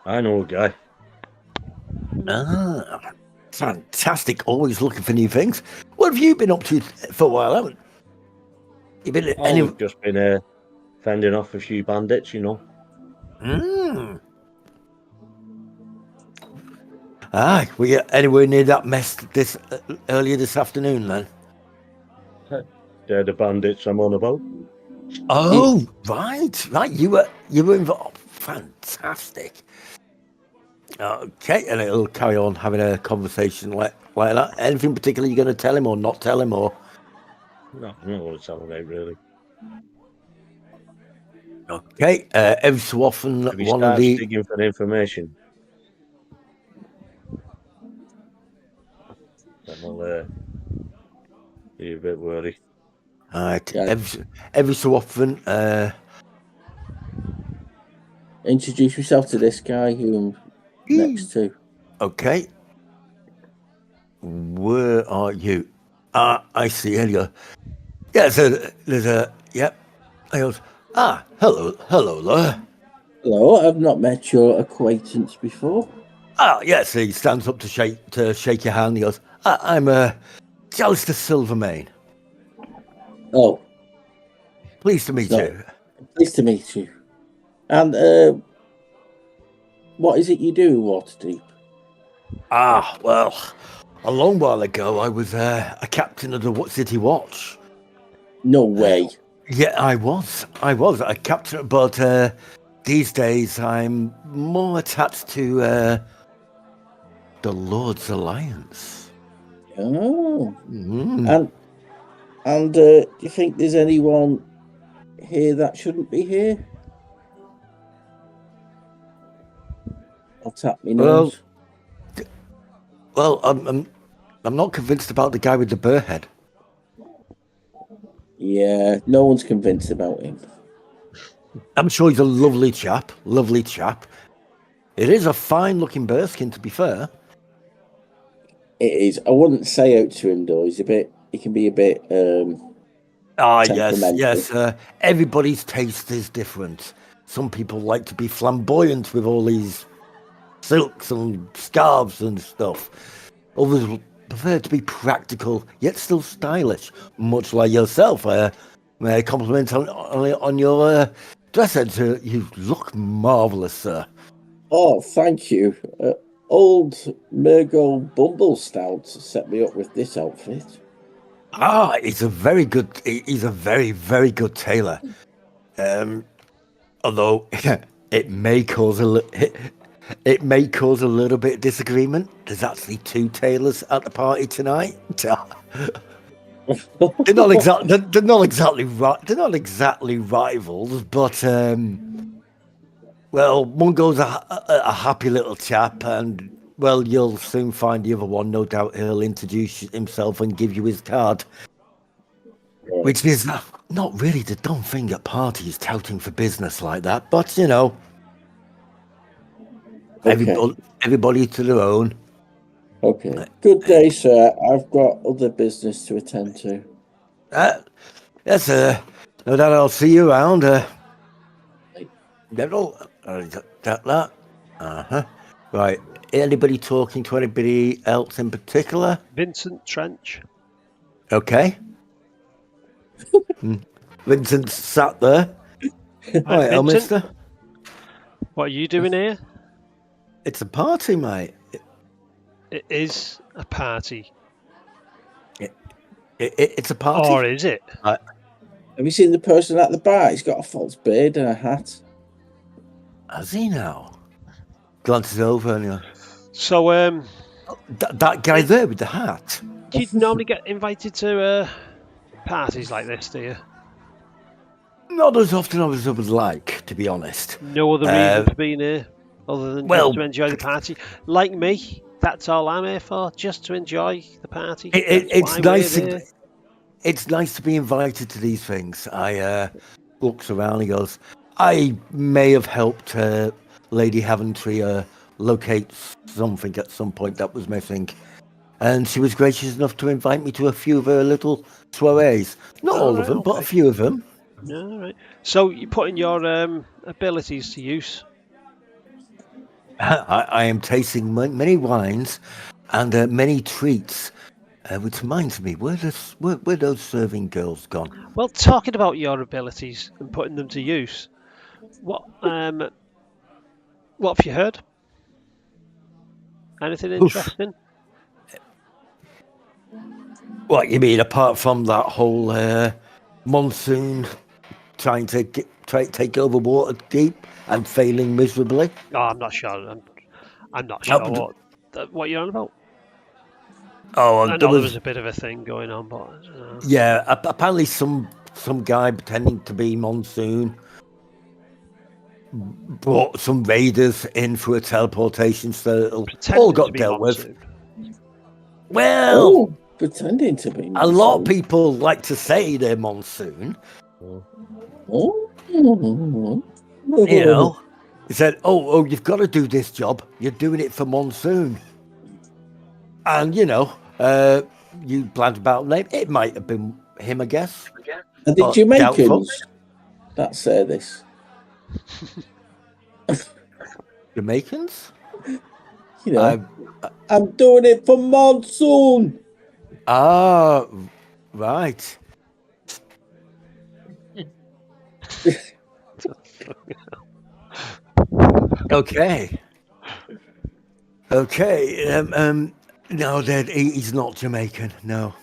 I know a guy. Fantastic. Always looking for new things. What have you been up to for a while, haven't you? Been I've just been fending off a few bandits, Were you anywhere near that mess earlier this afternoon then? They're the bandits I'm on about. Oh, right. You were involved. Fantastic. Okay, and it'll carry on having a conversation like that. Anything particular you're going to tell him or not tell him, or? No, I don't know what it's all about, really. Okay, every so often Have you one of started the digging for information? Then I'll be a bit worried. Right, Yeah. every so often. Introduce yourself to this guy who I'm next to. Okay. Where are you? I see. Here you go. Yeah, so there's a yep. I goes, hello there. Hello, I've not met your acquaintance before. Yes, he stands up to shake your hand. He goes, I'm Jallister Silvermane. Oh, Pleased to meet No. you. Nice to meet you. And what is it you do in Waterdeep? Ah, well, a long while ago, I was a captain of the City Watch. No way. Yeah, I was a captain, but these days I'm more attached to the Lord's Alliance. Oh. Mm. And do you think there's anyone here that shouldn't be here? I'll tap me Well, nose. well, I'm not convinced about the guy with the burr head. Yeah, no one's convinced about him. I'm sure he's a lovely chap. Lovely chap. It is a fine-looking bearskin, to be fair. It is. I wouldn't say out to him though. He can be a bit Ah, temperamental. yes. Everybody's taste is different. Some people like to be flamboyant with all these silks and scarves and stuff. Others will prefer to be practical, yet still stylish, much like yourself. May I compliment on your dress sense? You look marvellous, sir. Oh, thank you. Old Murgo Bumblestout set me up with this outfit. Ah, he's a very very good tailor. Although it may cause it may cause a little bit of disagreement. There's actually two tailors at the party tonight. They're not exactly they're not exactly rivals, but well, Mungo's a happy little chap, and well, you'll soon find the other one. No doubt he'll introduce himself and give you his card. Which is not really the dumb thing at parties, touting for business like that. But you know, Okay. everybody to their own. Okay. Good day, sir. I've got other business to attend to. Yes, no doubt I'll see you around. General, that. Right. Anybody talking to anybody else in particular? Vincent Trench. Okay. Vincent sat there. Hi, Right, Vincent. mister. What are you doing here? It's a party, mate. It is a party. It's a party. Or is it? Have you seen the person at the bar? He's got a false beard and a hat. Has he now? Glances over and So, that guy there with the hat. do you normally get invited to parties like this, do you? Not as often as I would like, to be honest. No other reason for being here other than well, just to enjoy the party? Like me, that's all I'm here for, just to enjoy the party. It's That's why nice. we're here. It's nice to be invited to these things. I looks around and goes, I may have helped Lady Haventry locate something at some point that was missing. And she was gracious enough to invite me to a few of her little soirees. Not all of them, but a few of them. All right. So you're putting your abilities to use. I am tasting many wines and many treats, which reminds me, where those serving girls gone? Well, talking about your abilities and putting them to use, what have you heard? Anything interesting? What you mean, apart from that whole monsoon trying to take over Waterdeep and failing miserably? Oh, I'm not sure. I'm not sure what you're on about. Oh, I know there was a bit of a thing going on, but yeah, apparently some guy pretending to be Monsoon brought some raiders in for a teleportation circle. All got dealt with. Well, pretending to be Monsoon. A lot of people like to say they're Monsoon. Oh. You know, he said, "Oh, you've got to do this job. You're doing it for Monsoon." And you know, you blabbed about name. It might have been him, I guess. And the Jamaicans that say this. Jamaicans? You know, I'm doing it for Monsoon. Ah, right. Okay. No, Dad, he's not Jamaican. No,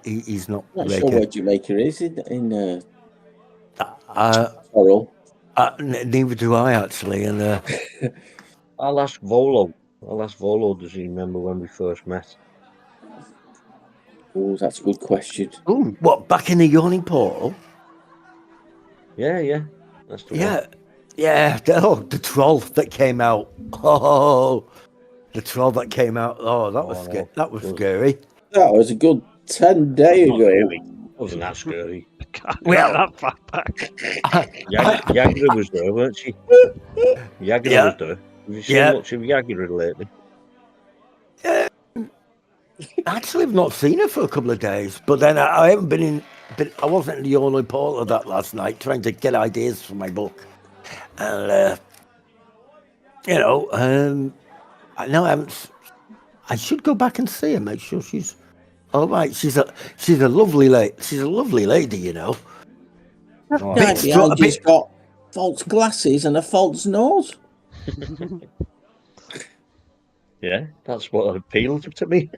he's not I'm not sure where Jamaican. Jamaica is in Uh, Coral. neither do I, actually. And I'll ask Volo. Does he remember when we first met? Oh, that's a good question. ooh, what, back in the yawning portal? Yeah. That's the one. Yeah. The troll that came out. Oh, the troll that came out. Oh, that was Oh, scary. no. That was Good. scary. That was a good 10 days Not ago. really. Wasn't that scary? Can't go Well, that far back. Yagira was there, weren't she? Yagira yeah, was there. Have you seen yeah. much of Yagira lately? Actually, I've not seen her for a couple of days, but then I haven't been in. But I wasn't in the only part of that last night, trying to get ideas for my book, and I know I haven't. I should go back and see her, make sure she's all right. She's a lovely lady. She's a lovely lady, you know. That Oh, guy Bit behind a you's bit. got false glasses and a false nose. yeah, that's what appealed to me.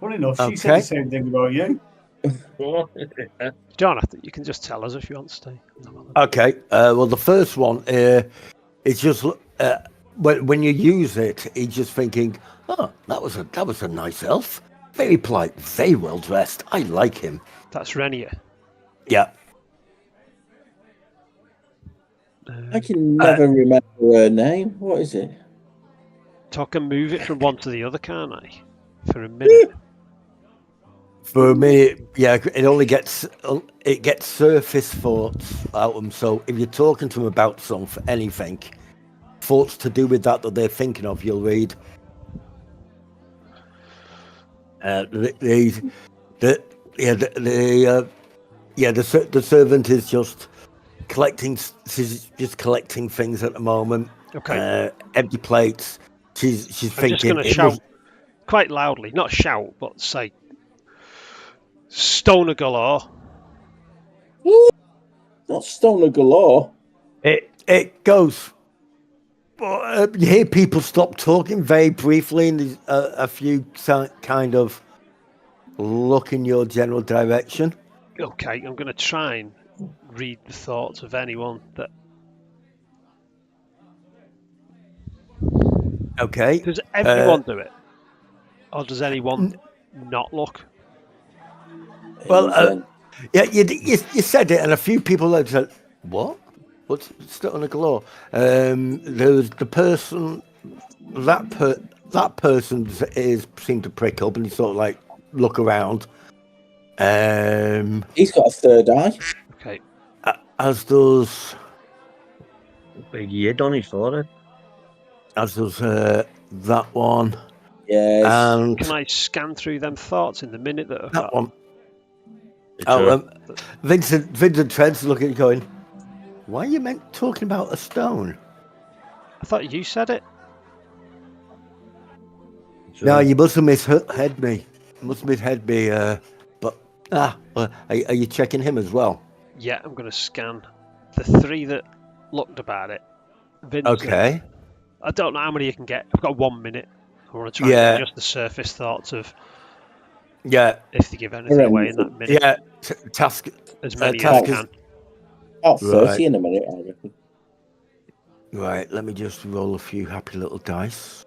Funny enough, she said Okay. the same thing about you. You don't have to. You can just tell us if you want to stay. Okay. Well, the first one, it's just when you use it, it's just thinking, oh, that was a nice elf. Very polite, very well dressed. I like him. That's Renier. Yeah. I can never remember her name. What is it? I can move it from one to the other, can't I? For a minute. For me, yeah, it gets surface thoughts out of them. So if you're talking to them about something, anything, thoughts to do with that they're thinking of, you'll read. The servant is just collecting. She's just collecting things at the moment. Okay. Empty plates. She's I'm just thinking. going to shout quite loudly, not shout, but say, "Stoner galore." Not Stoner Galore. It goes. You hear people stop talking very briefly, and there's a few kind of look in your general direction. Okay, I'm going to try and read the thoughts of anyone that. Okay. Does everyone do it, or does anyone not look? Well, yeah, you said it, and a few people have said, "What? What's still on the galore?" There was the person that person seemed to prick up, and he sort of like look around. He's got a third eye. Okay. As does Big head on his forehead. that one. Yes. And Can I scan through them thoughts in the minute that I've that got? one. It's Vincent Trent's looking at it going, why are you talking about a stone? I thought you said it. No, you must have misheard me. Are you checking him as well? Yeah, I'm going to scan the three that looked about it. Vincent, Okay. I don't know how many you can get. I've got 1 minute. I want to try and get just the surface thoughts of if they give anything away in that minute. Yeah, task As many as task I can. About 30 Right. in a minute, I reckon. Right, let me just roll a few happy little dice.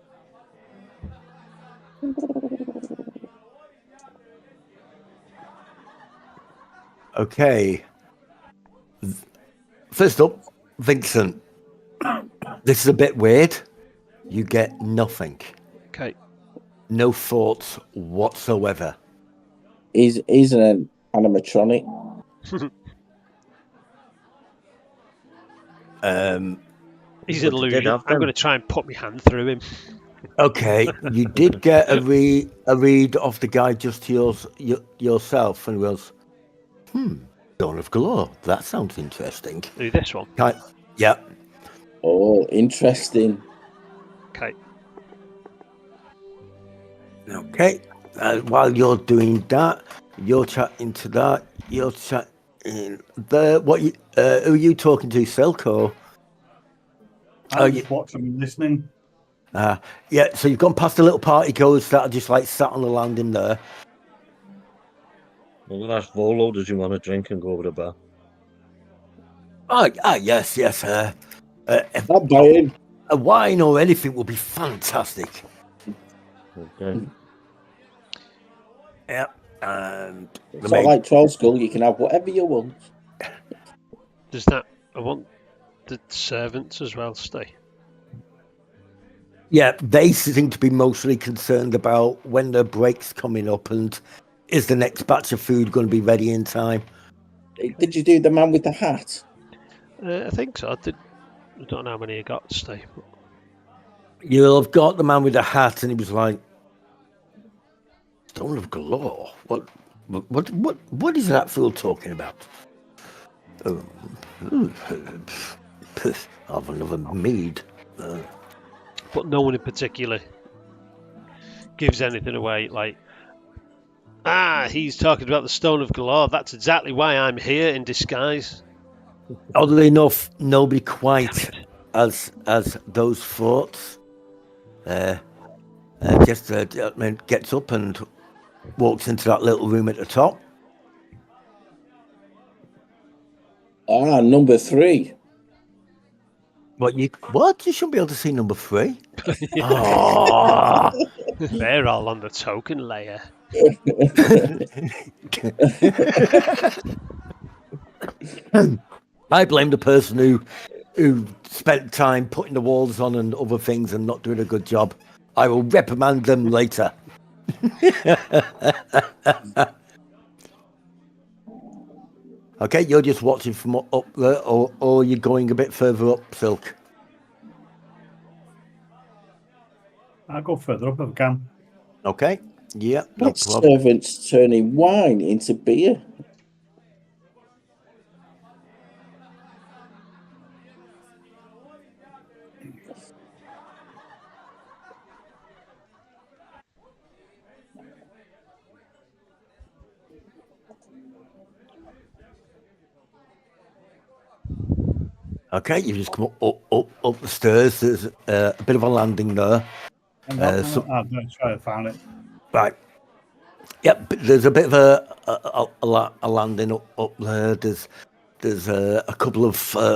Okay. First up, Vincent. This is a bit weird. You get nothing. Okay. No thoughts whatsoever. He's an animatronic. He's But an they did illusion. have I'm them. going to try and put my hand through him. Okay, you did get a read of the guy just to yourself, and was, Dawn of Galore. That sounds interesting. Do this one. Yeah. Oh, interesting. Okay. Okay. While you're doing that, You're chatting to that. You're chatting there. What? Who are you talking to, Silk? Or I'm just watching and listening. yeah. So you've gone past the little party goers that are just like sat on the landing there. Well, ask Volo, does he want a drink and go over the bar? Yes. I'm buying. A wine or anything would be fantastic. Okay. Yeah. And It's not like Troll Skull. You can have whatever you want. Does that? I want the servants as well. Stay. yeah, they seem to be mostly concerned about when the break's coming up and is the next batch of food going to be ready in time. Did you do the man with the hat? I think so. I don't know how many I got. Stay. You'll have got the man with the hat, and he was like, "Stone of Galore. What is that fool talking about?" Of another mead. But no one in particular gives anything away. Like, he's talking about the Stone of Galore. That's exactly why I'm here in disguise. Oddly enough, nobody quite as those thoughts. Just gets up and walks into that little room at the top. Number 3. What? You shouldn't be able to see number 3. Oh. They're all on the token layer. I blame the person who spent time putting the walls on and other things and not doing a good job. I will reprimand them later. Okay, you're just watching from up there, or you're going a bit further up, Silk. I'll go further up if I can. Okay, yeah, no Like problem. servants turning wine into beer. Okay, you just come up the stairs. There's a bit of a landing there. I'm going to try to find it. Right. Yep, but there's a bit of a landing up there. There's a couple of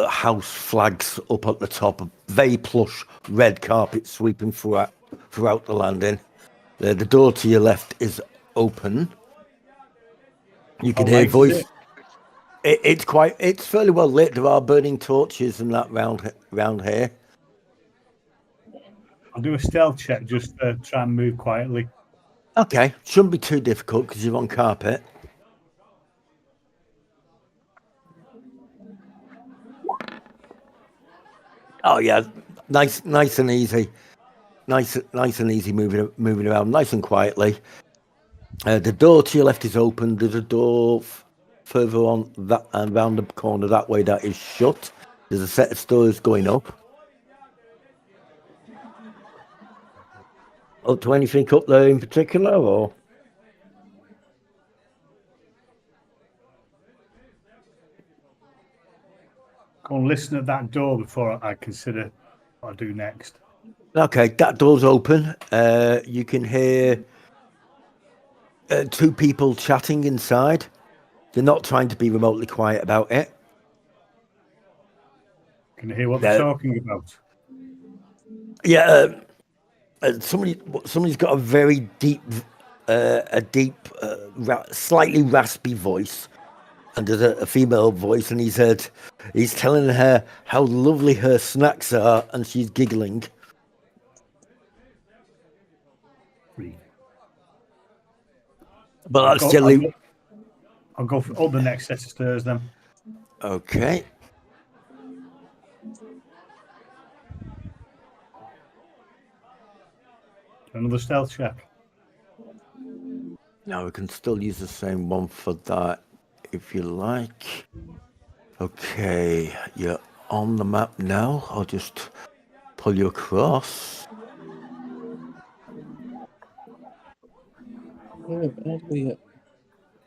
house flags up at the top. A very plush red carpet sweeping throughout the landing. The door to your left is open. You can hear voice. It's fairly well lit. There are burning torches and that round here. I'll do a stealth check just to try and move quietly. Okay, shouldn't be too difficult because you're on carpet. Oh yeah, nice and easy. Nice and easy moving around, nice and quietly. The door to your left is open. There's a door further on that and round the corner that way that is shut. There's a set of stairs going up. Up to anything up there in particular, or? Go and listen at that door before I consider what I do next. Okay, that door's open. You can hear 2 people chatting inside. They're not trying to be remotely quiet about it. Can you hear what they're talking about? Yeah, somebody's got a very deep, slightly raspy voice, and there's a female voice, and he's telling her how lovely her snacks are, and she's giggling. But that's generally. I'll go for the next set of stairs then. Okay. Another stealth check. Now we can still use the same one for that if you like. Okay, you're on the map now. I'll just pull you across.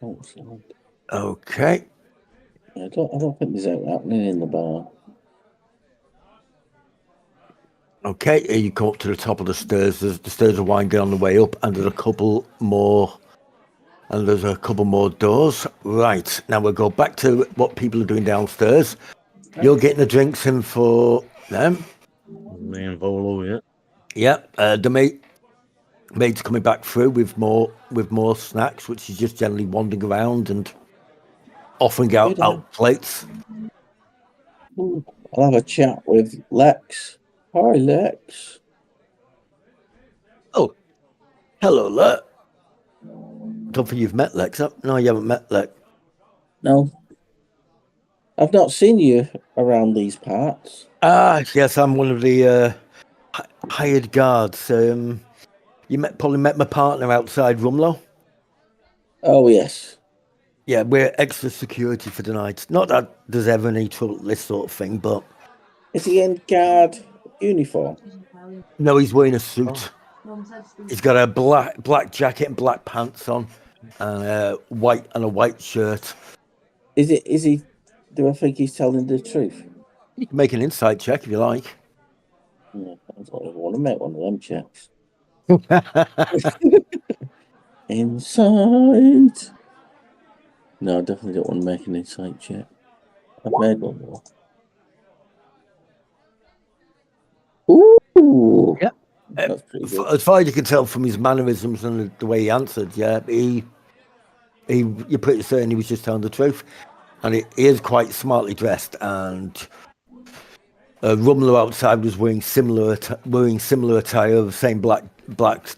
outside. Okay. I don't think there's anything happening in the bar. Okay, here you come up to the top of the stairs. The stairs are winding on the way up, and there's a couple more. And there's a couple more doors. Right, now we'll go back to what people are doing downstairs. You're getting the drinks in for them. Me and Volo, yeah. Yeah, the maid's coming back through with more snacks, which is just generally wandering around and offering out plates. Ooh, I'll have a chat with Lex. Hi, Lex. Oh, hello, Lex. Don't think you've met Lex. No, you haven't met Lex. No, I've not seen you around these parts. Ah, yes, I'm one of the hired guards. Probably met my partner outside Rumlow. Oh, yes. Yeah, we're extra security for the night. Not that there's ever any trouble with this sort of thing, but Is he in guard uniform? no, he's wearing a suit. He's got a black jacket and black pants on, and a white shirt. Is he? Do I think he's telling the truth? You can make an insight check if you like. Yeah, I don't even want to make one of them checks. Insight. No, I definitely don't want to make an insight check. I've made one more. Ooh. Yeah. That's pretty good. As far as you can tell from his mannerisms and the way he answered, yeah, you're pretty certain he was just telling the truth. And he is quite smartly dressed, and Rumler outside was wearing similar attire, the same black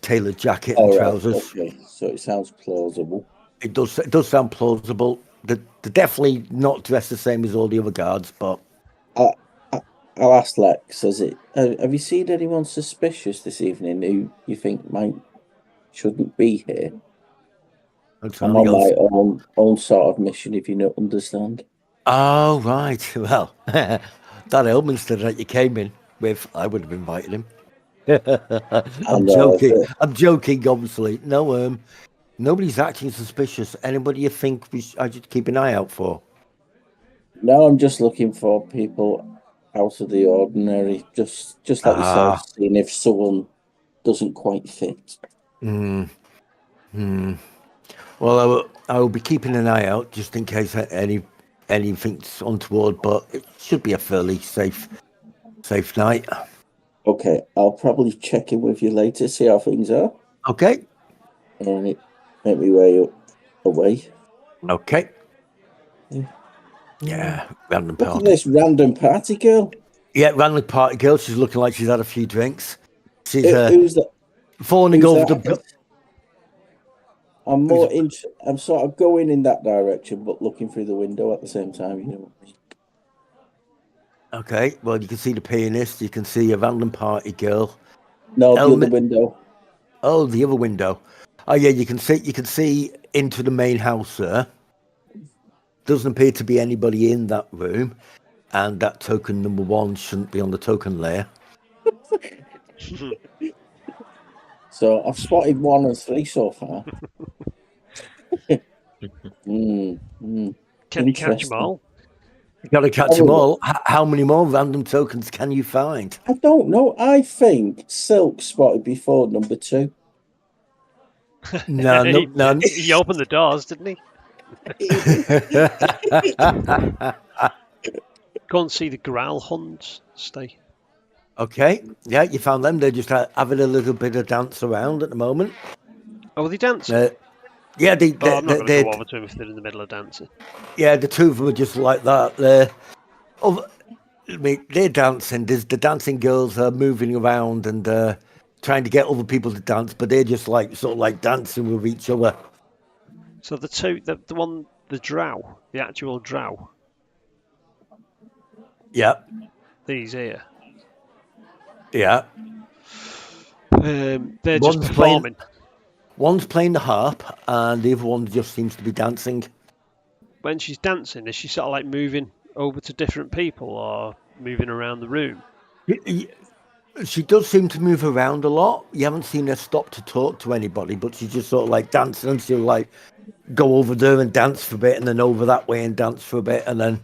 tailored jacket and trousers. Okay, so it sounds plausible. It does sound plausible. They're definitely not dressed the same as all the other guards, but I'll ask Lex. Have you seen anyone suspicious this evening who you think shouldn't be here? I'm on my own sort of mission, if you don't understand. Oh, right. Well, that Elminster that you came in with, I would have invited him. I'm joking. I'm joking, obviously. No, nobody's acting suspicious. Anybody you think I should keep an eye out for? No, I'm just looking for people out of the ordinary, just like yourself, seeing if someone doesn't quite fit. Well, I will be keeping an eye out just in case anything's untoward, but it should be a fairly safe night. Okay, I'll probably check in with you later, see how things are. Okay. And make me way away. Okay. Yeah, random Look party. at this random party girl. Yeah, random party girl. She's looking like she's had a few drinks. She's who's that? Fawning over the. I'm sort of going in that direction, but looking through the window at the same time. You know what I mean? Okay, well, you can see the pianist. You can see a random party girl. No, the other window. Oh, the other window. Oh, yeah, you can see into the main house there. Doesn't appear to be anybody in that room, and that token number 1 shouldn't be on the token layer. So I've spotted 1 and 3 so far. Can you catch them all? You got to catch them all. How many more random tokens can you find? I don't know. I think Silk spotted before number 2. No. He opened the doors, didn't he? Go and see the Growl Huns. Stay. Okay. Yeah, you found them. They're just having a little bit of dance around at the moment. Oh, are they dancing? Yeah, I'm not going to go over to them if they're in the middle of dancing. Yeah, the two of them are just like that. They're dancing. The dancing girls are moving around and trying to get other people to dance, but they're just sort of dancing with each other. So the drow, the actual drow. Yeah. These here. Yeah. They're just performing. One's playing the harp, and the other one just seems to be dancing. When she's dancing, is she sort of moving over to different people or moving around the room? She does seem to move around a lot. You haven't seen her stop to talk to anybody, but she's just sort of like dancing, and she'll like go over there and dance for a bit, and then over that way and dance for a bit, and then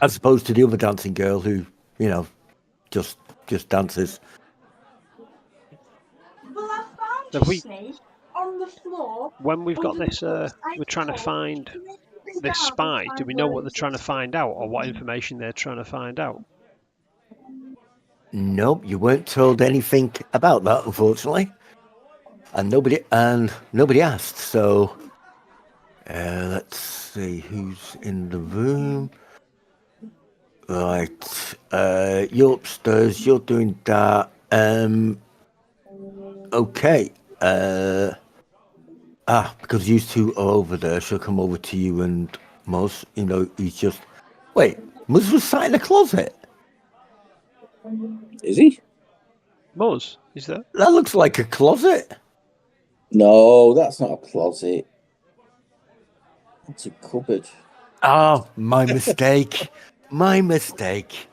as opposed to the other dancing girl who, just dances. Well, I found Have a we- snake on the floor. When we've got under this, the we're trying to ice find cream. this Down spy. and Do we find know where what they're it trying to is. find out, or what information they're trying to find out? Nope, you weren't told anything about that, unfortunately, and nobody asked. So, let's see who's in the room. Right, you're upstairs. You're doing that. Okay. Because you two are over there, she'll come over to you and Muzz. He's just. Wait, Muzz was sat in the closet. Is he? Muzz, is that? That looks like a closet. No, that's not a closet. That's a cupboard. Oh, my mistake. My mistake.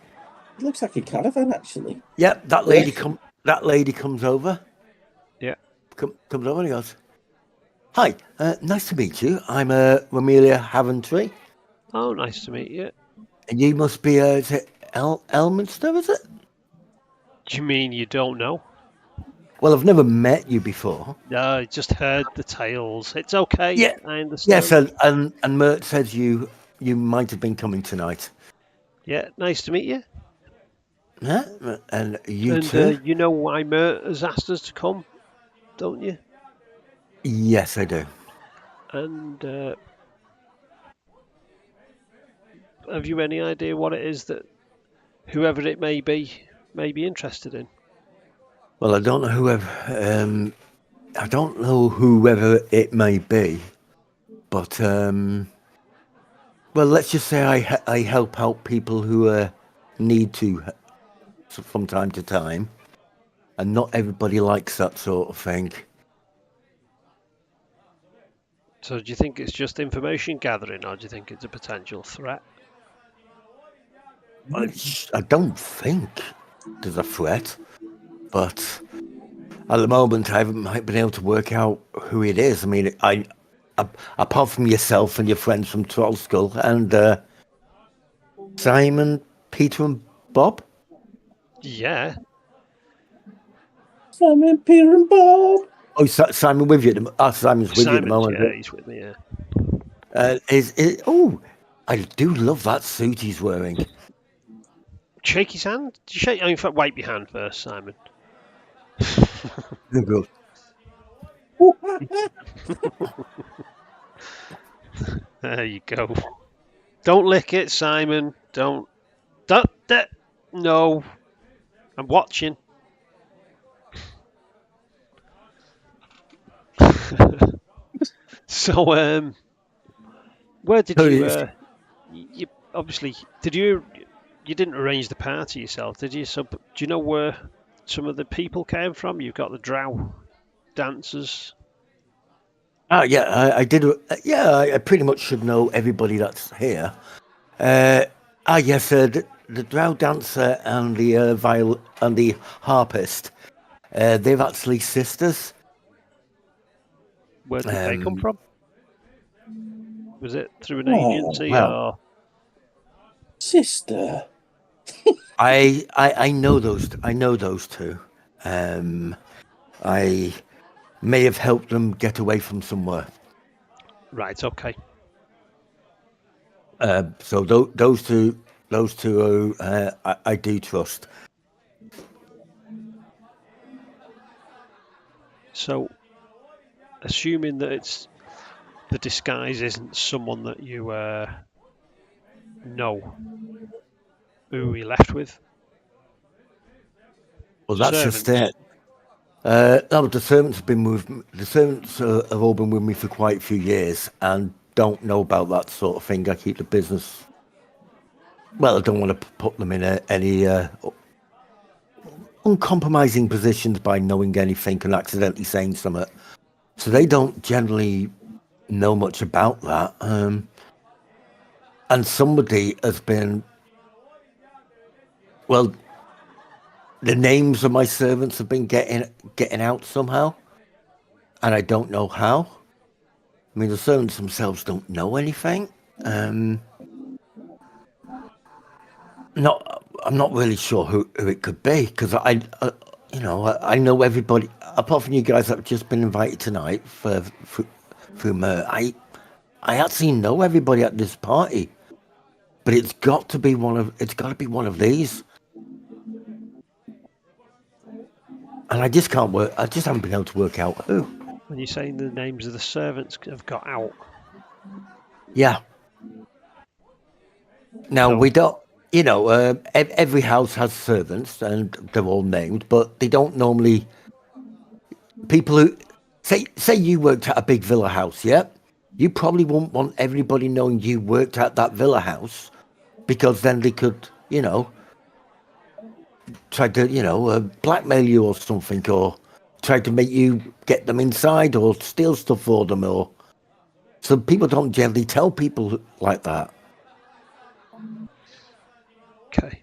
It looks like a caravan, actually. Yep, that lady comes over. Yeah. Comes over and he goes, "Hi, nice to meet you. I'm Ramelia Haventry, Oh, nice to meet you. and you must be is it Elminster, is it? Do you mean you don't know? Well, I've never met you before. No, I just heard the tales. It's okay. Yeah. I understand. Yes, and Mert says you might have been coming tonight. Yeah, nice to meet you. Yeah, and you And too. you know why Mert has asked us to come, don't you? Yes, I do. And have you any idea what it is that whoever it may be interested in? Well, I don't know whoever it may be, but well, let's just say I help out people who need to from time to time, and not everybody likes that sort of thing. So do you think it's just information gathering, or do you think it's a potential threat? I don't think there's a threat, but at the moment I haven't been able to work out who it is. I mean, apart from yourself and your friends from Trollskull and Simon, Peter, and Bob. Yeah. Simon, Peter, and Bob. Oh, Simon with you. Simon's with you at the moment. Yeah, he's with me. Yeah. Oh, I do love that suit he's wearing. Shake his hand. Do you shake? In fact, wipe your hand first, Simon. Good. There you go. Don't lick it, Simon. Don't. No. I'm watching. So, where did you obviously you didn't arrange the party yourself, did you? So, do you know where some of the people came from? You've got the drow dancers. Yeah, I did. Yeah, I pretty much should know everybody that's here. Yes, the drow dancer and the viol and the harpist. They're actually sisters. Where did they come from? Was it through an Oh, agency well. or? Sister. I know those. I know those two. I may have helped them get away from somewhere. Right. Okay. So those two I do trust. So, assuming that it's the disguise isn't someone that you know, who are you left with? Well, that's Servants. just it. No, the servants have been with. The servants have all been with me for quite a few years and don't know about that sort of thing. I keep the business. Well, I don't want to put them in any uncompromising positions by knowing anything and accidentally saying something. So they don't generally know much about that. and somebody has been. Well, the names of my servants have been getting out somehow, and I don't know how. I mean, the servants themselves don't know anything. I'm not really sure who it could be because I know everybody apart from you guys that have just been invited tonight from I actually know everybody at this party, but it's got to be one of these, and I just can't work. I just haven't been able to work out who. When you're saying the names of the servants have got out. Yeah. Now So- we don't. Every house has servants and they're all named, but they don't normally. People who say you worked at a big villa house, yeah, you probably wouldn't want everybody knowing you worked at that villa house, because then they could, try to, blackmail you or something, or try to make you get them inside or steal stuff for them, or so people don't generally tell people like that. Okay.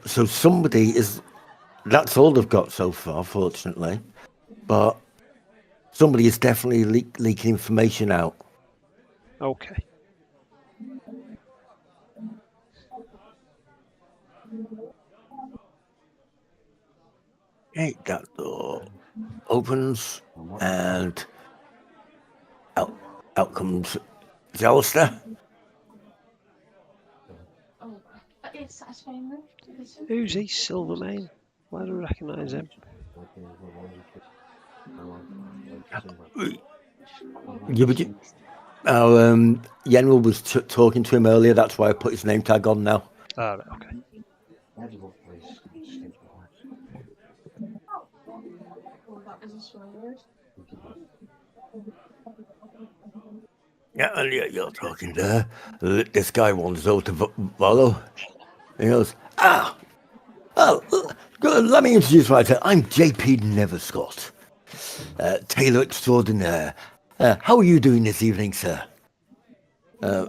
So somebody is. That's all they've got so far, fortunately, but somebody is definitely leaking information out. Okay. Hey, that door opens, and out comes Alistair. It's satisfying. Who's he, Silvermane? Why do I recognise him? Yenwell was talking to him earlier. That's why I put his name tag on now. Oh, right, okay. Yeah, and you're talking there. This guy wants Zoe to follow. He goes, good, let me introduce myself. I'm J.P. Neverscott, tailor extraordinaire. How are you doing this evening, sir? I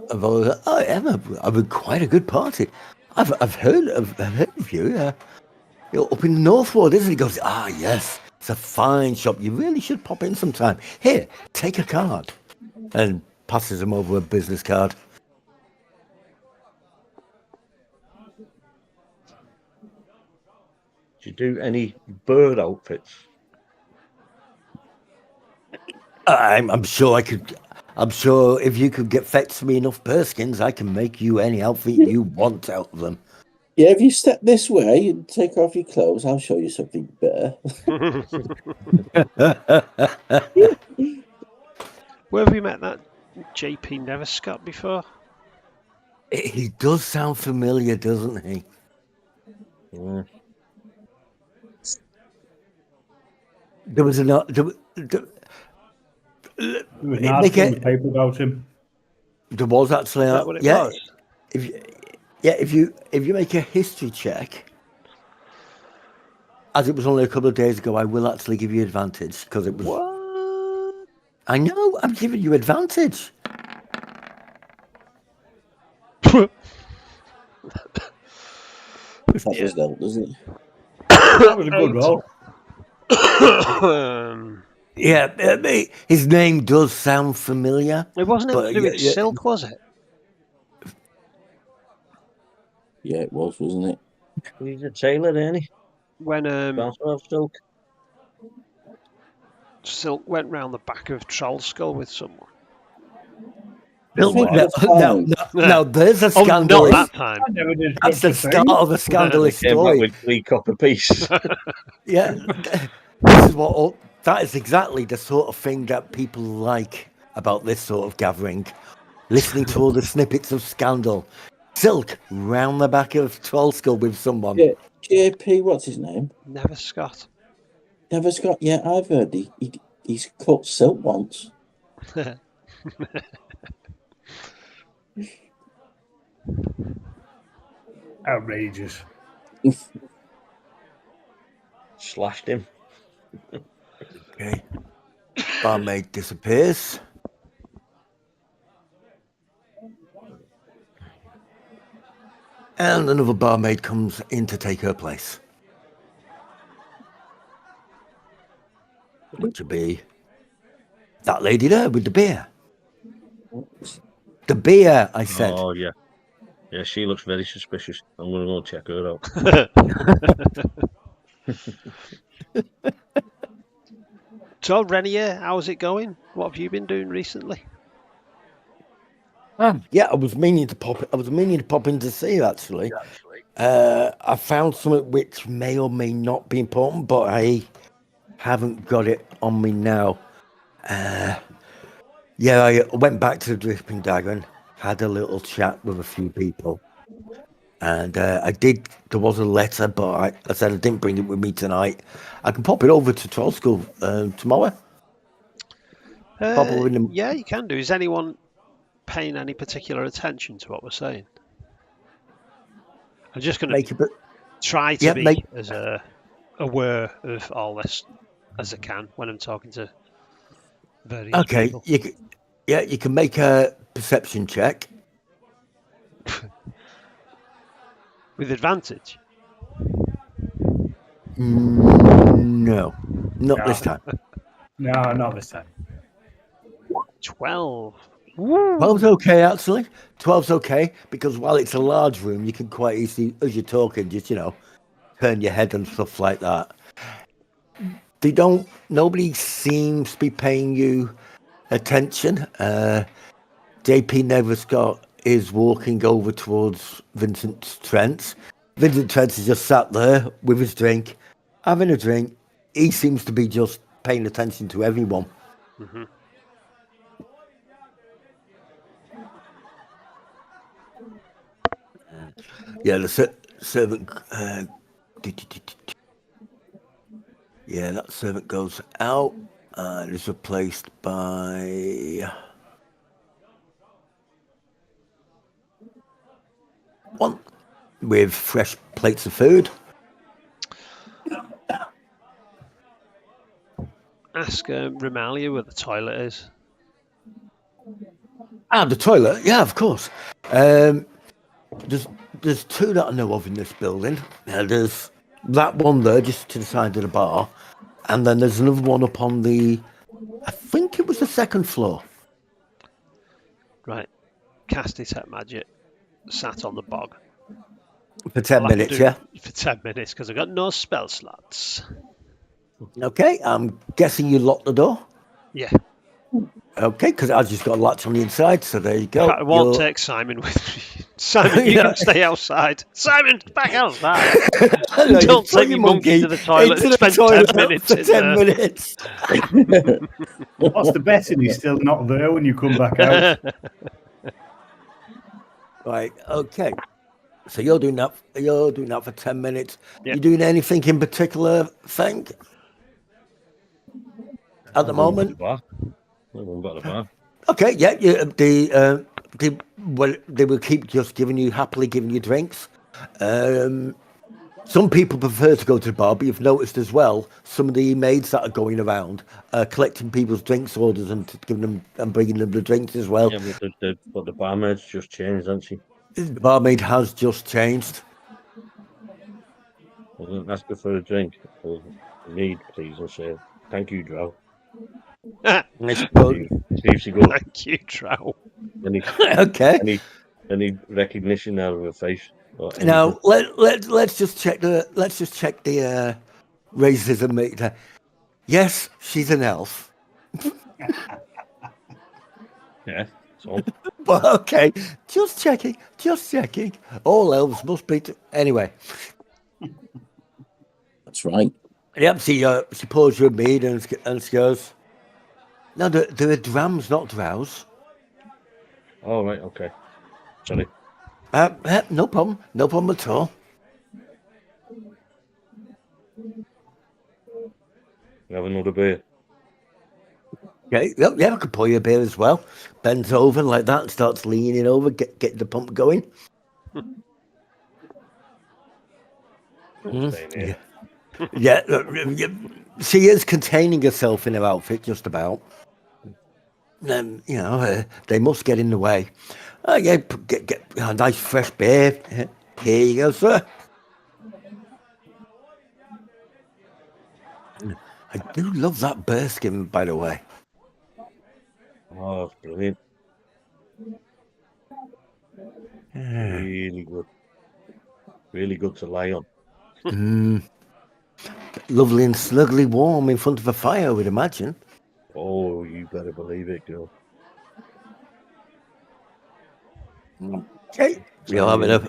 am. I've had quite a good party. I've heard of you. You're up in Northwood, isn't it? He goes, yes. It's a fine shop. You really should pop in sometime. Here, take a card. And passes him over a business card. Do you do any bird outfits? I'm sure I could. I'm sure if you could fetch me enough Perskins, I can make you any outfit you want out of them. Yeah, if you step this way and take off your clothes, I'll show you something better. Where have you met that J.P. Neverscott before? He does sound familiar, doesn't he? Yeah. There was an. There was an article in the paper about him. There was actually. Is that what it was? If you make a history check, as it was only a couple of days ago, I will actually give you advantage because it was. What? I know. I'm giving you advantage. That was dealt, doesn't it? That was a good roll. Yeah, his name does sound familiar. It wasn't but to do with silk, was it? Yeah, it was, wasn't it? He's a tailor, ain't he? When Silk. Silk went round the back of Trollskull with someone. I think at the time- No, there's a Oh, scandal. not that time. I never did That's the such a thing. start of a scandalous Came back story. with 3 copper piece. Yeah, this is what. That is exactly the sort of thing that people like about this sort of gathering. Listening to all the snippets of scandal. Silk round the back of Trollskull with someone. Yeah, JP, what's his name? Neverscott. Neverscott. Yeah, I've heard he's cut silk once. Outrageous. Slashed him. Okay. Barmaid disappears. And another barmaid comes in to take her place. Which would be that lady there with the beer. The beer, I said. Oh, yeah. Yeah, she looks very suspicious. I'm going to go check her out. So, Renier, how's it going? What have you been doing recently? Yeah, I was meaning to pop in to see you, actually. I found something which may or may not be important, but I haven't got it on me now. Yeah, I went back to the Dripping Dragon, had a little chat with a few people, and there was a letter, but I said I didn't bring it with me tonight. I can pop it over to Troll School tomorrow. Yeah, you can do. Is anyone paying any particular attention to what we're saying? I'm just going to try to be as aware of all this as I can when I'm talking to various people. You can make a perception check. With advantage? No, not this time. No, not this time. 12. 12's okay, actually. 12's okay, because while it's a large room, you can quite easily, as you're talking, just, turn your head and stuff like that. Nobody seems to be paying you attention. JP Neverscott is walking over towards Vincent Trent. Vincent Trent is just sat there with his drink, having a drink. He seems to be just paying attention to everyone. Mm-hmm. Yeah, the servant. Yeah, that servant goes out and is replaced by one with fresh plates of food. Ask Romalia where the toilet is. The toilet, yeah, of course. There's two that I know of in this building. There's that one there just to the side of the bar, and then there's another one up on I think it was the second floor. Right. Cast Detect Magic. Sat on the bog. For 10 minutes, yeah? For 10 minutes, because I've got no spell slots. Okay, I'm guessing you locked the door? Yeah. Okay, because I just got a latch on the inside, so there you go. I won't take Simon with me. Simon, you can stay outside. Simon, back outside. Don't take your monkey to the toilet and spend 10 minutes for 10 minutes. What's the betting? He's still not there when you come back out. Right, okay. So you're doing that for 10 minutes. Yep. You doing anything in particular, Feng? At the moment? Okay, yeah. They will keep happily giving you drinks. Some people prefer to go to the bar, but you've noticed as well some of the maids that are going around collecting people's drinks orders and giving them and bringing them the drinks as well. Yeah, but the barmaid's just changed, hasn't she? The barmaid has just changed. I didn't ask her for a drink. Need, please, and say thank you, Drow. See if she goes. Thank you, Drow. Okay. Any recognition out of her face? Now let's just check the racism meter. Yes, she's an elf. Yeah. So. But okay, just checking. All elves must be. Anyway. That's right. Yep. She pours you a mead and she goes. No, there are drams, not drows. Oh right. Okay. Sorry. No problem. No problem at all. Have another beer. Okay, yeah, I could pour you a beer as well. Bends over like that and starts leaning over, get the pump going. Yeah. She is containing herself in her outfit, just about. They must get in the way. Yeah, get a nice fresh beer. Here you go, sir. I do love that bear skin, by the way. Oh, it's brilliant. Really good. Really good to lie on. Lovely and snugly warm in front of a fire, I would imagine. Oh, you better believe it, girl. Okay. You're having a...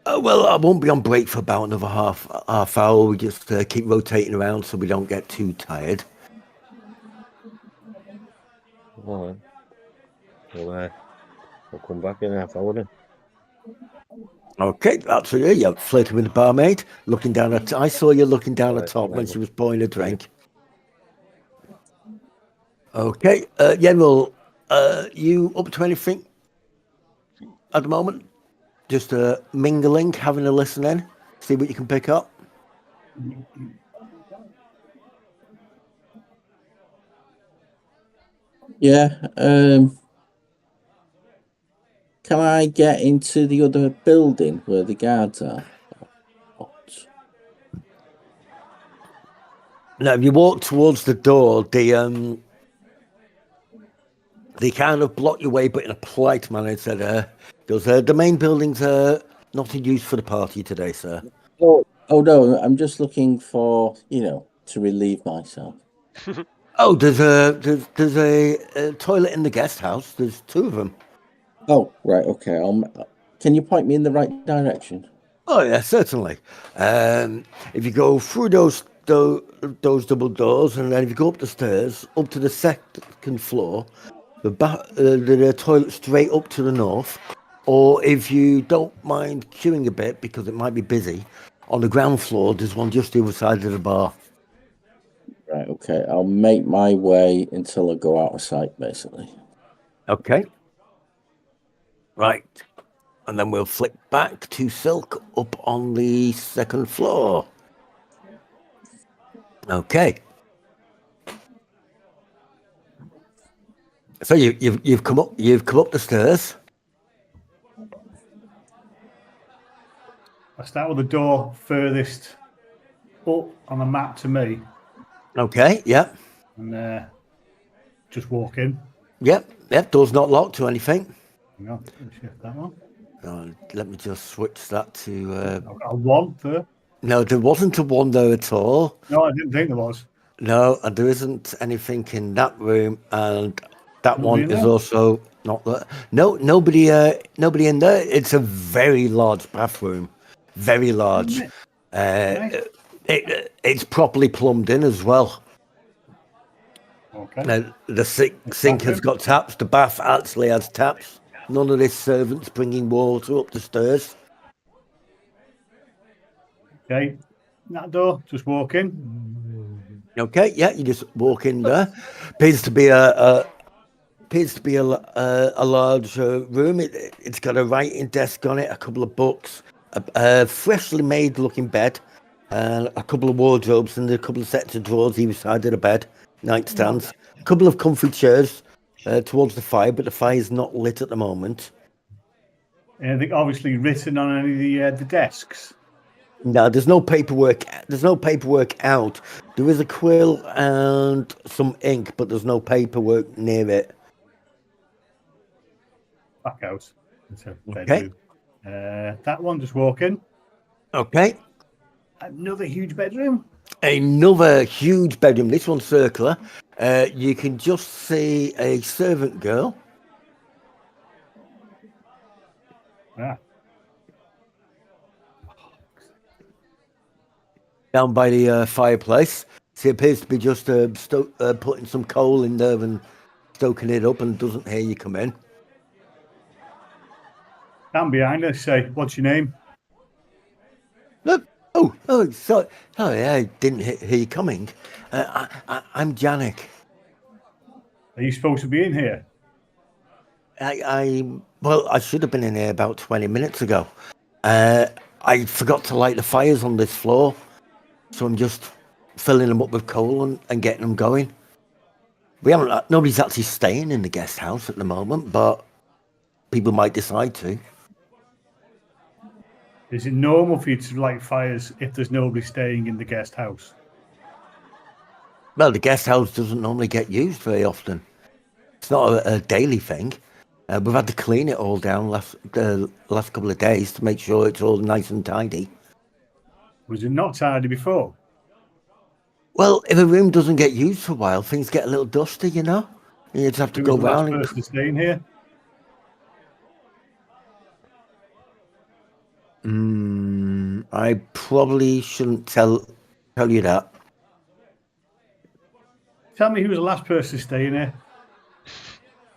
Oh, well, I won't be on break for about another half hour. We just keep rotating around so we don't get too tired. All right. Well, I'll come back in half hour then. Okay, absolutely. You're flirting with the barmaid, looking down at... I saw you looking down the top when she was pouring a drink. Okay. Yeah, well, you up to anything at the moment? Just mingling, having a listen in, see what you can pick up. Yeah. Can I get into the other building where the guards are? Now, if you walk towards the door, they kind of block your way, but in a polite manner. It said, the main buildings are not in use for the party today, sir. Oh no, I'm just looking for, to relieve myself. Oh, there's a toilet in the guest house. There's two of them. Oh, right, okay. Can you point me in the right direction? Oh, yeah, certainly. If you go through those double doors, and then if you go up the stairs, up to the second floor, the toilet straight up to the north, or if you don't mind queuing a bit because it might be busy, on the ground floor, there's one just the other side of the bar. Right, okay. I'll make my way until I go out of sight, basically. Okay. Right. And then we'll flick back to Silk up on the second floor. Okay. So you've come up the stairs. I start with the door furthest up on the map to me. Okay, yeah. And just walk in. Yep, door's not locked to anything. Hang on, shift that one. Let me just switch that to... I've got a one there. No, there wasn't a one there at all. No, I didn't think there was. No, and there isn't anything in that room, and that one is also not there. No, nobody in there. It's a very large bathroom. Very large. It's properly plumbed in as well. Okay. The sink has got taps. The bath actually has taps. None of this servants bringing water up the stairs. Okay. That door, just walk in. Okay, yeah, you just walk in there. Appears to be a large room. It's got a writing desk on it, a couple of books, a freshly made looking bed, and a couple of wardrobes and a couple of sets of drawers either side of the bed, nightstands, a couple of comfy chairs towards the fire, but the fire's not lit at the moment. Anything obviously written on any of the desks? No, there's no paperwork. There's no paperwork out. There is a quill and some ink, but there's no paperwork near it. Back out. It's a bedroom. Okay. That one, just walk in. Okay. Another huge bedroom. Another huge bedroom. This one's circular. You can just see a servant girl. Yeah. Down by the fireplace. She appears to be just putting some coal in there and stoking it up, and doesn't hear you come in. Stand behind her, say, what's your name? Look. Sorry, I didn't hear you coming. I'm Janik. Are you supposed to be in here? I should have been in here about 20 minutes ago. I forgot to light the fires on this floor. So I'm just filling them up with coal and getting them going. Nobody's actually staying in the guest house at the moment, but people might decide to. Is it normal for you to light fires if there's nobody staying in the guest house? Well, the guest house doesn't normally get used very often. It's not a daily thing. We've had to clean it all down the last couple of days to make sure it's all nice and tidy. Was it not tidy before? Well, if a room doesn't get used for a while, things get a little dusty, you know? You just have to Who go was the last round. person staying here? I probably shouldn't tell you that. Tell me who was the last person staying here.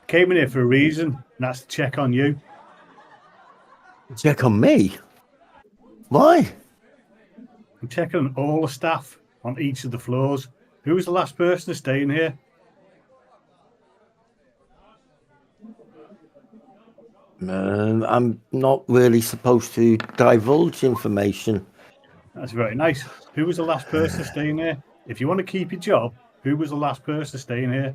Came in here for a reason, and that's to check on you. Check on me? Why? I'm checking on all the staff on each of the floors. Who was the last person staying here? I'm not really supposed to divulge information. That's very nice. Who was the last person staying here? If you want to keep your job, who was the last person staying here?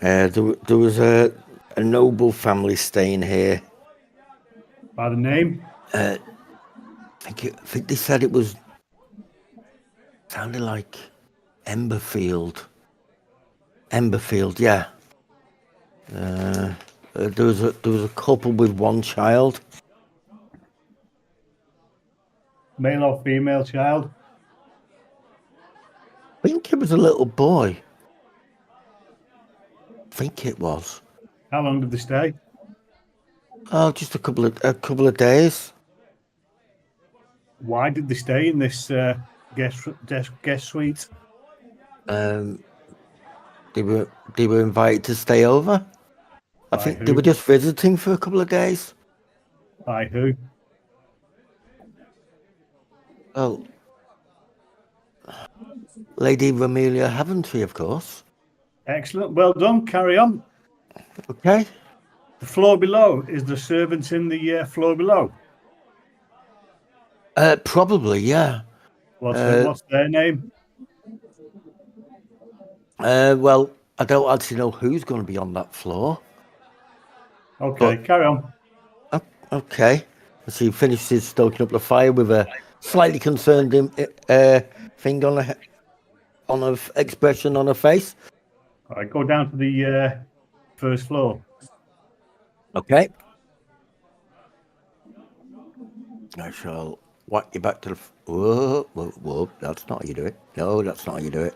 There was a noble family staying here. By the name? I think they said it was sounded like Emberfield. Emberfield, yeah. There was a couple with one child. Male or female child? I think it was a little boy. I think it was. How long did they stay? Oh, just a couple of days. Why did they stay in this guest suite? They were invited to stay over. I By think who? they were just visiting for a couple of days. By who? Oh, Lady Romelia Haventree, of course. Excellent. Well done. Carry on. Okay. The floor below. Is the servants in the floor below? Probably, yeah. What's their name? Well, I don't actually know who's going to be on that floor. Okay, carry on. Okay. So he finishes stoking up the fire with a slightly concerned thing on her expression on her face. All right, go down to the first floor. Okay. I shall whack you back to the... Whoa. That's not how you do it. No, that's not how you do it.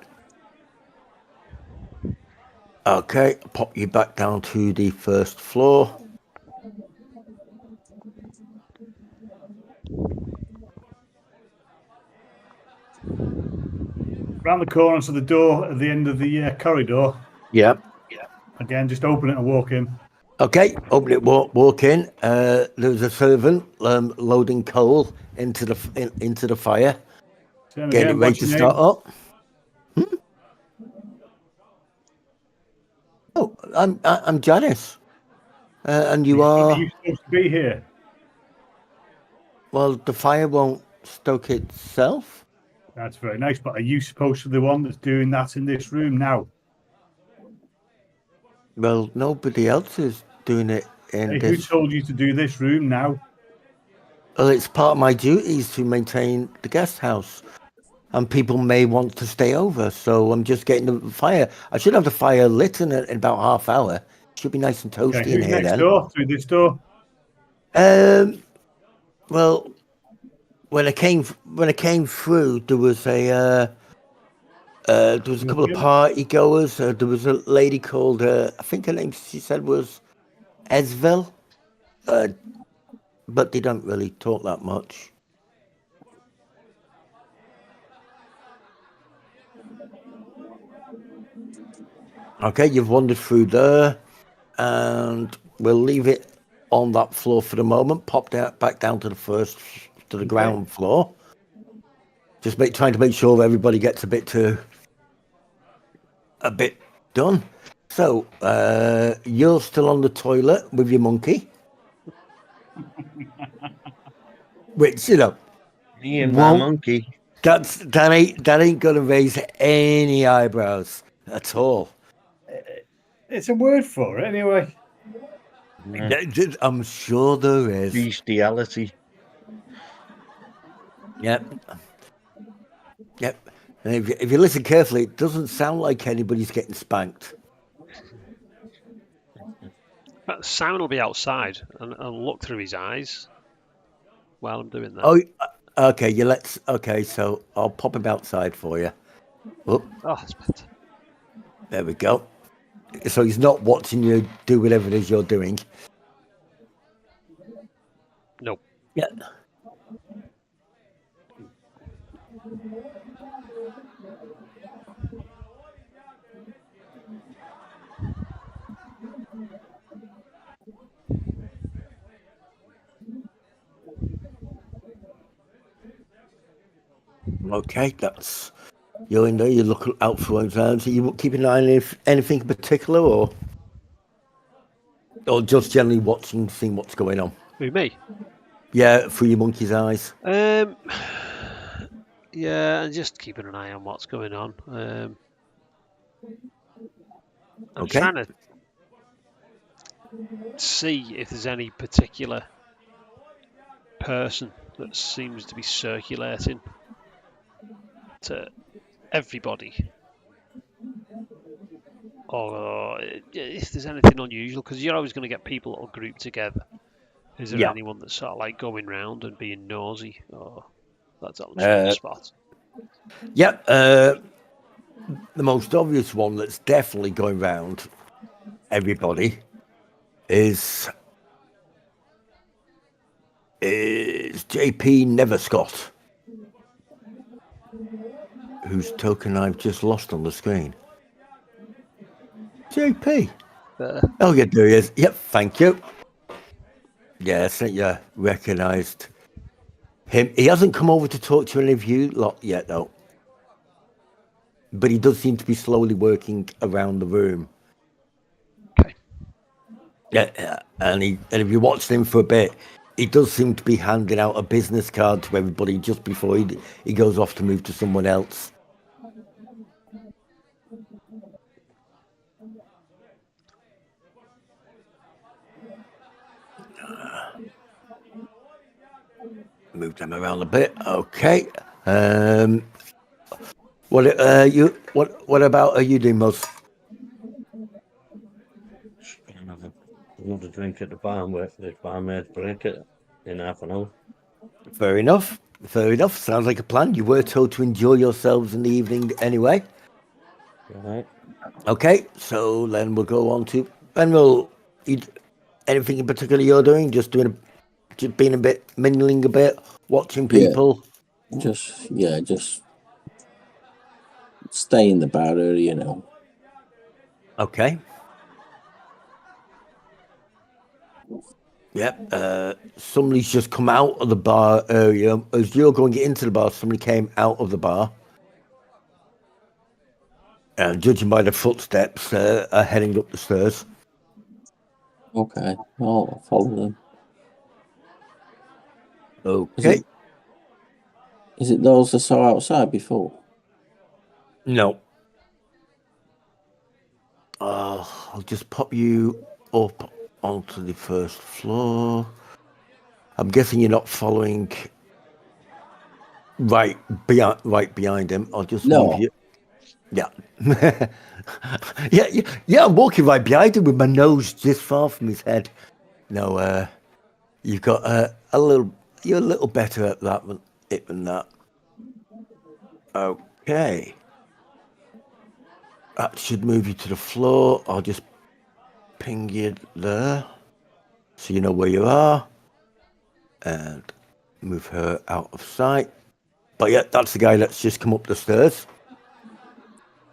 Okay, pop you back down to the first floor. Round the corner to the door at the end of the corridor. Yeah. Again, just open it and walk in. Okay, open it, walk in. There's a servant loading coal into the fire. Getting it ready to start up. Oh, I'm Janice. And you are... You're supposed to be here. Well, the fire won't stoke itself. That's very nice, but are you supposed to be the one that's doing that in this room now? Well, nobody else is doing it in Who this... told you to do this room now? Well, it's part of my duties to maintain the guest house. And people may want to stay over, so I'm just getting the fire. I should have the fire lit in about half hour. Should be nice and toasty Okay, in who's here next then. door? Through this door? Well, when I came through, there was a couple of party goers. There was a lady called I think her name she said was Esvel, but they don't really talk that much. Okay, you've wandered through there, and we'll leave it on that floor for the moment. Pop back down to the ground floor. Just trying to make sure everybody gets a bit done. So you're still on the toilet with your monkey, which Me and my monkey. That ain't gonna raise any eyebrows at all. It's a word for it, anyway. Yeah. I'm sure there is. Bestiality. Yep. Yep. And if you listen carefully, it doesn't sound like anybody's getting spanked. But Simon will be outside and look through his eyes while I'm doing that. Oh, okay. Okay, so I'll pop him outside for you. Oh, that's better. there we go. So he's not watching you do whatever it is you're doing. No. Yeah. Okay, that's you're in there. You look out for exams. Are you keeping an eye on anything in particular, or just generally watching, seeing what's going on? With me? Yeah, through your monkey's eyes. Yeah, and just keeping an eye on what's going on. I'm Okay. trying to see if there's any particular person that seems to be circulating to everybody, or if there's anything unusual, because you're always going to get people that will group together. Is there anyone that's sort of like going round and being nosy, or that's all I'm trying to spot? Yep. The most obvious one that's definitely going round everybody is JP Neverscott, whose token I've just lost on the screen. JP. Oh, yeah, there he is. Yep, thank you. Yes, yeah, recognised him. He hasn't come over to talk to any of you lot yet, though. But he does seem to be slowly working around the room. Okay. Yeah, and if you watch him for a bit, he does seem to be handing out a business card to everybody just before he goes off to move to someone else. Move them around a bit. Okay. What about you doing, Muzz? Another drink at the bar and wait for the barmaid to break it in half an hour. Fair enough. Fair enough. Sounds like a plan. You were told to enjoy yourselves in the evening anyway. Right. Okay, so then we'll go on to anything in particular you're doing? Just being a bit, mingling a bit, watching people. Yeah. Just stay in the bar area, you know. Okay. Yep. Somebody's just come out of the bar area. As you're going into the bar, somebody came out of the bar. And judging by the footsteps, are heading up the stairs. Okay, I'll follow them. Okay. Is it those I saw outside before? No. I'll just pop you up onto the first floor. I'm guessing you're not following right behind him. I'll just move you. Yeah. yeah. I'm walking right behind him with my nose this far from his head. No, you've got you're a little better at that than that. Okay. That should move you to the floor. I'll just ping you there so you know where you are. And move her out of sight. But yeah, that's the guy that's just come up the stairs.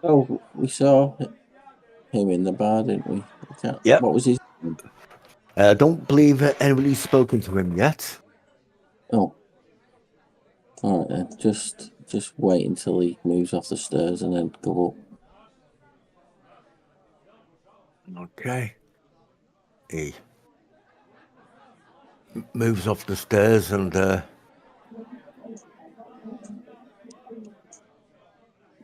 Oh, we saw him in the bar, didn't we? Yeah. What was his name? I don't believe anybody's spoken to him yet. Oh. All right then. Just wait until he moves off the stairs and then go up. Okay. He moves off the stairs and does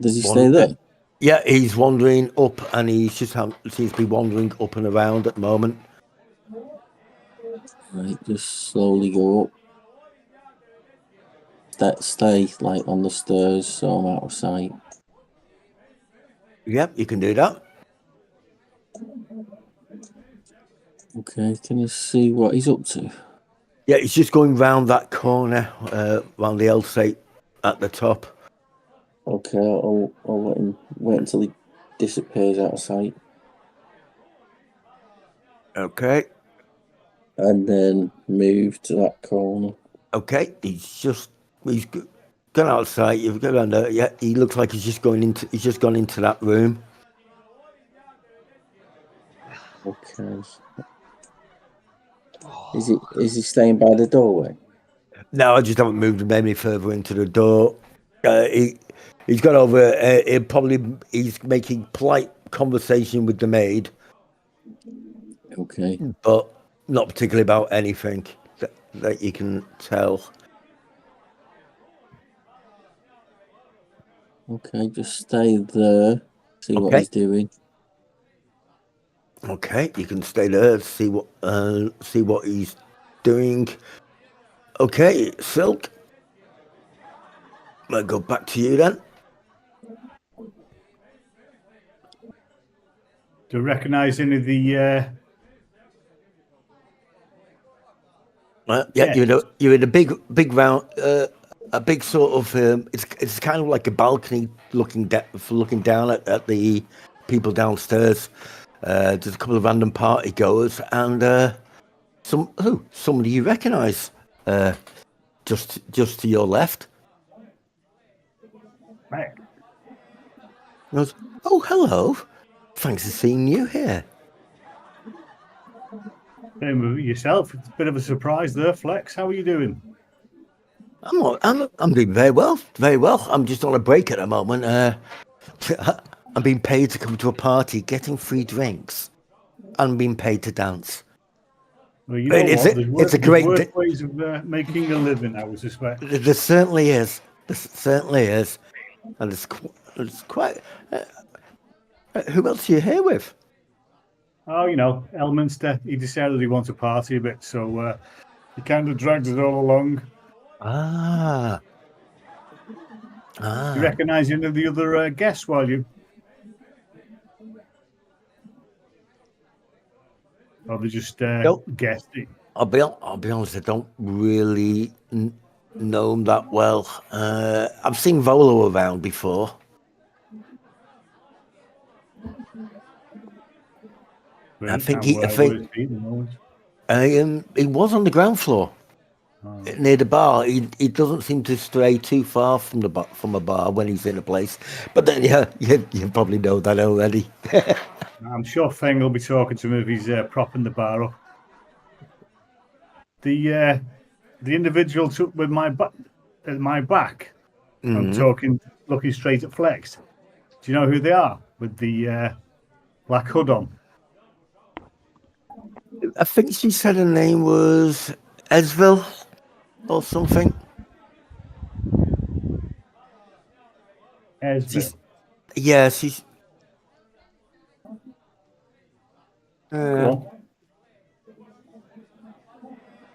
he stay there? Yeah, he's wandering up, and he's just seems to be wandering up and around at the moment. Right, just slowly go up. Stay like on the stairs, so I'm out of sight. Yep, you can do that. Okay, can you see what he's up to? Yeah, he's just going round that corner, round the L-shape at the top. Okay, I'll let him wait until he disappears out of sight, Okay. and then move to that corner. Okay, he's gone outside. You've got around there. Yeah, he looks like he's just gone into that room. Okay. Is he staying by the doorway? No, I just haven't moved him any further into the door. He's got over. He's making polite conversation with the maid, Okay. but not particularly about anything that you can tell. Okay, just stay there. See what Okay. he's doing. Okay, you can stay there. See what he's doing. Okay, Silk. I'll go back to you then. Do you recognise any of the? Yeah, you're in a big round, a big sort of. It's kind of like a balcony looking down at the people downstairs. There's a couple of random party goers and somebody you recognise, just to your left. Right. He goes, oh, hello. Thanks for seeing you here. Same with yourself. It's a bit of a surprise there, Flex. How are you doing? I'm doing very well, very well. I'm just on a break at the moment. I'm being paid to come to a party, getting free drinks, and being paid to dance. Well, you know what? It's a great. There's worse ways of making a living, I would suspect. There certainly is. There certainly is, and it's quite. Who else are you here with? Oh, Elminster, he decided he wants to party a bit, so he kind of dragged us all along. Ah. Do you recognise any of the other guests while you... Or they just guessed it? I'll be honest, I don't really know him that well. I've seen Volo around before. I think he was on the ground floor near the bar. He doesn't seem to stray too far from a bar when he's in a place. But then, you probably know that already. I'm sure Feng will be talking to him if he's propping the bar up. The individual took with my back. I'm looking straight at Flex. Do you know who they are with the black hood on? I think she said her name was Esville or something. Esville. She's.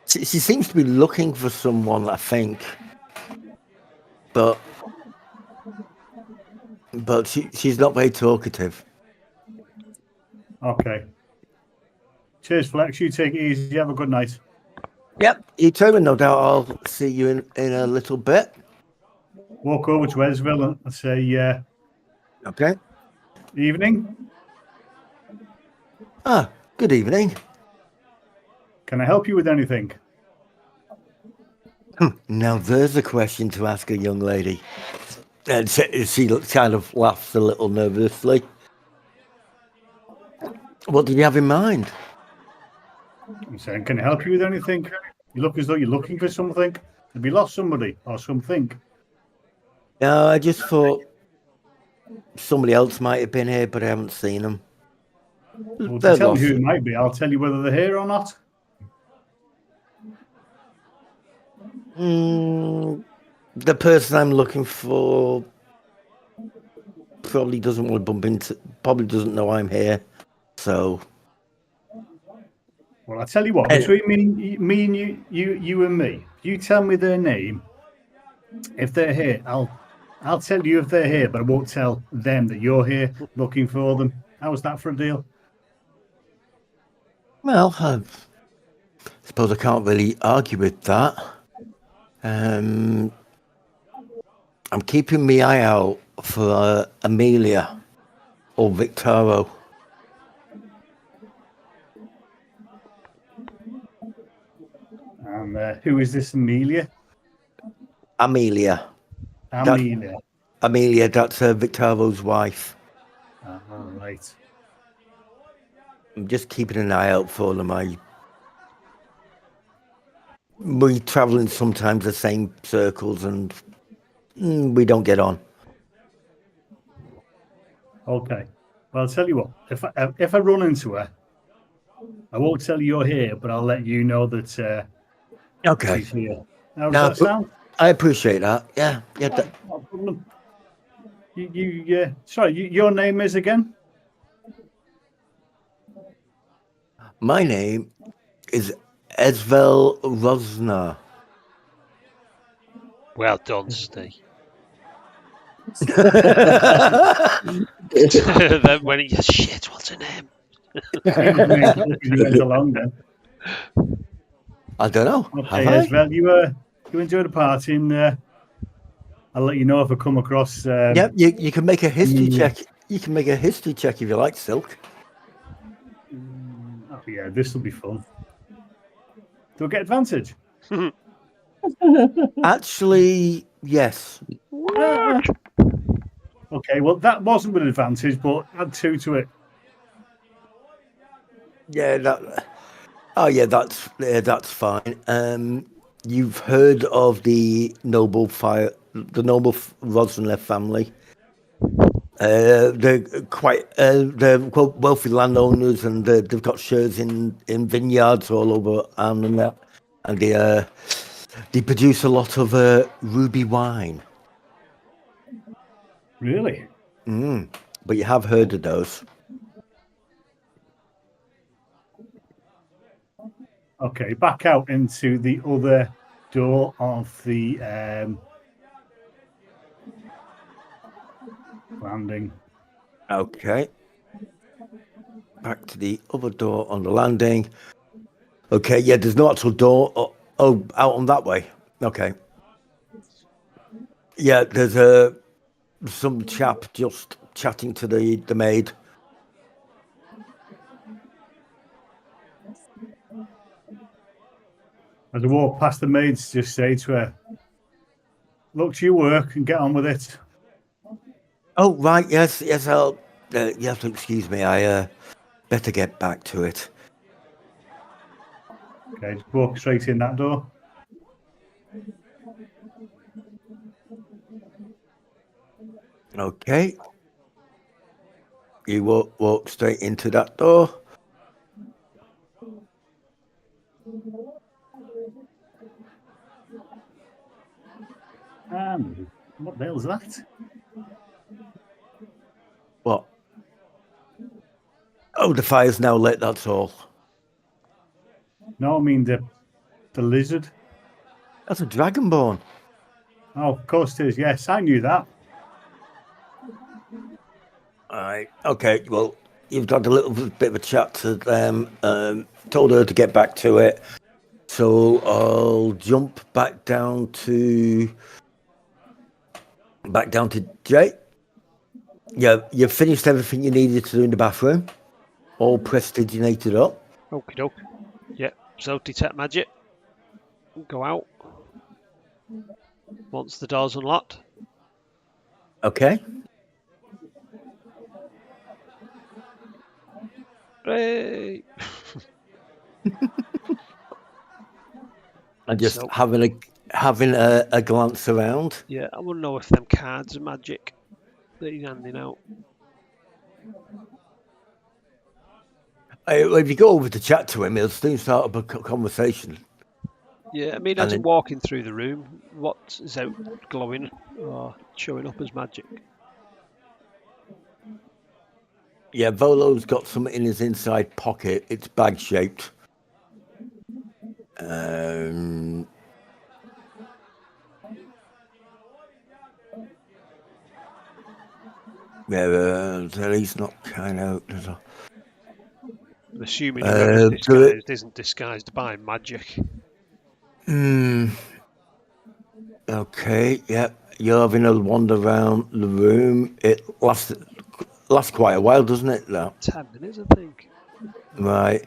She seems to be looking for someone, I think, but she's not very talkative. Okay. Cheers, Flex. You take it easy. Have a good night. Yep, you too, and no doubt I'll see you in a little bit. Walk over to Esville and say, okay. Evening. Good evening. Can I help you with anything? Now there's a question to ask a young lady. And she kind of laughs a little nervously. What did you have in mind? I'm saying, can I help you with anything? You look as though you're looking for something. Have you lost somebody or something? No, I just thought somebody else might have been here, but I haven't seen them. Well, to tell me who it might be, I'll tell you whether they're here or not. The person I'm looking for probably doesn't want to bump into. Probably doesn't know I'm here. So. Well, I tell you what. Between me and you and me, you tell me their name. If they're here, I'll tell you if they're here, but I won't tell them that you're here looking for them. How's that for a deal? Well, I suppose I can't really argue with that. I'm keeping my eye out for Amelia or Victoro. And who is this Amelia? Amelia. Amelia, that's Victoro's wife. Right. I'm just keeping an eye out for them. We travel in sometimes the same circles and we don't get on. Okay. Well, I'll tell you what. If I run into her, I won't tell you you're here, but I'll let you know that Okay. she's here. How does that sound? I appreciate that. Yeah. No problem. Sorry, your name is again? My name is Esvel Rosner. Well done, Steve. Then when he goes, shit, what's her name? You went along then. I don't know. Okay, Esvel, you enjoy the party, and I'll let you know if I come across. Yep, you can make a history check. You can make a history check if you like, Silk. Oh yeah, this will be fun. Do I get advantage? Actually, yes. Okay, well that wasn't with advantage, but add 2 to it. Yeah, that's fine. You've heard of the noble Rosner family. They're they're wealthy landowners, and they've got shares in vineyards all over Ireland, and they produce a lot of ruby wine. Really? But you have heard of those. Okay, back out into the other door of the landing. Okay. Back to the other door on the landing. Okay, yeah, there's no actual door. Oh, out on that way. Okay. Yeah, there's some chap just chatting to the maid. As I walk past the maids, just say to her, "Look to your work and get on with it." Oh, right, yes, I'll... you have to excuse me, I better get back to it. Okay, just walk straight in that door. Okay. You walk straight into that door. What the hell is that? What? Oh, the fire's now lit, that's all. No, I mean the lizard. That's a dragonborn. Oh, of course it is. Yes, I knew that. All right. Okay, well, you've got a little bit of a chat to them. Told her to get back to it. So I'll jump back down to Jay. Yeah, you've finished everything you needed to do in the bathroom. All prestidigitated up. Okie doke. Yeah, so detect magic. Go out. Once the door's unlocked. Okay. Hey. And just having a glance around. Yeah, I want to know if them cards are magic that he's handing out. If you go over to chat to him, he'll soon start up a conversation. Yeah, I mean, as I'm walking through the room, what is out glowing or showing up as magic? Yeah, Volo's got something in his inside pocket. It's bag shaped. Yeah, he's not kind of. Assuming whoever's disguised isn't disguised by magic. Okay, yeah. You're having a wander around the room. It lasts quite a while, doesn't it? Now? 10 minutes, I think. Right.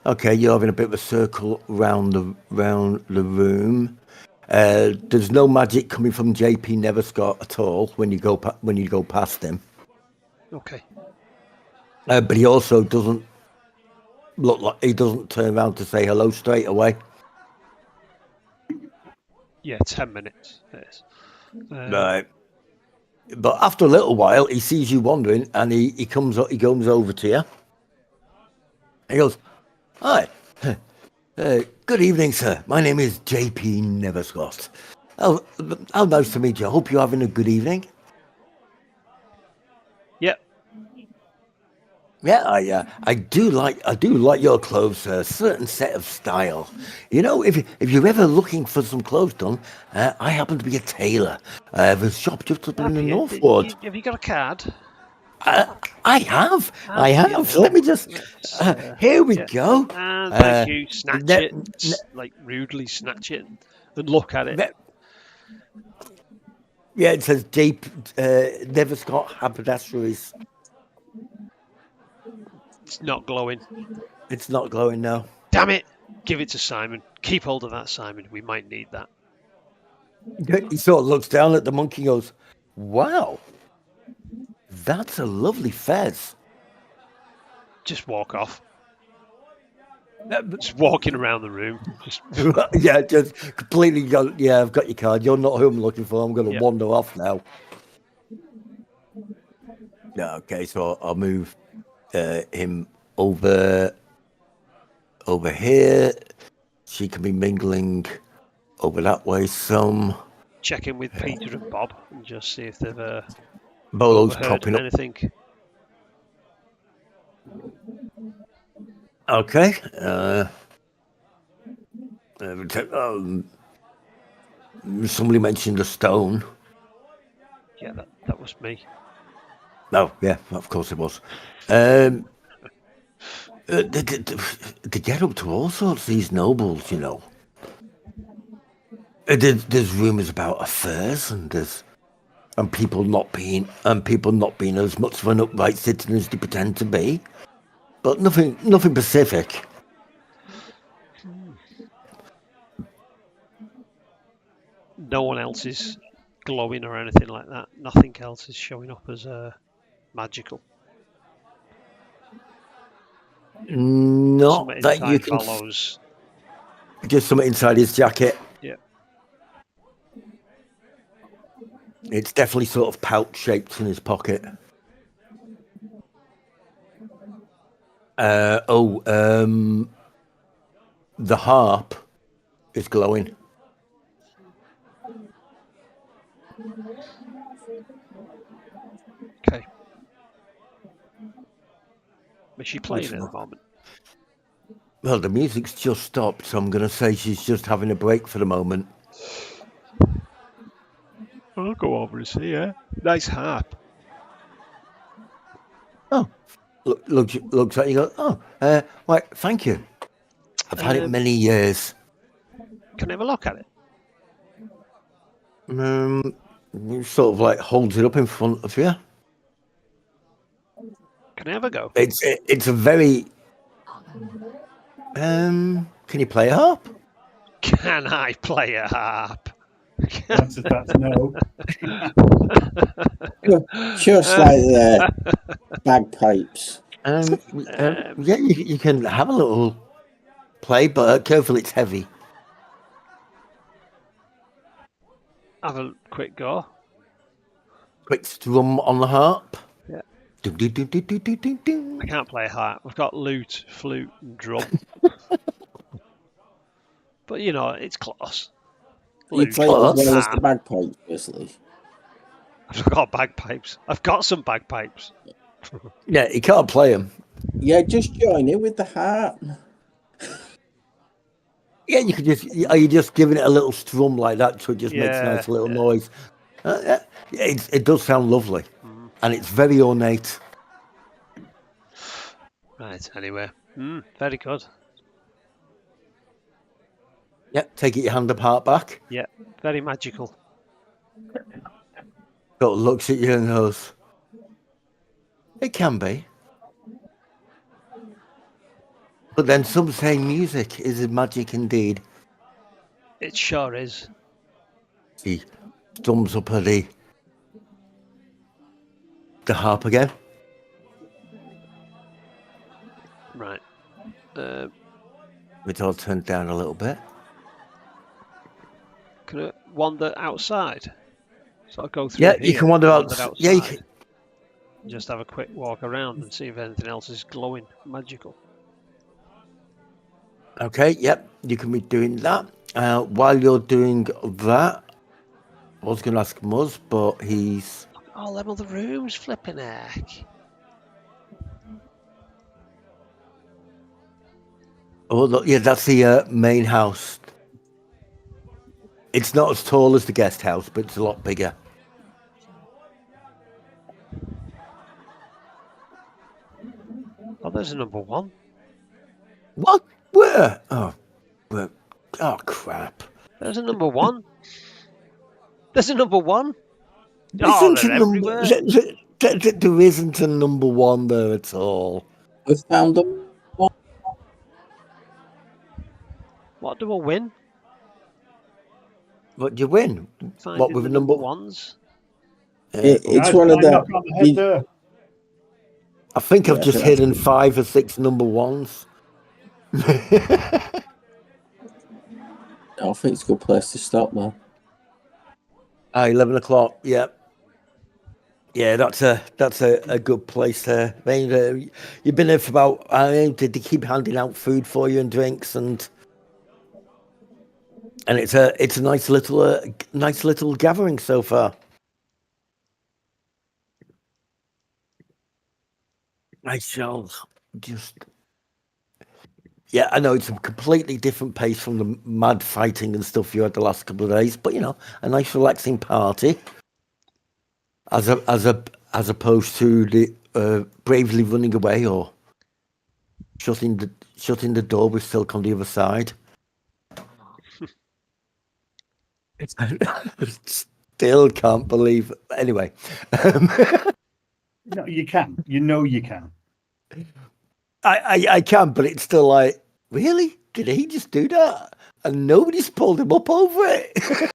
Okay, you're having a bit of a circle round the room. There's no magic coming from JP Neverscott at all when you go past him. Okay. But he also doesn't look like he doesn't turn around to say hello straight away. Yeah, 10 minutes. Yes. Right. But after a little while, he sees you wandering, and he comes over to you. He goes, "Hi, good evening, sir. My name is JP Neverscott. How nice to meet you. I hope you're having a good evening." Yep. Yeah, I do like your clothes, sir. A certain set of style. You know, if you're ever looking for some clothes done, I happen to be a tailor. I have a shop just up in the North Ward. Have you got a card? I have. Let me just. Here we go. And thank you. Snatch it, like rudely snatch it, and look at it. Yeah, it says Deep Neverscott Haberdasheries. It's not glowing. It's not glowing now. Damn it! Give it to Simon. Keep hold of that, Simon. We might need that. He sort of looks down at the monkey and goes, "Wow, that's a lovely fez." Just walk off. Just walking around the room. Just Completely. Yeah, I've got your card. You're not who I'm looking for. I'm going to wander off now. Yeah. Okay. So I'll move him over here. She can be mingling over that way some. Check in with Peter and Bob and just see if they've Bolo's heard popping up. anything. Okay. Somebody mentioned a stone. Yeah, that was me. Oh, yeah, of course it was. They get up to all sorts, these nobles, you know. There's rumours about affairs and people not being as much of an upright citizen as they pretend to be. But nothing specific. No one else is glowing or anything like that. Nothing else is showing up as magical. Not something that you can. follows. Just something inside his jacket. Yeah. It's definitely sort of pouch shaped in his pocket. The harp is glowing. Okay. Is she playing at the moment? Well, the music's just stopped, so I'm going to say she's just having a break for the moment. I'll go over and see her. Nice harp. Oh, looks at you. Go, right, thank you. I've had it many years. Can I have a look at it? Sort of like holds it up in front of you. Can I have a go? It's a very. Can you play a harp? Can I play a harp? That's no. Just like the bagpipes. Yeah, you can have a little play, but careful, it's heavy. Have a quick go. Quick strum on the harp. Yeah. Ding, ding, ding, ding, ding, ding, ding. I can't play a harp. I've got lute, flute, and drum. But you know, it's close. You play as well as the bagpipes, basically. I've got bagpipes. I've got some bagpipes. Yeah, you can't play them. Yeah, just join in with the heart. Yeah, you could just. Are you just giving it a little strum like that so it just makes a nice little noise? Yeah, it does sound lovely, and it's very ornate. Right, anyway. Very good. Yeah, take it your hand apart back. Yeah, very magical. Got looks at you and goes, it can be. But then some say music is magic indeed. It sure is. He thumbs up at the harp again. Right. It's all turned down a little bit. Can I wander outside? So I'll go through Yeah, here. you can wander outside. out. Yeah, you can. Just have a quick walk around and see if anything else is glowing magical. Okay, yep, you can be doing that. While you're doing that, I was going to ask Muzz, but he's... Look at all them other rooms, flipping heck. Oh, look, yeah, that's the main house. It's not as tall as the guest house, but it's a lot bigger. Oh, there's a number one. What? Where? Oh, where? Oh, crap. There's a number one. There's a number one. Isn't they're everywhere. There isn't a number one there at all. We found them. What do I win? What do you win? Finding What with the a number number ones? It's Guys, one of can I knock on the head the. there? I think I've Yeah, just I think hidden 5 or 6 number ones. I think it's a good place to stop there. 11 o'clock. Yeah. Yeah, that's a good place there. I mean, you've been there for about. Did they keep handing out food for you and drinks and it's a nice little gathering so far. I shall just. Yeah, I know it's a completely different pace from the mad fighting and stuff you had the last couple of days, but a nice relaxing party. As opposed to the bravely running away or shutting the door with Silk on the other side. Still can't believe. Anyway, No, you can. You know you can. I can, but it's still like, really? Did he just do that? And nobody's pulled him up over it.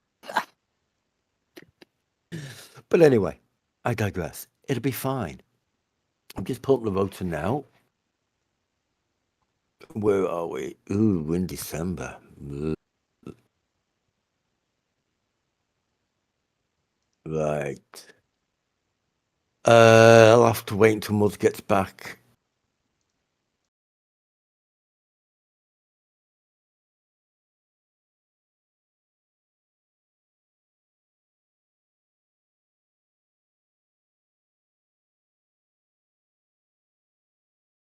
But anyway, I digress. It'll be fine. I'm just pulling the rotor now. Where are we? Ooh, we're in December. Right. I'll have to wait until Muzz gets back